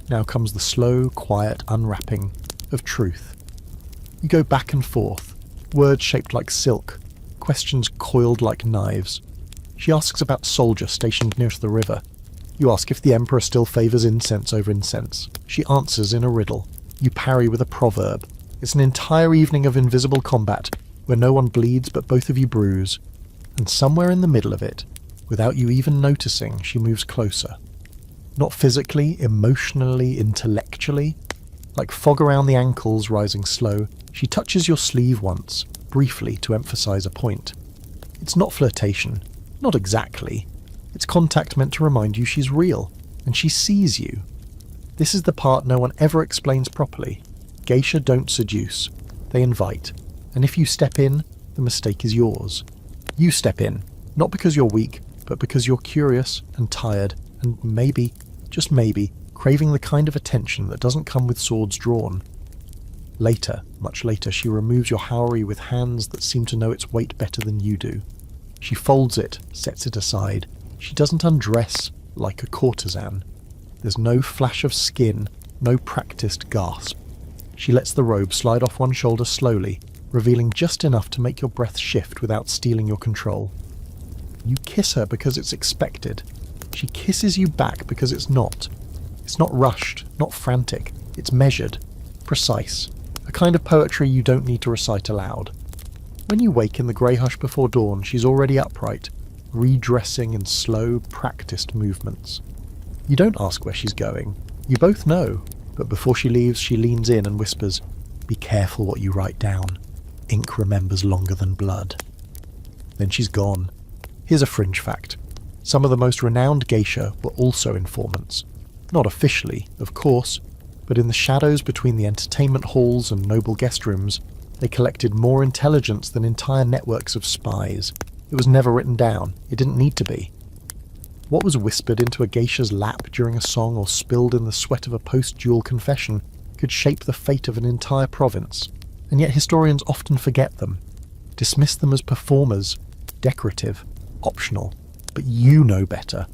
Now comes the slow, quiet unwrapping of truth. You go back and forth, words shaped like silk, questions coiled like knives. She asks about soldier stationed near to the river. You ask if the Emperor still favours incense over incense. She answers in a riddle. You parry with a proverb. It's an entire evening of invisible combat, where no one bleeds but both of you bruise. And somewhere in the middle of it, without you even noticing, she moves closer. Not physically, emotionally, intellectually. Like fog around the ankles rising slow, she touches your sleeve once, briefly to emphasise a point. It's not flirtation. Not exactly. It's contact meant to remind you she's real, and she sees you. This is the part no one ever explains properly. Geisha don't seduce. They invite. And if you step in, the mistake is yours. You step in, not because you're weak, but because you're curious and tired, and maybe, just maybe, craving the kind of attention that doesn't come with swords drawn. Later, much later, she removes your haori with hands that seem to know its weight better than you do. She folds it, sets it aside. She doesn't undress like a courtesan. There's no flash of skin, no practiced gasp. She lets the robe slide off one shoulder slowly, revealing just enough to make your breath shift without stealing your control. You kiss her because it's expected. She kisses you back because it's not. It's not rushed, not frantic. It's measured, precise. A kind of poetry you don't need to recite aloud. When you wake in the grey hush before dawn, she's already upright, redressing in slow, practiced movements. You don't ask where she's going. You both know, but before she leaves, she leans in and whispers, "Be careful what you write down. Ink remembers longer than blood." Then she's gone. Here's a fringe fact. Some of the most renowned geisha were also informants. Not officially, of course, but in the shadows between the entertainment halls and noble guest rooms, they collected more intelligence than entire networks of spies. It was never written down. It didn't need to be. What was whispered into a geisha's lap during a song or spilled in the sweat of a post-duel confession could shape the fate of an entire province, and yet historians often forget them, dismiss them as performers, decorative, optional. But you know better.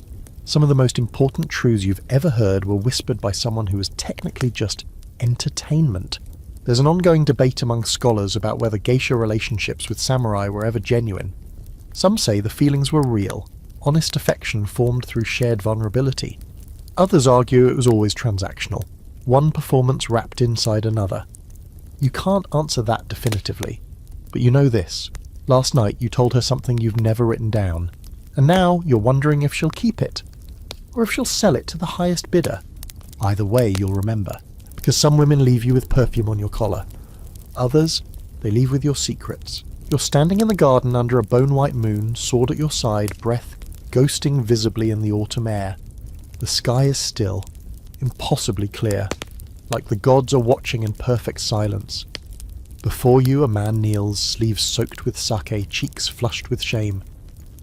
Some of the most important truths you've ever heard were whispered by someone who was technically just entertainment. There's an ongoing debate among scholars about whether geisha relationships with samurai were ever genuine. Some say the feelings were real, honest affection formed through shared vulnerability. Others argue it was always transactional, one performance wrapped inside another. You can't answer that definitively, but you know this. Last night you told her something you've never written down, and now you're wondering if she'll keep it, or if she'll sell it to the highest bidder. Either way, you'll remember, because some women leave you with perfume on your collar. Others, they leave with your secrets. You're standing in the garden under a bone-white moon, sword at your side, breath ghosting visibly in the autumn air. The sky is still, impossibly clear, like the gods are watching in perfect silence. Before you, a man kneels, sleeves soaked with sake, cheeks flushed with shame.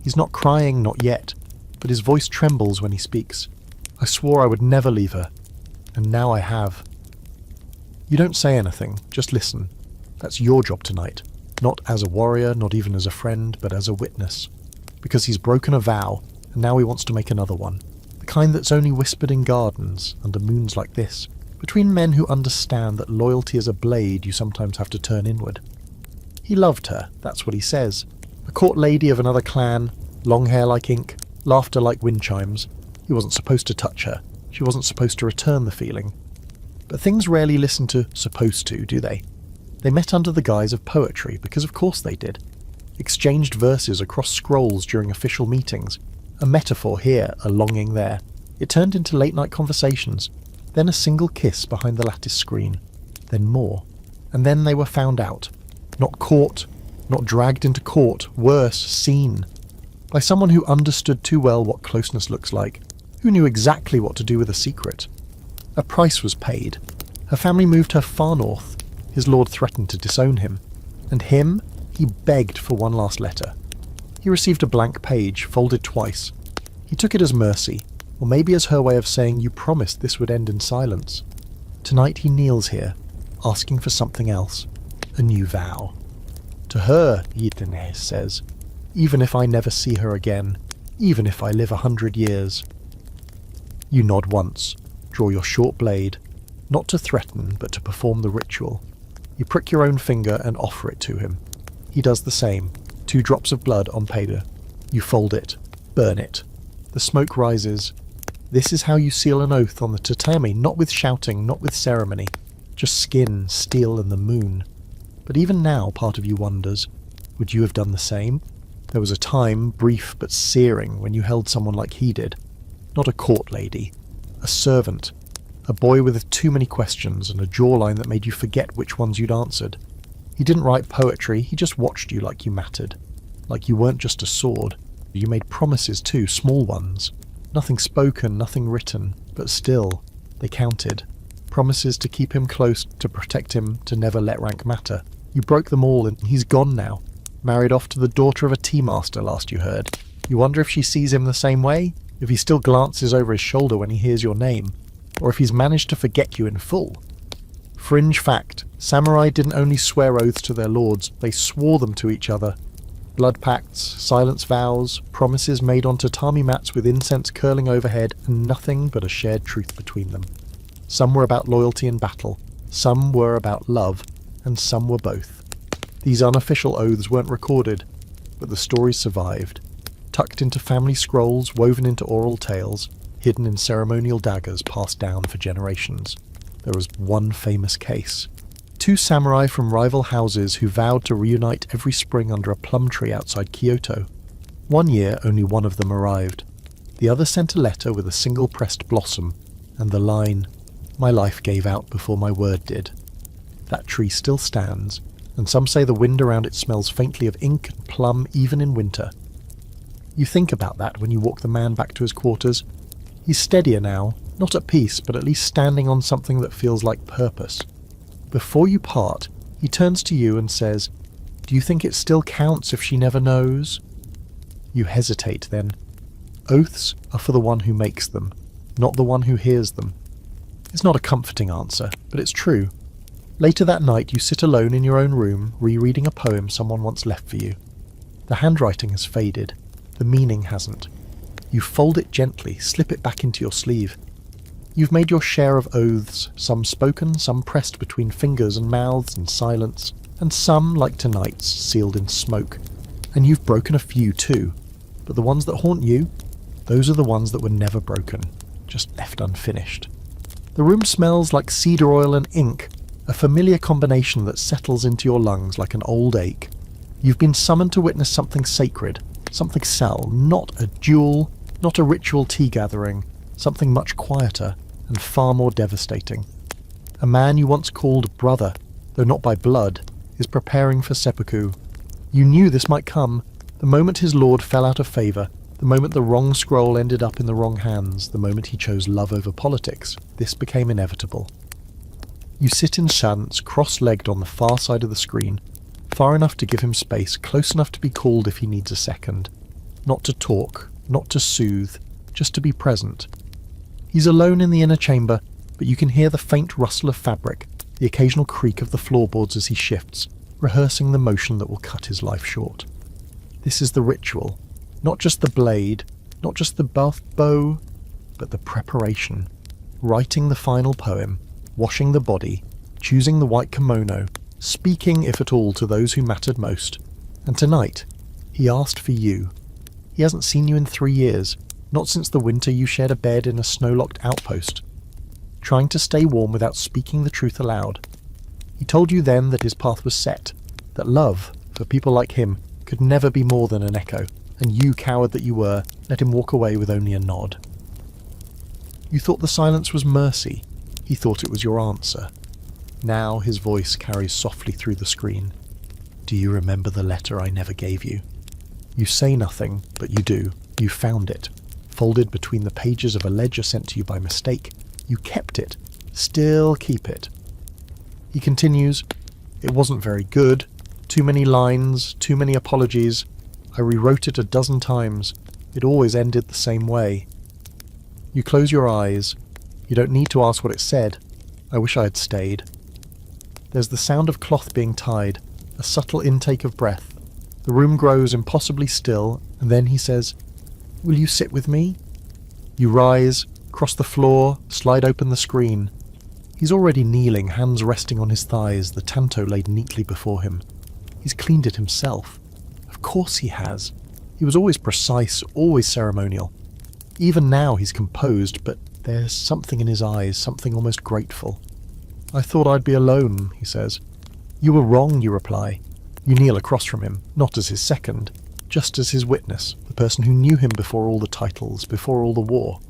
He's not crying, not yet, but his voice trembles when he speaks. I swore I would never leave her, and now I have. You don't say anything, just listen. That's your job tonight. Not as a warrior, not even as a friend, but as a witness. Because he's broken a vow, and now he wants to make another one. The kind that's only whispered in gardens, under moons like this, between men who understand that loyalty is a blade you sometimes have to turn inward. He loved her, that's what he says. A court lady of another clan, long hair like ink, laughter like wind chimes. He wasn't supposed to touch her. She wasn't supposed to return the feeling. But things rarely listen to supposed to, do they? They met under the guise of poetry, because of course they did. Exchanged verses across scrolls during official meetings. A metaphor here, a longing there. It turned into late-night conversations. Then a single kiss behind the lattice screen. Then more. And then they were found out. Not caught, not dragged into court, worse, seen. By someone who understood too well what closeness looks like. Who knew exactly what to do with a secret. A price was paid. Her family moved her far north. His lord threatened to disown him. And him, he begged for one last letter. He received a blank page, folded twice. He took it as mercy, or maybe as her way of saying you promised this would end in silence. Tonight he kneels here, asking for something else. A new vow. To her, Yitene says, even if I never see her again, even if I live 100 years. You nod once, draw your short blade, not to threaten, but to perform the ritual. You prick your own finger and offer it to him. He does the same, 2 drops of blood on paper. You fold it, burn it. The smoke rises. This is how you seal an oath on the tatami, not with shouting, not with ceremony. Just skin, steel and the moon. But even now, part of you wonders, would you have done the same? There was a time, brief but searing, when you held someone like he did. Not a court lady. A servant. A boy with too many questions and a jawline that made you forget which ones you'd answered. He didn't write poetry, he just watched you like you mattered. Like you weren't just a sword. You made promises too, small ones. Nothing spoken, nothing written, but still, they counted. Promises to keep him close, to protect him, to never let rank matter. You broke them all and he's gone now. Married off to the daughter of a tea master, last you heard. You wonder if she sees him the same way? If he still glances over his shoulder when he hears your name? Or if he's managed to forget you in full? Fringe fact, samurai didn't only swear oaths to their lords, they swore them to each other. Blood pacts, silence vows, promises made on tatami mats with incense curling overhead, and nothing but a shared truth between them. Some were about loyalty in battle, some were about love, and some were both. These unofficial oaths weren't recorded, but the stories survived, tucked into family scrolls, woven into oral tales, hidden in ceremonial daggers passed down for generations. There was one famous case. 2 samurai from rival houses who vowed to reunite every spring under a plum tree outside Kyoto. One year only one of them arrived. The other sent a letter with a single pressed blossom, and the line, "My life gave out before my word did." That tree still stands, and some say the wind around it smells faintly of ink and plum even in winter. You think about that when you walk the man back to his quarters. He's steadier now, not at peace, but at least standing on something that feels like purpose. Before you part, he turns to you and says, "Do you think it still counts if she never knows?" You hesitate then. Oaths are for the one who makes them, not the one who hears them. It's not a comforting answer, but it's true. Later that night you sit alone in your own room, rereading a poem someone once left for you. The handwriting has faded. The meaning hasn't. You fold it gently, slip it back into your sleeve. You've made your share of oaths, some spoken, some pressed between fingers and mouths in silence, and some, like tonight's, sealed in smoke. And you've broken a few too, but the ones that haunt you, those are the ones that were never broken, just left unfinished. The room smells like cedar oil and ink, a familiar combination that settles into your lungs like an old ache. You've been summoned to witness something sacred, something Sal, not a duel, not a ritual tea gathering, something much quieter and far more devastating. A man you once called brother, though not by blood, is preparing for seppuku. You knew this might come, the moment his lord fell out of favour, the moment the wrong scroll ended up in the wrong hands, the moment he chose love over politics. This became inevitable. You sit in silence, cross-legged on the far side of the screen, far enough to give him space, close enough to be called if he needs a second. Not to talk, not to soothe, just to be present. He's alone in the inner chamber, but you can hear the faint rustle of fabric, the occasional creak of the floorboards as he shifts, rehearsing the motion that will cut his life short. This is the ritual, not just the blade, not just the bow, but the preparation. Writing the final poem, washing the body, choosing the white kimono, speaking, if at all, to those who mattered most. And tonight, he asked for you. He hasn't seen you in 3 years, not since the winter you shared a bed in a snow-locked outpost. Trying to stay warm without speaking the truth aloud. He told you then that his path was set, that love, for people like him, could never be more than an echo, and you, coward that you were, let him walk away with only a nod. You thought the silence was mercy. He thought it was your answer. Now his voice carries softly through the screen. Do you remember the letter I never gave you? You say nothing, but you do. You found it, folded between the pages of a ledger sent to you by mistake. You kept it. Still keep it. He continues, it wasn't very good. Too many lines, too many apologies. I rewrote it a dozen times. It always ended the same way. You close your eyes. You don't need to ask what it said. I wish I had stayed. There's the sound of cloth being tied, a subtle intake of breath. The room grows impossibly still, and then he says, will you sit with me? You rise, cross the floor, slide open the screen. He's already kneeling, hands resting on his thighs, the tanto laid neatly before him. He's cleaned it himself. Of course he has. He was always precise, always ceremonial. Even now he's composed, but there's something in his eyes, something almost grateful. I thought I'd be alone, he says. You were wrong, you reply. You kneel across from him, not as his second, just as his witness, the person who knew him before all the titles, before all the war.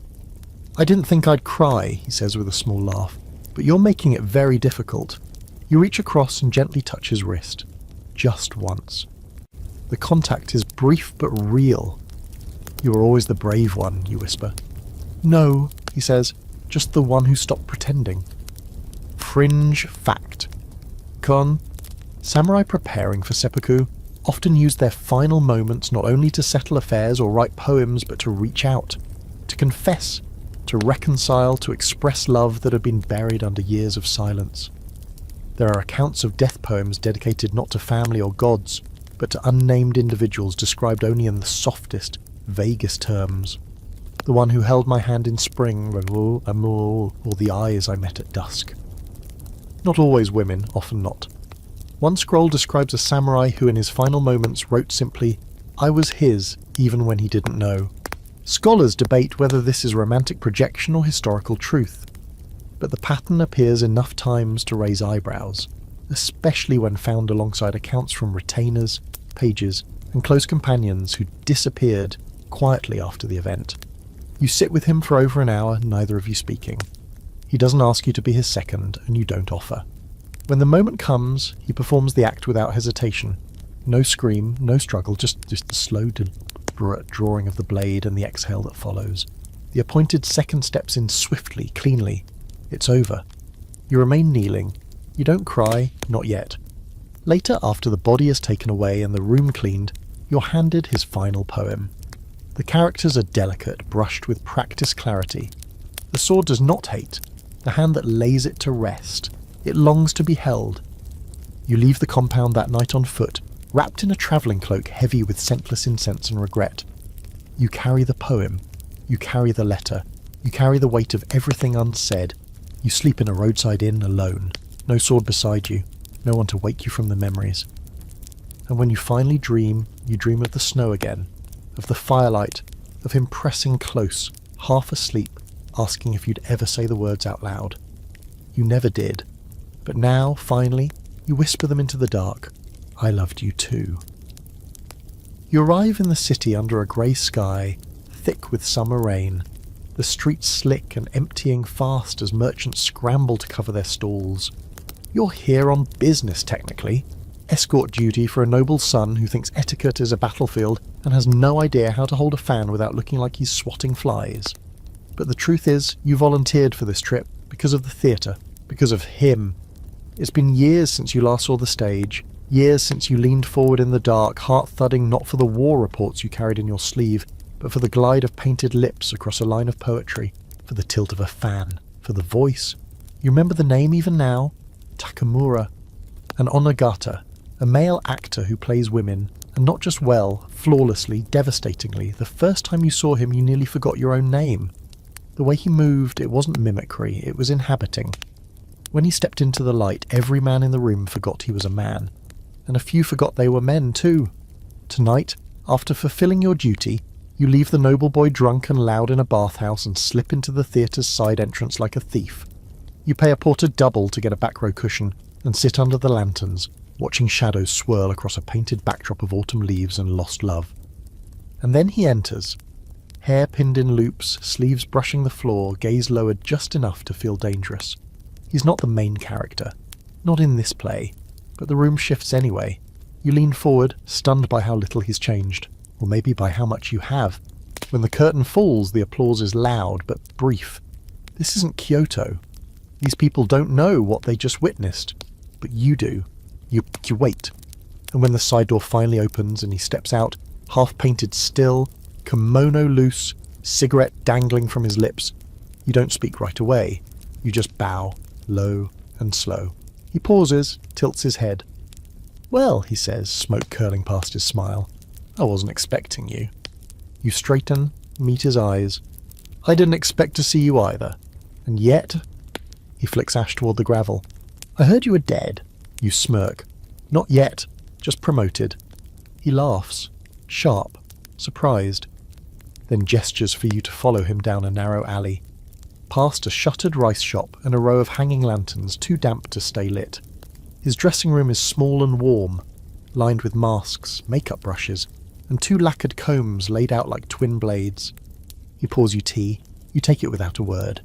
I didn't think I'd cry, he says with a small laugh, but you're making it very difficult. You reach across and gently touch his wrist. Just once. The contact is brief but real. You were always the brave one, you whisper. No, he says, just the one who stopped pretending. Fringe fact. Samurai preparing for seppuku often used their final moments not only to settle affairs or write poems, but to reach out, to confess, to reconcile, to express love that had been buried under years of silence. There are accounts of death poems dedicated not to family or gods, but to unnamed individuals described only in the softest, vaguest terms. The one who held my hand in spring, amour, or the eyes I met at dusk. Not always women, often not. One scroll describes a samurai who in his final moments wrote simply, I was his, even when he didn't know. Scholars debate whether this is romantic projection or historical truth, but the pattern appears enough times to raise eyebrows, especially when found alongside accounts from retainers, pages, and close companions who disappeared quietly after the event. You sit with him for over an hour, neither of you speaking. He doesn't ask you to be his second, and you don't offer. When the moment comes, he performs the act without hesitation. No scream, no struggle, just the slow, deliberate drawing of the blade and the exhale that follows. The appointed second steps in swiftly, cleanly. It's over. You remain kneeling. You don't cry, not yet. Later, after the body is taken away and the room cleaned, you're handed his final poem. The characters are delicate, brushed with practiced clarity. The sword does not hate, the hand that lays it to rest. It longs to be held. You leave the compound that night on foot, wrapped in a travelling cloak heavy with scentless incense and regret. You carry the poem. You carry the letter. You You carry the weight of everything unsaid. You sleep in a roadside inn alone. No sword beside you. No one to wake you from the memories. And when you finally dream, you dream of the snow again. Of the firelight. Of him pressing close, half asleep, asking if you'd ever say the words out loud. You never did. But now, finally, you whisper them into the dark. I loved you too. You arrive in the city under a grey sky, thick with summer rain. The streets slick and emptying fast as merchants scramble to cover their stalls. You're here on business, technically. Escort duty for a noble son who thinks etiquette is a battlefield and has no idea how to hold a fan without looking like he's swatting flies. But the truth is, you volunteered for this trip because of the theatre, because of him. It's been years since you last saw the stage, years since you leaned forward in the dark, heart thudding not for the war reports you carried in your sleeve, but for the glide of painted lips across a line of poetry, for the tilt of a fan, for the voice. You remember the name even now? Takamura. And Onagata, a male actor who plays women, and not just well, flawlessly, devastatingly. The first time you saw him, you nearly forgot your own name. The way he moved, it wasn't mimicry, it was inhabiting. When he stepped into the light, every man in the room forgot he was a man. And a few forgot they were men too. Tonight, after fulfilling your duty, you leave the noble boy drunk and loud in a bathhouse and slip into the theatre's side entrance like a thief. You pay a porter double to get a back row cushion and sit under the lanterns, watching shadows swirl across a painted backdrop of autumn leaves and lost love. And then he enters. Hair pinned in loops, sleeves brushing the floor, gaze lowered just enough to feel dangerous. He's not the main character. Not in this play. But the room shifts anyway. You lean forward, stunned by how little he's changed. Or maybe by how much you have. When the curtain falls, the applause is loud, but brief. This isn't Kyoto. These people don't know what they just witnessed. But you do. You wait. And when the side door finally opens and he steps out, half-painted still, kimono loose, cigarette dangling from his lips, you don't speak right away. You just bow, low and slow. He pauses, tilts his head. Well, he says, smoke curling past his smile. I wasn't expecting you. You straighten, meet his eyes. I didn't expect to see you either. And yet... He flicks ash toward the gravel. I heard you were dead. You smirk. Not yet, just promoted. He laughs, sharp, surprised, then gestures for you to follow him down a narrow alley, past a shuttered rice shop and a row of hanging lanterns too damp to stay lit. His dressing room is small and warm, lined with masks, makeup brushes, and two lacquered combs laid out like twin blades. He pours you tea. You take it without a word.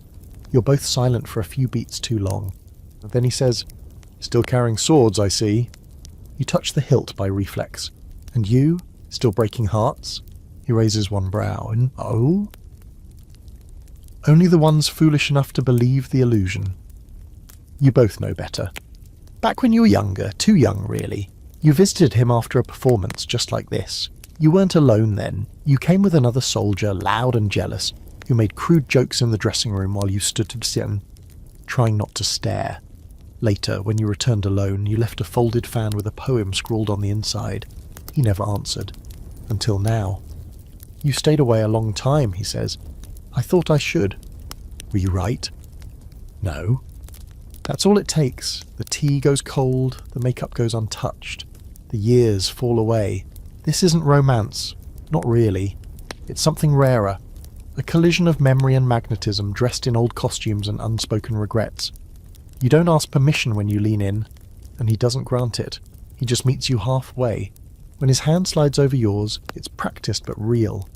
You're both silent for a few beats too long. Then he says, Still carrying swords, I see. You touch the hilt by reflex. And you? Still breaking hearts? He raises one brow. And oh? Only the ones foolish enough to believe the illusion. You both know better. Back when you were younger, too young really, you visited him after a performance just like this. You weren't alone then. You came with another soldier, loud and jealous, who made crude jokes in the dressing room while you stood to sit, trying not to stare. Later, when you returned alone, you left a folded fan with a poem scrawled on the inside. He never answered. Until now. You stayed away a long time, he says. I thought I should. Were you right? No. That's all it takes. The tea goes cold, the makeup goes untouched. The years fall away. This isn't romance. Not really. It's something rarer. A collision of memory and magnetism dressed in old costumes and unspoken regrets. You don't ask permission when you lean in, and he doesn't grant it. He just meets you halfway. When his hand slides over yours, it's practiced but real.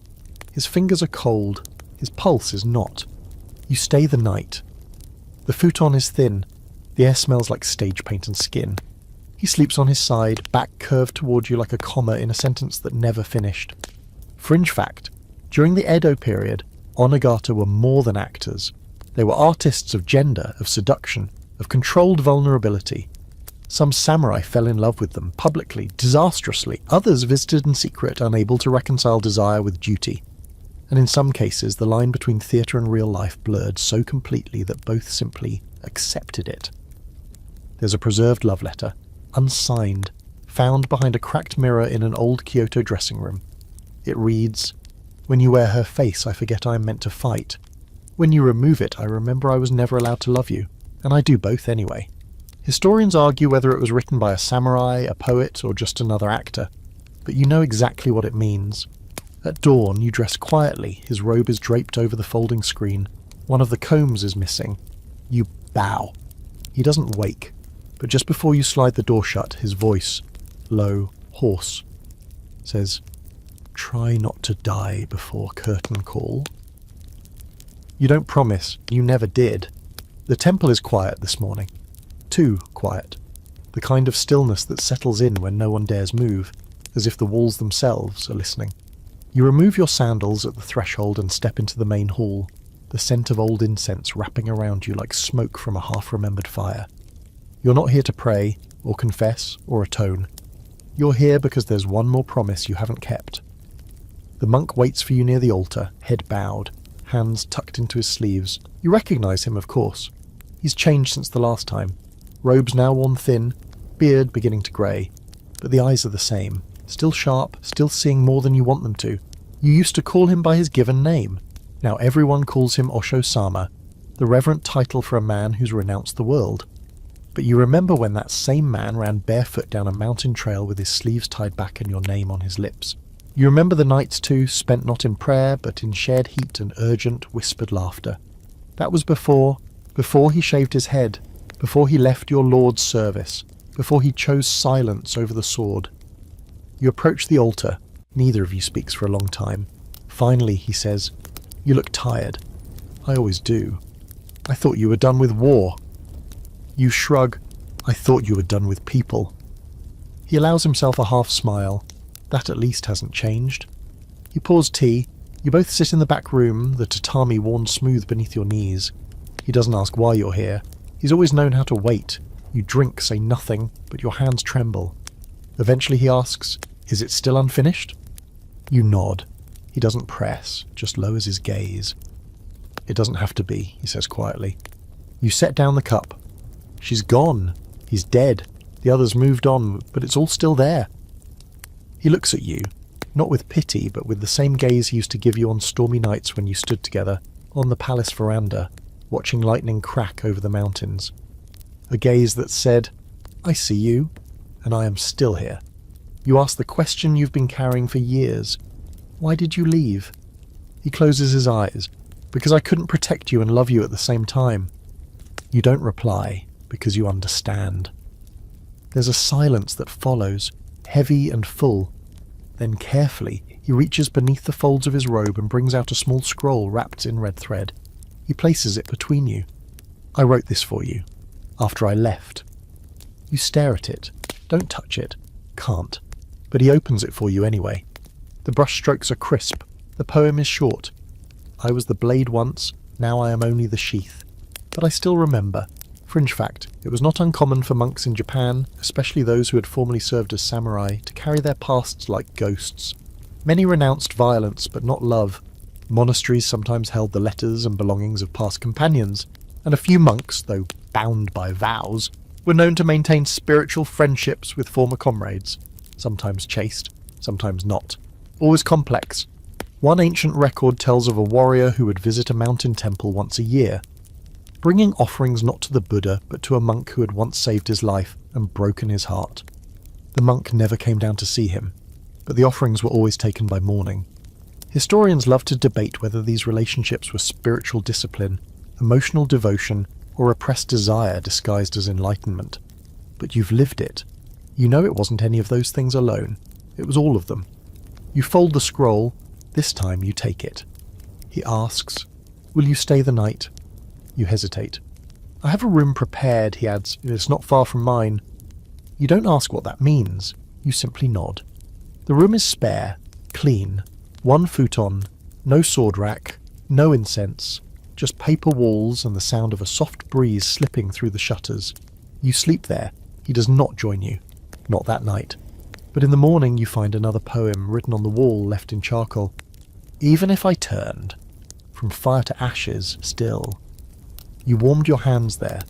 His fingers are cold. His pulse is not. You stay the night. The futon is thin. The air smells like stage paint and skin. He sleeps on his side, back curved toward you like a comma in a sentence that never finished. Fringe fact. During the Edo period, Onagata were more than actors. They were artists of gender, of seduction, of controlled vulnerability. Some samurai fell in love with them, publicly, disastrously. Others visited in secret, unable to reconcile desire with duty. And in some cases, the line between theatre and real life blurred so completely that both simply accepted it. There's a preserved love letter, unsigned, found behind a cracked mirror in an old Kyoto dressing room. It reads, When you wear her face, I forget I am meant to fight. When you remove it, I remember I was never allowed to love you, and I do both anyway. Historians argue whether it was written by a samurai, a poet, or just another actor, but you know exactly what it means. At dawn, you dress quietly, his robe is draped over the folding screen, one of the combs is missing. You bow. He doesn't wake, but just before you slide the door shut, his voice, low, hoarse, says, "Try not to die before curtain call." You don't promise, you never did. The temple is quiet this morning. Too quiet. The kind of stillness that settles in when no one dares move, as if the walls themselves are listening. You remove your sandals at the threshold and step into the main hall, the scent of old incense wrapping around you like smoke from a half-remembered fire. You're not here to pray, or confess, or atone. You're here because there's one more promise you haven't kept. The monk waits for you near the altar, head bowed, hands tucked into his sleeves. You recognize him, of course. He's changed since the last time. Robes now worn thin, beard beginning to grey, but the eyes are the same, still sharp, still seeing more than you want them to. You used to call him by his given name. Now everyone calls him Osho-sama, the reverent title for a man who's renounced the world. But you remember when that same man ran barefoot down a mountain trail with his sleeves tied back and your name on his lips. You remember the nights too, spent not in prayer, but in shared heat and urgent, whispered laughter. That was before he shaved his head, before he left your Lord's service, before he chose silence over the sword. You approach the altar. Neither of you speaks for a long time. Finally, he says, "You look tired." "I always do." "I thought you were done with war." You shrug. "I thought you were done with people." He allows himself a half smile. That at least hasn't changed. You pause tea. You both sit in the back room, the tatami worn smooth beneath your knees. He doesn't ask why you're here. He's always known how to wait. You drink, say nothing, but your hands tremble. Eventually he asks, "Is it still unfinished?" You nod. He doesn't press, just lowers his gaze. "It doesn't have to be," he says quietly. You set down the cup. "She's gone. He's dead. The others moved on, but it's all still there." He looks at you, not with pity, but with the same gaze he used to give you on stormy nights when you stood together, on the palace veranda, watching lightning crack over the mountains. A gaze that said, "I see you, and I am still here." You ask the question you've been carrying for years. "Why did you leave?" He closes his eyes. "Because I couldn't protect you and love you at the same time." You don't reply, because you understand. There's a silence that follows, heavy and full. Then carefully, he reaches beneath the folds of his robe and brings out a small scroll wrapped in red thread. He places it between you. "I wrote this for you, after I left." You stare at it. Don't touch it. Can't. But he opens it for you anyway. The brushstrokes are crisp. The poem is short. "I was the blade once, now I am only the sheath. But I still remember." Fringe fact, it was not uncommon for monks in Japan, especially those who had formerly served as samurai, to carry their pasts like ghosts. Many renounced violence, but not love. Monasteries sometimes held the letters and belongings of past companions, and a few monks, though bound by vows, were known to maintain spiritual friendships with former comrades, sometimes chaste, sometimes not. Always complex. One ancient record tells of a warrior who would visit a mountain temple once a year, bringing offerings not to the Buddha, but to a monk who had once saved his life and broken his heart. The monk never came down to see him, but the offerings were always taken by morning. Historians love to debate whether these relationships were spiritual discipline, emotional devotion, or repressed desire disguised as enlightenment. But you've lived it. You know it wasn't any of those things alone. It was all of them. You fold the scroll. This time you take it. He asks, "Will you stay the night?" You hesitate. "I have a room prepared," he adds. "It's not far from mine." You don't ask what that means. You simply nod. The room is spare, clean, one futon, no sword rack, no incense, just paper walls and the sound of a soft breeze slipping through the shutters. You sleep there. He does not join you. Not that night. But in the morning you find another poem written on the wall left in charcoal. "Even if I turned, from fire to ashes still." You warmed your hands there.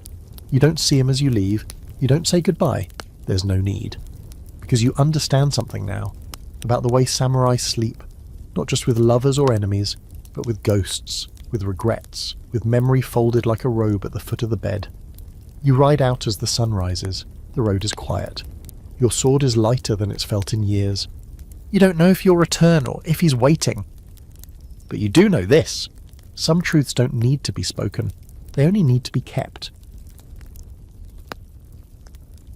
You don't see him as you leave. You don't say goodbye. There's no need. Because you understand something now, about the way samurai sleep, not just with lovers or enemies, but with ghosts, with regrets, with memory folded like a robe at the foot of the bed. You ride out as the sun rises. The road is quiet. Your sword is lighter than it's felt in years. You don't know if you'll return or if he's waiting. But you do know this. Some truths don't need to be spoken. They only need to be kept.